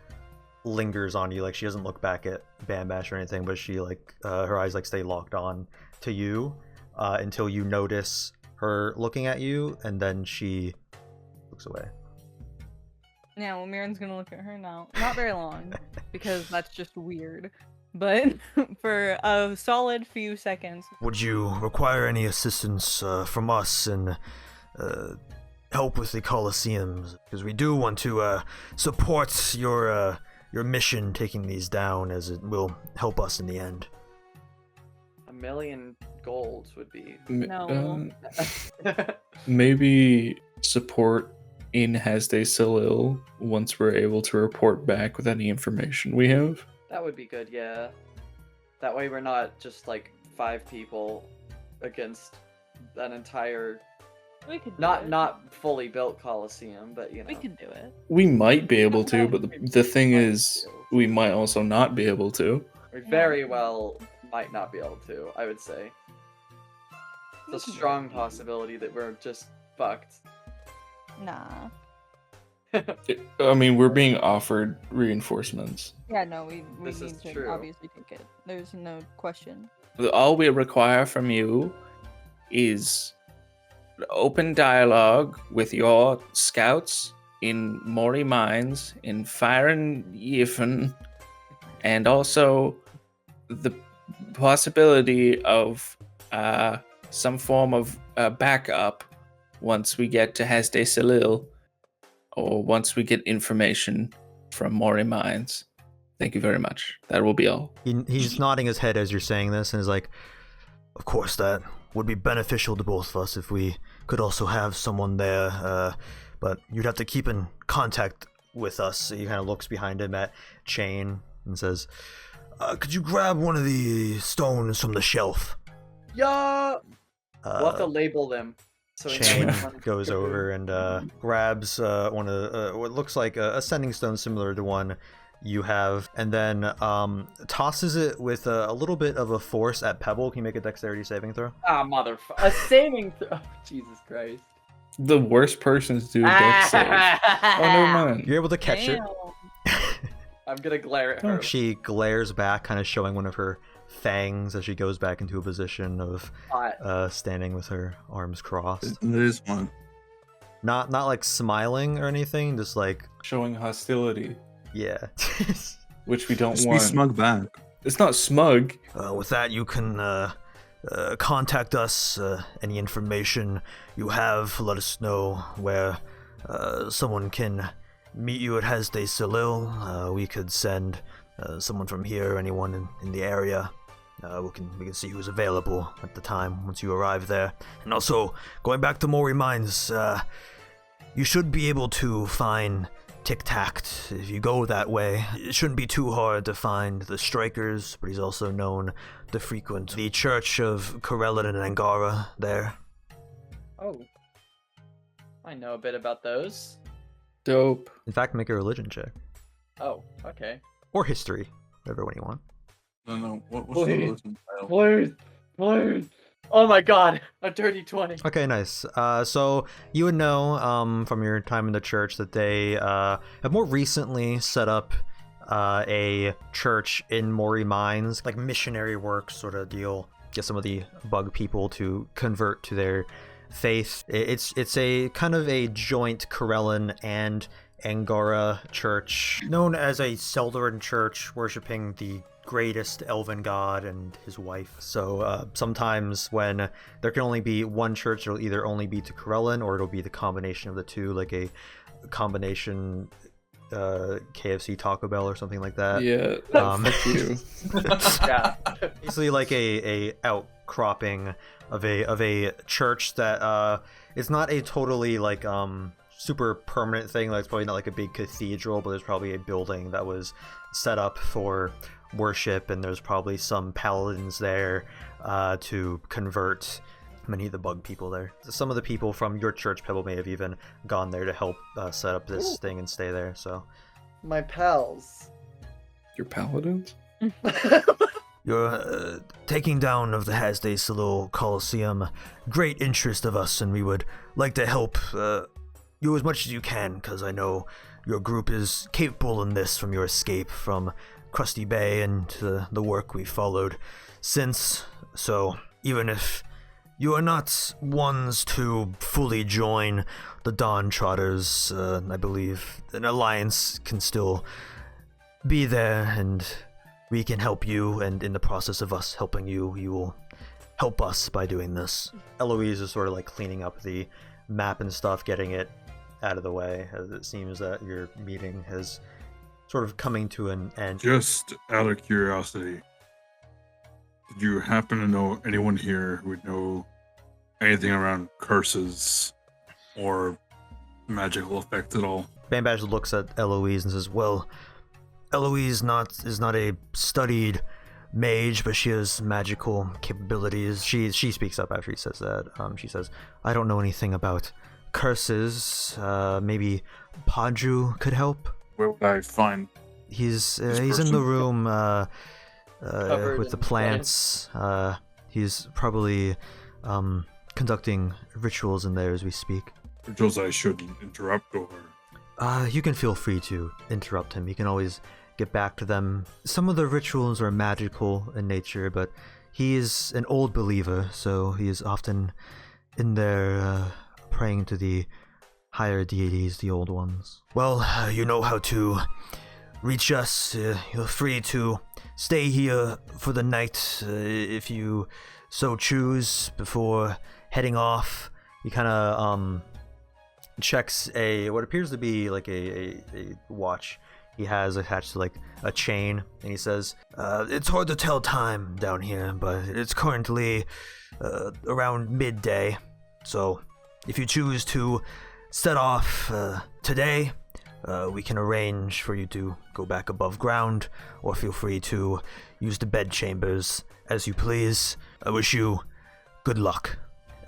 lingers on you. Like she doesn't look back at Bambash or anything, but she like her eyes like stay locked on to you until you notice her looking at you, and then she looks away. Yeah, well, Mherren's gonna look at her now. Not very long, because that's just weird. But for a solid few seconds. Would you require any assistance from us in help with the Coliseums? Because we do want to support your mission taking these down, as it will help us in the end. 1,000,000 golds would be. No. Maybe support in Hasday Salil once we're able to report back with any information we have. That would be good, yeah. That way we're not just like 5 people against an entire, We could do not fully built Coliseum, but you know. We could do it. We might be able to, but the thing is, we might also not be able to. We very well might not be able to, I would say. It's a strong possibility that we're just fucked. Nah. I mean, we're being offered reinforcements. Yeah, no, we This is need to true. obviously take it. There's no question. All we require from you is open dialogue with your scouts in Morwi Mines, in Mherren Yifen, and also the possibility of some form of backup once we get to Hasday Salil, or once we get information from Morwi Mines. Thank you very much. That will be all. He's just nodding his head as you're saying this, and is like, Of course, that would be beneficial to both of us if we could also have someone there, but you'd have to keep in contact with us. so he kind of looks behind him at Chane and says, Could you grab one of the stones from the shelf? Yeah! We'll have to uh, label them. So we know Chane which one- goes over and grabs one of what looks like a sending stone similar to one you have, and then tosses it with a little bit of a force at Pebble. Can you make a dexterity saving throw? Ah, motherfucker. A saving throw. Oh, Jesus Christ. The worst person to do dex save. Oh, never mind. You're able to catch it. I'm gonna glare at her. She glares back, kind of showing one of her fangs as she goes back into a position of standing with her arms crossed. It is one. Not like smiling or anything, just like Showing hostility, yeah. which we don't Just be want. smug back. It's not smug. With that, you can contact us. Any information you have, let us know where someone can meet you at Hasde Salil. We could send someone from here, anyone in the area. We can see who's available at the time once you arrive there. And also, going back to Morwi Mines, you should be able to find Tic-Tact if you go that way. It shouldn't be too hard to find the Strikers, but he's also known to frequent the Church of Corellin and Angara there. Oh. I know a bit about those. Dope. In fact, make a religion check. Oh, okay. Or history, whatever one you want. No. What's the Please. religion title? Please. Oh my god, a dirty 20. Okay, nice. So you would know from your time in the church that they have more recently set up a church in Morwi Mines, like missionary work sort of deal. Get some of the bug people to convert to their faith. It's a kind of a joint Corellin and Angara church, known as a Seldarin church, worshipping the greatest elven god and his wife. So sometimes when there can only be one church, it'll either only be to Corellin or it'll be the combination of the two, like a combination KFC Taco Bell or something like that. Yeah. Fuck you. Yeah. Basically like a outcropping of a church that it's not a totally like super permanent thing. Like it's probably not like a big cathedral, but there's probably a building that was set up for worship, and there's probably some paladins there to convert many of the bug people there. Some of the people from your church, Pebble, may have even gone there to help set up this thing and stay there. So My pals. Your paladins? Your taking down of the Hasde Salil Coliseum, great interest of us, and we would like to help you as much as you can, because I know your group is capable in this from your escape from Crusty Bay and the work we followed since. So even if you are not ones to fully join the Dawntrotters, I believe an alliance can still be there, and we can help you, and in the process of us helping you, you will help us by doing this. Eloise is sort of like cleaning up the map and stuff, getting it out of the way, as it seems that your meeting has sort of coming to an end. Just out of curiosity, did you happen to know anyone here who would know anything around curses or magical effects at all? Bambash looks at Eloise and says, Well, Eloise is not a studied mage, but she has magical capabilities. she speaks up after he says that. She says, I don't know anything about curses. Maybe Podru could help. Where would I find? He's in person? the room Covered with the in plants. He's probably conducting rituals in there as we speak. Rituals I shouldn't interrupt, or You can feel free to interrupt him. You can always get back to them. Some of the rituals are magical in nature, but he is an old believer, so he is often in there praying to the higher deities, the old ones. Well, you know how to reach us. You're free to stay here for the night if you so choose before heading off. He kind of checks what appears to be like a watch he has attached to like a chain, and he says, It's hard to tell time down here, but it's currently around midday. So if you choose to set off today, we can arrange for you to go back above ground, or feel free to use the bed chambers as you please. I wish you good luck.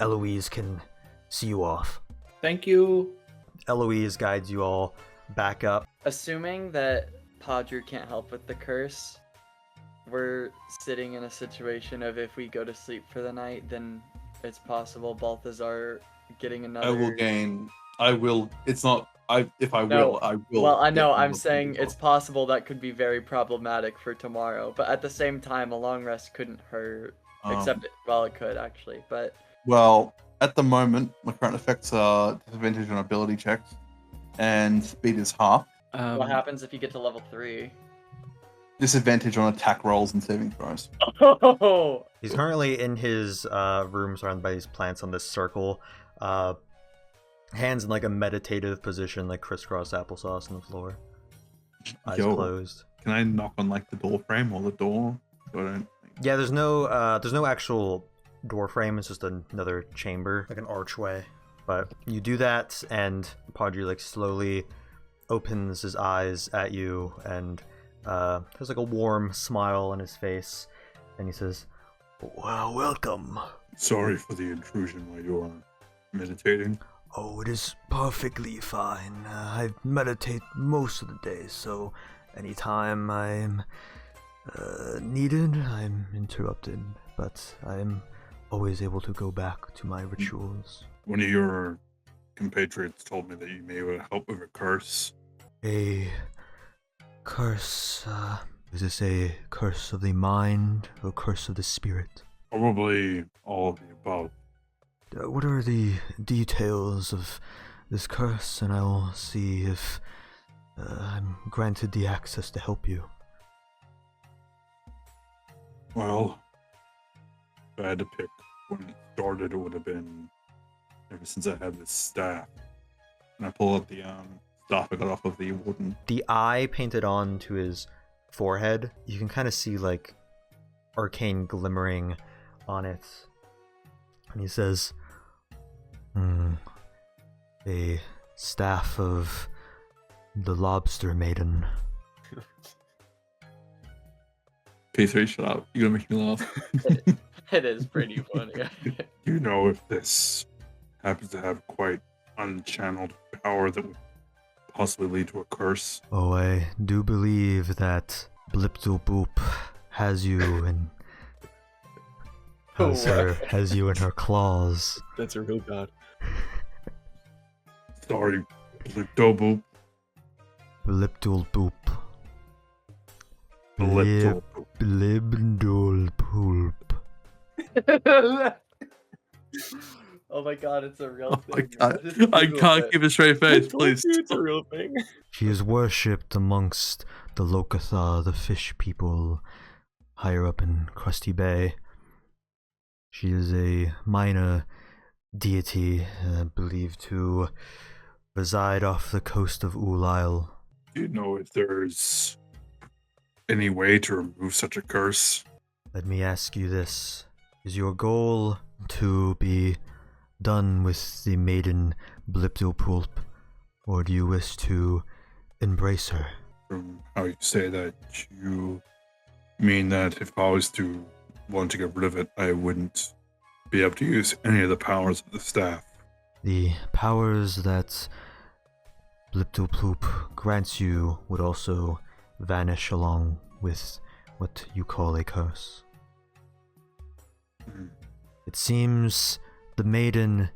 Eloise can see you off. Thank you. Eloise guides you all back up. Assuming that Podru can't help with the curse, we're sitting in a situation of if we go to sleep for the night, then it's possible Balthazar getting another. I will gain. I will. It's not. If I No. will, I will. Well, I know. get I'm more saying people. it's possible that could be very problematic for tomorrow, but at the same time, a long rest couldn't hurt. Except, well, it could actually, but Well, at the moment, my current effects are disadvantage on ability checks, and speed is half. what happens if you get to level 3? Disadvantage on attack rolls and saving throws. Oh, He's currently in his room surrounded by these plants on this circle. Hands in like a meditative position, like crisscross applesauce on the floor. Eyes closed. Can I knock on like the door frame or the door? So I don't... Yeah, there's no actual door frame. It's just another chamber, like an archway. But you do that, and Podru like slowly opens his eyes at you, and there's like a warm smile on his face, and he says, Well, welcome. Sorry for the intrusion while you are meditating. Oh, it is perfectly fine. I meditate most of the day, so anytime I'm needed, I'm interrupted, but I'm always able to go back to my rituals. One of your compatriots told me that you may be able to help with a curse. A curse, is this a curse of the mind or curse of the spirit? Probably all of the above. What are the details of this curse, and I will see if I'm granted the access to help you. Well, if I had to pick when it started, it would have been ever since I had this staff. And I pull out the staff I got off of the warden. the eye painted on to his forehead. You can kind of see like arcane glimmering on it. And he says, a staff of the lobster maiden. P3, shut up. You're gonna make me laugh. it is pretty funny. Do you know if this happens to have quite unchanneled power that would possibly lead to a curse? Oh, I do believe that Blipdoop has you in has you in her claws. That's a real god. Sorry, Blipdoboop. Blipdoop. Blipdoboop. Blibdoop. Oh my god, it's a real Oh thing. my god. Just I Google can't it. keep a straight face, please. It's a real thing. She is worshipped amongst the Lokatha, the fish people, higher up in Krusty Bay. She is a minor deity, believed to reside off the coast of Ulisle. Do you know if there's any way to remove such a curse? Let me ask you this. Is your goal to be done with the maiden Blipdopulp, or do you wish to embrace her? From how you say that, you mean that if I was to want to get rid of it, I wouldn't be able to use any of the powers of the staff? The powers that Blipdopulp grants you would also vanish along with what you call a curse. It seems the maiden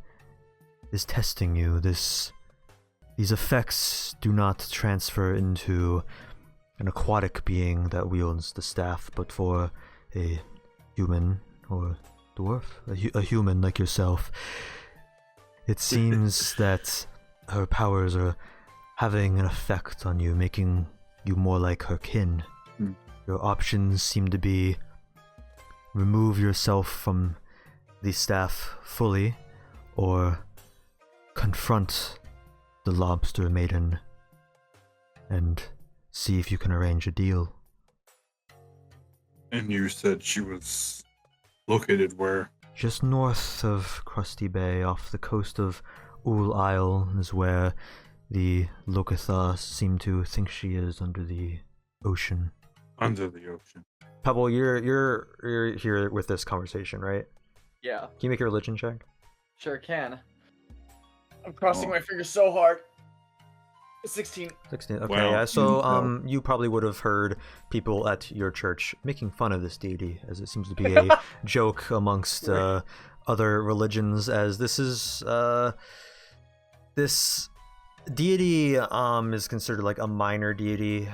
is testing you. These effects do not transfer into an aquatic being that wields the staff, but for a human or dwarf, a human like yourself. It seems that her powers are having an effect on you, making you more like her kin. Your options seem to be remove yourself from the staff fully, or confront the lobster maiden and see if you can arrange a deal. And you said she was located where? Just north of Krusty Bay, off the coast of Ulisle, is where the Lokatha seem to think she is, under the ocean. Under the ocean. Pebble, you're here with this conversation, right? Yeah, Can you make a religion check? sure can. I'm crossing my fingers so hard. 16. 16. Okay, Wow. yeah. So, No. you probably would have heard people at your church making fun of this deity, as it seems to be a joke amongst other religions, as this is this Deity is considered like a minor deity.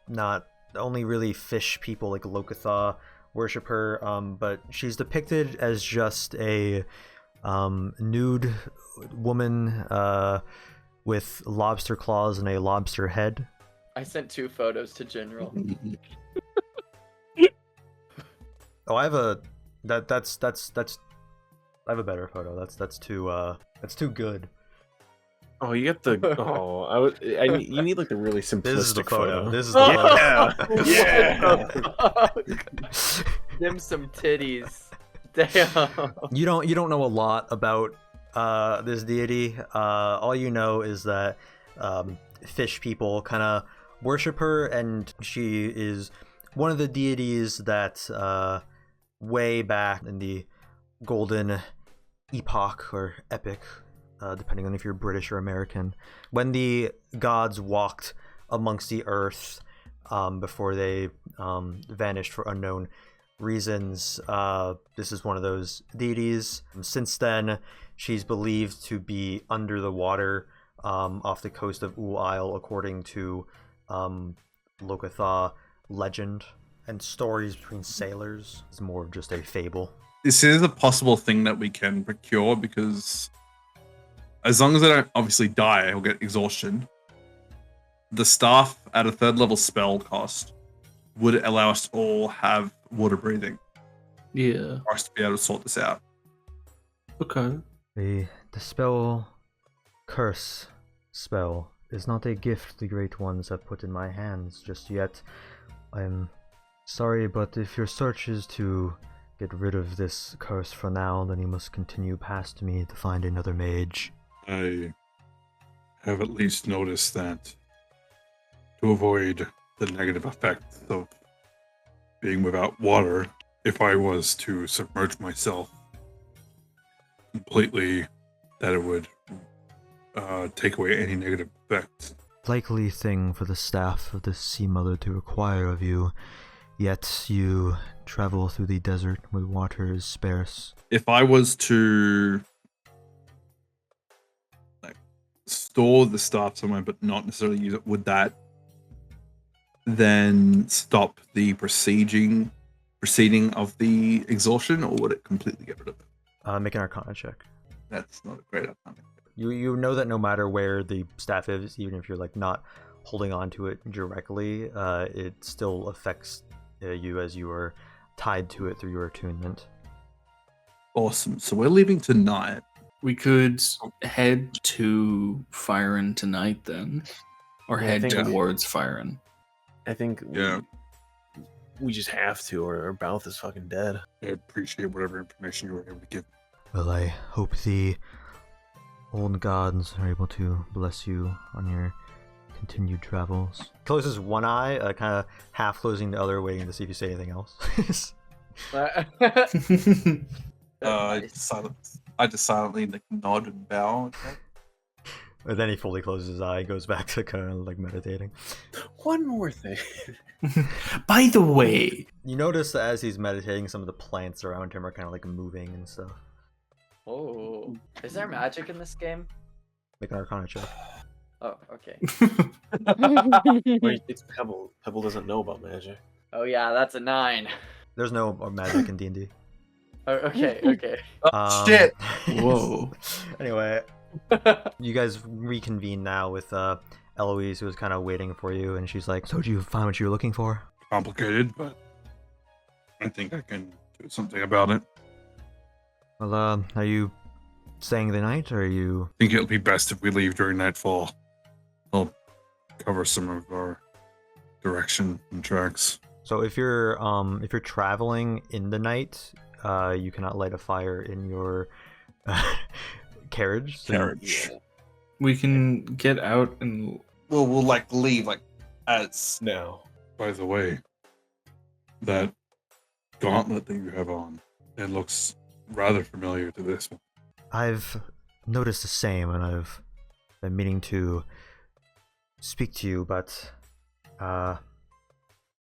Not only really fish people like Lokatha worship her, but she's depicted as just a nude woman with lobster claws and a lobster head. I sent 2 photos to General. Oh, I have a that's I have a better photo. That's too good. Oh, you get the. You need like the really simplistic This is the photo. This is the Yeah. Them some titties. Damn. You don't know a lot about this deity. All you know is that fish people kind of worship her, and she is one of the deities that way back in the golden epoch or epic, depending on if you're British or American, when the gods walked amongst the earth before they vanished for unknown reasons. This is one of those deities. Since then, she's believed to be under the water off the coast of Ul Isle, according to Lokatha legend and stories between sailors. It's more of just a fable. This is a possible thing that we can procure, because as long as I don't obviously die or get exhaustion, the staff at a 3rd level spell cost would allow us to all have water breathing. Yeah. For us to be able to sort this out. Okay. The dispel curse spell is not a gift the great ones have put in my hands just yet. I'm sorry, but if your search is to get rid of this curse for now, then you must continue past me to find another mage. I have at least noticed that to avoid the negative effects of being without water, if I was to submerge myself completely, that it would take away any negative effects. Likely thing for the staff of the Sea Mother to require of you, yet you travel through the desert where water is sparse. If I was to store the staff somewhere but not necessarily use it, would that then stop the proceeding of the exhaustion, or would it completely get rid of it? Make an Arcana check. That's not a great outcome. You know that no matter where the staff is, even if you're like not holding on to it directly, it still affects you as you are tied to it through your attunement. Awesome. So we're leaving tonight. We could head to Fyron tonight then, or Yeah, I head think- towards Fyron. I think Yeah. we just have to, or Balth is fucking dead. I appreciate whatever information you were able to give. Well, I hope the old gods are able to bless you on your continued travels. Closes one eye, kind of half closing the other, waiting to see if you say anything else. I just silently like, nod and bow. But then he fully closes his eye and goes back to kind of like meditating. One more thing. By the way, You notice that as he's meditating, some of the plants around him are kind of like moving and stuff. Oh, is there magic in this game? Make an Arcana check. Oh, okay. Wait, it's Pebble. Pebble doesn't know about magic. Oh yeah, that's a 9. There's no magic in D&D. Oh, okay. Shit! whoa. Anyway, you guys reconvene now with Eloise, who was kind of waiting for you, and she's like, "So did you find what you were looking for?" Complicated, but I think I can do something about it. Well, are you staying the night, or are you... I think it'll be best if we leave during nightfall. I'll cover some of our direction and tracks. So if you're traveling in the night, you cannot light a fire in your carriage. Carriage. We can get out and Well, we'll like leave like as. No. By the way, that gauntlet that you have on, it looks rather familiar to this one. I've noticed the same, and I've been meaning to speak to you, but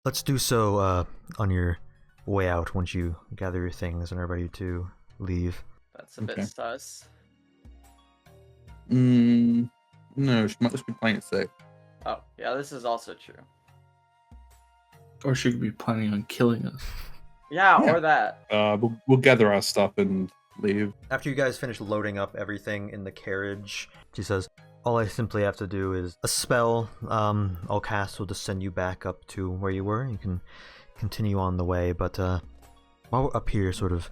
let's do so on your way out once you gather your things and are ready to leave. That's a bit sus. No, she might just be playing it safe. Oh, yeah, this is also true. Or she could be planning on killing us. Yeah, Yeah. or that. We'll gather our stuff and leave. After you guys finish loading up everything in the carriage, she says, all I simply have to do is a spell I'll cast will just send you back up to where you were. You can continue on the way, but while we're up here sort of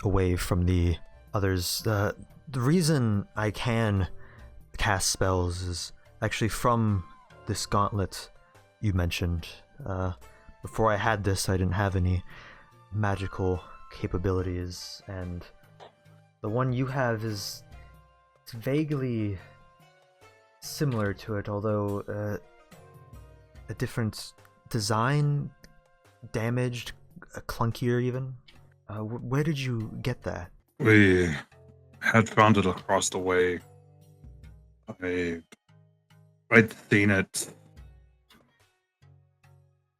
away from the others, the reason I can cast spells is actually from this gauntlet you mentioned. Before I had this, I didn't have any magical capabilities, and the one you have is vaguely similar to it, although a different design, damaged, clunkier even. Where did you get that? We had found it across the way. I'd seen it.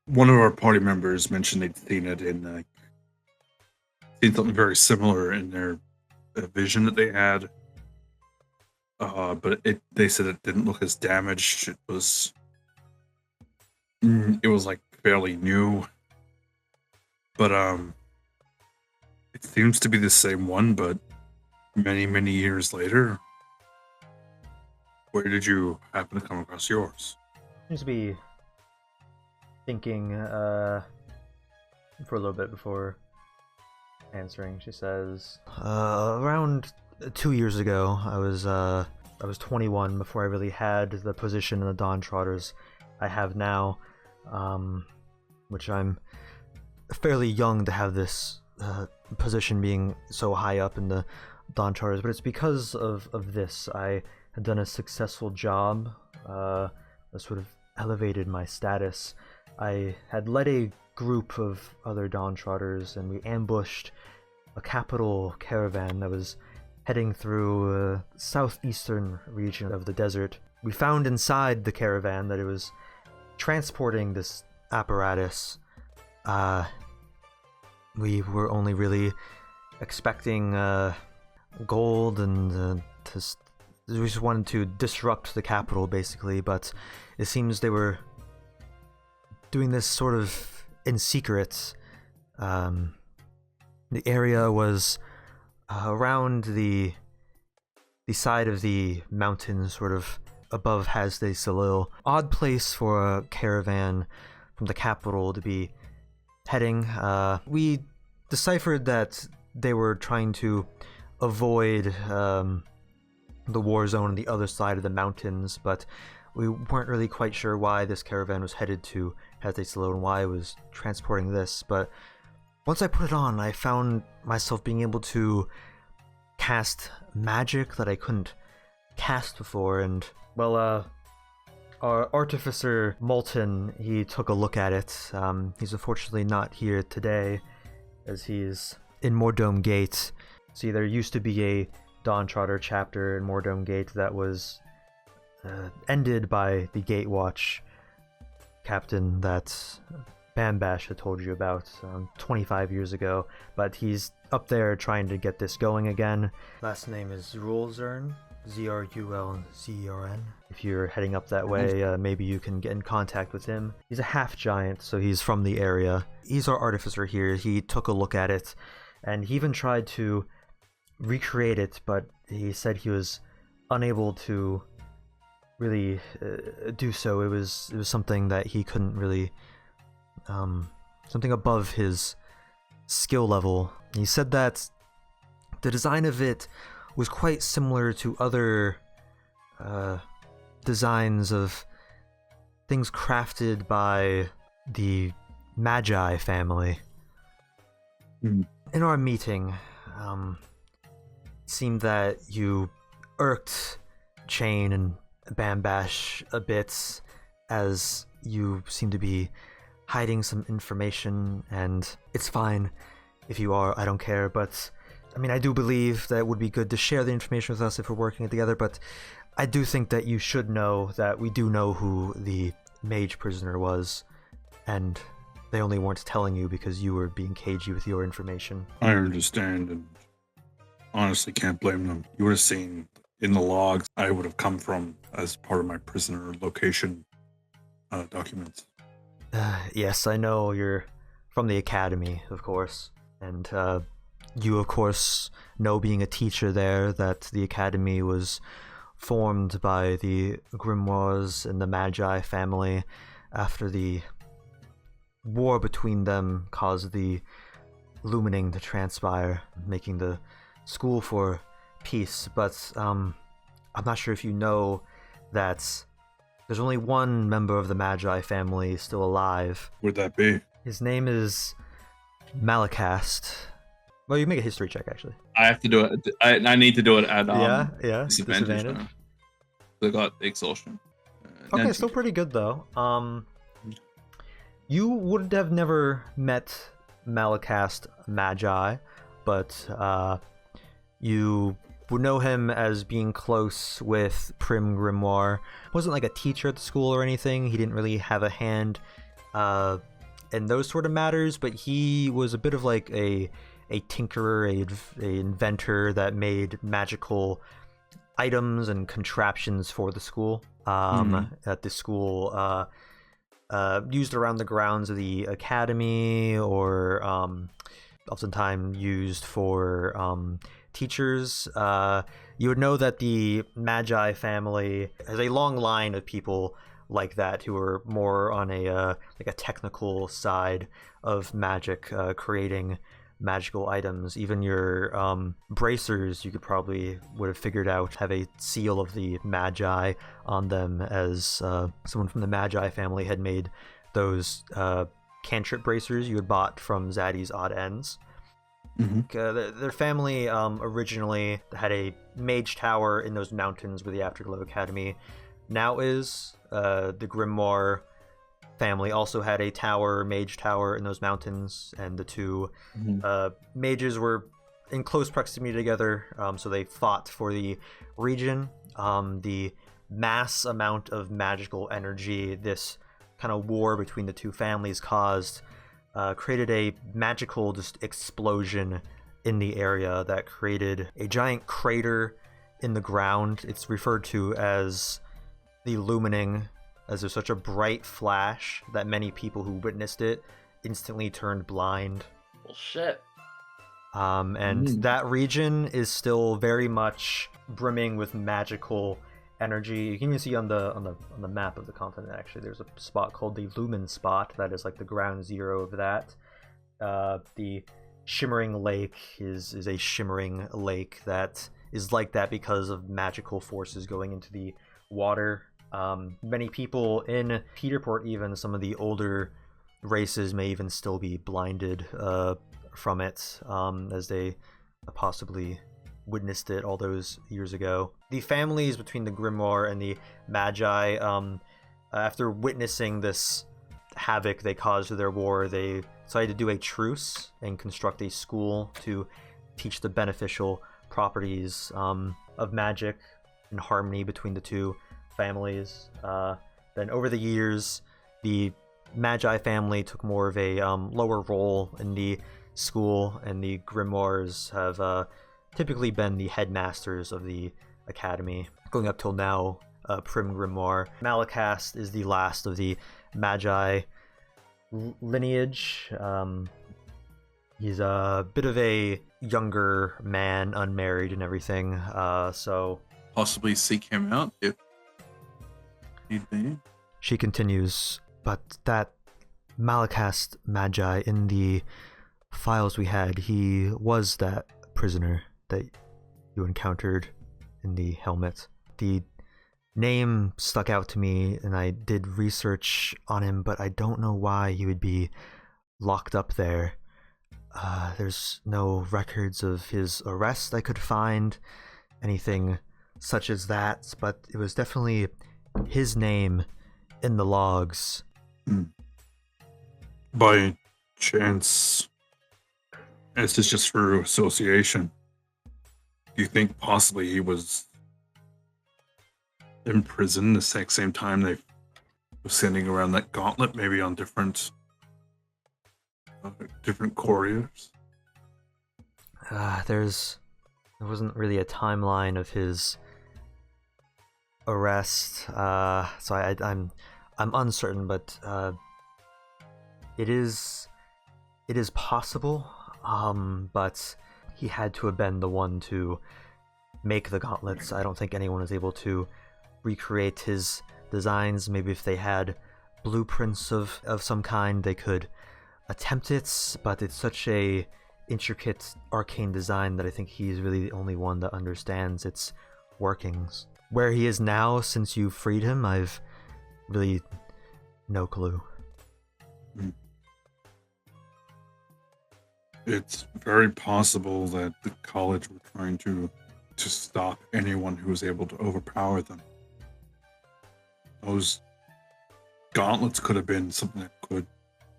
One of our party members mentioned they'd seen it in seen something very similar in their vision that they had. But they said it didn't look as damaged. It was like fairly new. But it seems to be the same one, but many years later. Where did you happen to come across yours? Seems to be thinking for a little bit before answering. She says, around 2 years ago, I was 21 before I really had the position in the Dawntrotters I have now, which I'm fairly young to have this position being so high up in the Dawntrotters, but it's because of this. I had done a successful job that sort of elevated my status. I had led a group of other Dawntrotters, and we ambushed a capital caravan that was heading through a southeastern region of the desert. We found inside the caravan that it was transporting this apparatus. We were only really expecting gold and we just wanted to disrupt the capital, basically, but it seems they were doing this sort of in secret. The area was around the side of the mountain, sort of above Hasde Salil. Odd place for a caravan from the capital to be heading. We deciphered that they were trying to avoid the war zone on the other side of the mountains, but we weren't really quite sure why this caravan was headed to Hasde Salil and why it was transporting this. But once I put it on, I found myself being able to cast magic that I couldn't cast before, and well, our artificer Molten, he took a look at it. He's unfortunately not here today, as he's in Mordome Gate. See, there used to be a Dawntrotter chapter in Mordome Gate that was ended by the Gatewatch captain that Bambash had told you about 25 years ago, but he's up there trying to get this going again. Last name is Zrulzern, Zrulzern. If you're heading up that way, maybe you can get in contact with him. He's a half-giant, so he's from the area. He's our artificer here. He took a look at it, and he even tried to recreate it, but he said he was unable to really do so. It was something that he couldn't really, something above his skill level. He said that the design of it was quite similar to other designs of things crafted by the Magi family. In our meeting, it seemed that you irked Chane and Bambash a bit, as you seem to be hiding some information, and it's fine if you are, I don't care, but I mean, I do believe that it would be good to share the information with us if we're working together, but I do think that you should know that we do know who the mage prisoner was, and they only weren't telling you because you were being cagey with your information. I understand, and honestly can't blame them. You would have seen in the logs I would have come from as part of my prisoner location documents. Yes, I know you're from the academy, of course, and you, of course, know, being a teacher there, that the academy was formed by the Grimoires and the Magi family after the war between them caused the Lumining to transpire, making the school for peace. But I'm not sure if you know that there's only one member of the Magi family still alive. Would that be? His name is Malakast. Well, you make a history check, actually. I have to do it. I need to do it at yeah, disadvantage. Now. I got exhaustion. Okay, 19. still pretty good though. You would have never met Malakast Magi, but you would know him as being close with Prim Grimoire. Wasn't like a teacher at the school or anything. He didn't really have a hand in those sort of matters, but he was a bit of like a tinkerer, a inventor that made magical items and contraptions for the school. At the school, used around the grounds of the academy, or oftentimes used for teachers. You would know that the Magi family has a long line of people like that who are more on a technical side of magic, creating magical items. Even your bracers, you could probably would have figured out, have a seal of the Magi on them, as someone from the Magi family had made those cantrip bracers you had bought from Zaddy's Odd Ends. Their family originally had a mage tower in those mountains where the Afterglow Academy now is. The Grimoire family also had a mage tower in those mountains, and the two mages were in close proximity together, so they fought for the region. The mass amount of magical energy this kind of war between the two families caused created a magical just explosion in the area that created a giant crater in the ground. It's referred to as the Lumining, as there's such a bright flash that many people who witnessed it instantly turned blind. Well, shit. And that region is still very much brimming with magical energy. You can even see on the map of the continent, actually, there's a spot called the Lumen Spot that is like the ground zero of that. The Shimmering Lake is a shimmering lake that is like that because of magical forces going into the water. Many people in Peterport, even some of the older races, may even still be blinded from it, as they possibly witnessed it all those years ago. The families between the Grimoire and the Magi, after witnessing this havoc they caused to their war, they decided to do a truce and construct a school to teach the beneficial properties of magic and harmony between the two families. Then over the years, the Magi family took more of a lower role in the school, and the Grimoires have typically been the headmasters of the academy, going up till now. Prim Grimoire. Malakast is the last of the Magi lineage. He's a bit of a younger man, unmarried and everything, so Possibly seek him out if need be. she continues, but that Malakast Magi, in the files we had, he was that prisoner that you encountered in the helmet. The name stuck out to me, and I did research on him, but I don't know why he would be locked up there. There's no records of his arrest I could find, anything such as that, but it was definitely his name in the logs. By chance, this is just for association, do you think possibly he was in prison the same time they were sending around that gauntlet, maybe on different couriers? There wasn't really a timeline of his arrest. So I'm uncertain, but it is possible. But he had to have been the one to make the gauntlets. I don't think anyone is able to recreate his designs. Maybe if they had blueprints of some kind, they could attempt it, but it's such a intricate arcane design that I think he's really the only one that understands its workings. Where he is now, since you freed him, I've really no clue. It's very possible that the college were trying to stop anyone who was able to overpower them. Those gauntlets could have been something that could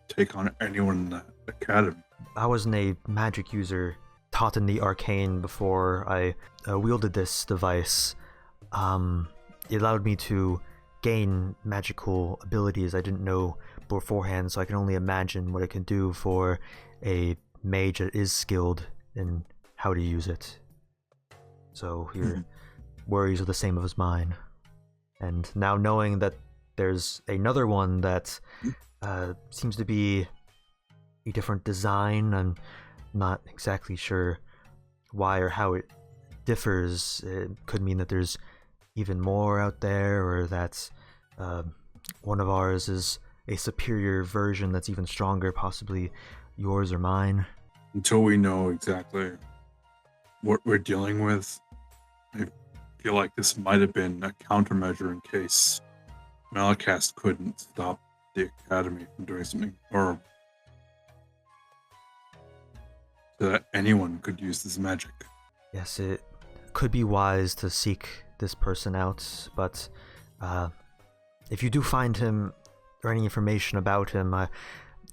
take on anyone in the academy. I wasn't a magic user taught in the arcane before I wielded this device. It allowed me to gain magical abilities I didn't know beforehand, so I can only imagine what it can do for a mage that is skilled in how to use it. So your worries are the same as mine. And now knowing that there's another one that seems to be a different design, I'm not exactly sure why or how it differs. It could mean that there's even more out there, or that one of ours is a superior version that's even stronger, possibly yours or mine. Until we know exactly what we're dealing with, I feel like this might have been a countermeasure in case Malakast couldn't stop the academy from doing something, or that anyone could use this magic. Yes, it could be wise to seek this person out, but if you do find him or any information about him,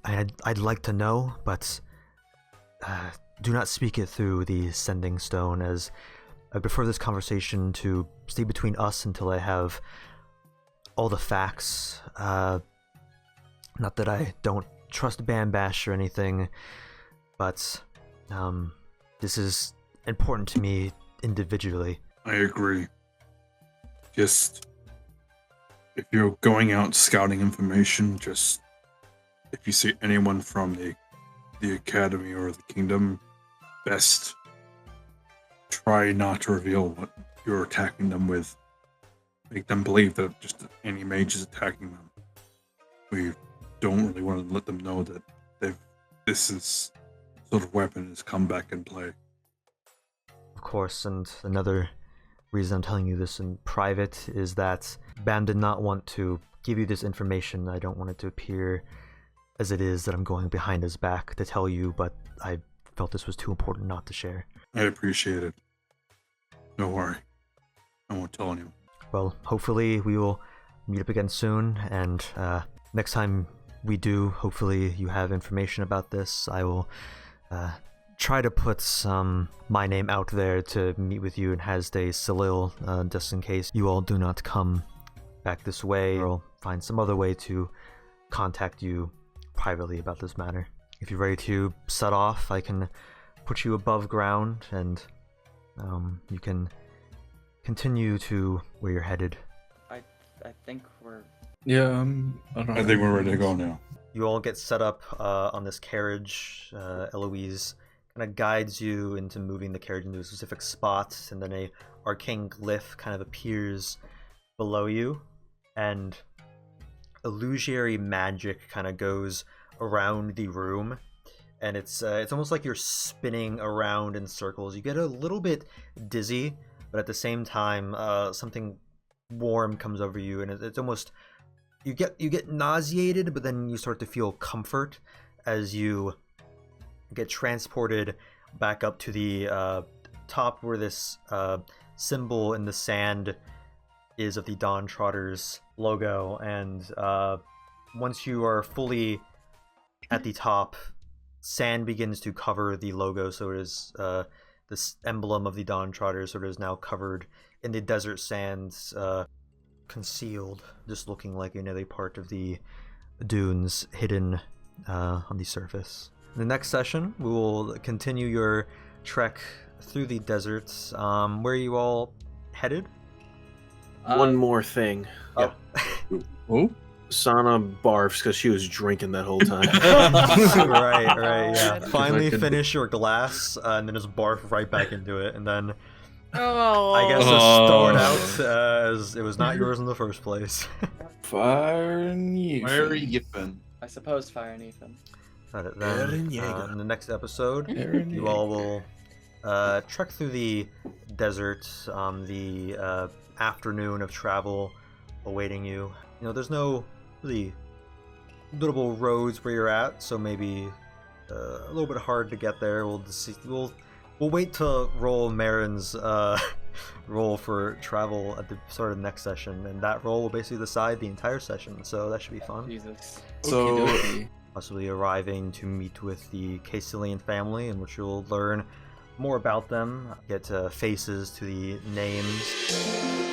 I'd like to know, but do not speak it through the sending stone, as I prefer this conversation to stay between us until I have all the facts. Not that I don't trust Bambash or anything, but this is important to me individually. I agree. Just, if you're going out scouting information, just if you see anyone from the academy or the kingdom, best try not to reveal what you're attacking them with. Make them believe that just any mage is attacking them. We don't really want to let them know that this is sort of weapon has come back in play. Of course, and another reason I'm telling you this in private is that Bam did not want to give you this information. I don't want it to appear as it is that I'm going behind his back to tell you, but I felt this was too important not to share. I appreciate it. Don't worry. I won't tell anyone. Well, hopefully we will meet up again soon, and next time we do, hopefully you have information about this. I will try to put my name out there to meet with you in Hasday Salil, just in case you all do not come back this way, or I'll find some other way to contact you privately about this matter. If you're ready to set off, I can put you above ground, and you can continue to where you're headed. I think we're... Yeah, I think we're ready to go now. You all get set up on this carriage. Eloise kind of guides you into moving the carriage into a specific spot, and then a arcane glyph kind of appears below you, and illusory magic kind of goes around the room, and it's almost like you're spinning around in circles. You get a little bit dizzy, but at the same time, something warm comes over you, and it's almost you get nauseated, but then you start to feel comfort as you get transported back up to the top where this symbol in the sand is of the Dawntrotters logo, and once you are fully at the top, sand begins to cover the logo, so it is this emblem of the Dawntrotters sort of is now covered in the desert sands, concealed, just looking like another part of the dunes hidden on the surface. In the next session, we will continue your trek through the deserts. Where are you all headed? One more thing. Oh. Oh, Sana barfs because she was drinking that whole time. right, yeah. God. Finally I could- finish your glass, and then just barf right back into it, and then Oh. I guess just throw it out as it was not yours in the first place. Fire and you. Where are you been? I suppose fire and Ethan. Got it. Eren Then Yeager. in the next episode, Eren you all will trek through the desert on the afternoon of travel awaiting you. You know, there's no really notable roads where you're at, so maybe a little bit hard to get there. We'll wait to roll Mherren's roll for travel at the start of the next session, and that roll will basically decide the entire session. So that should be fun. Jesus. So Okey-dokey. Possibly arriving to meet with the Caecilian family, in which you'll learn more about them, get faces to the names.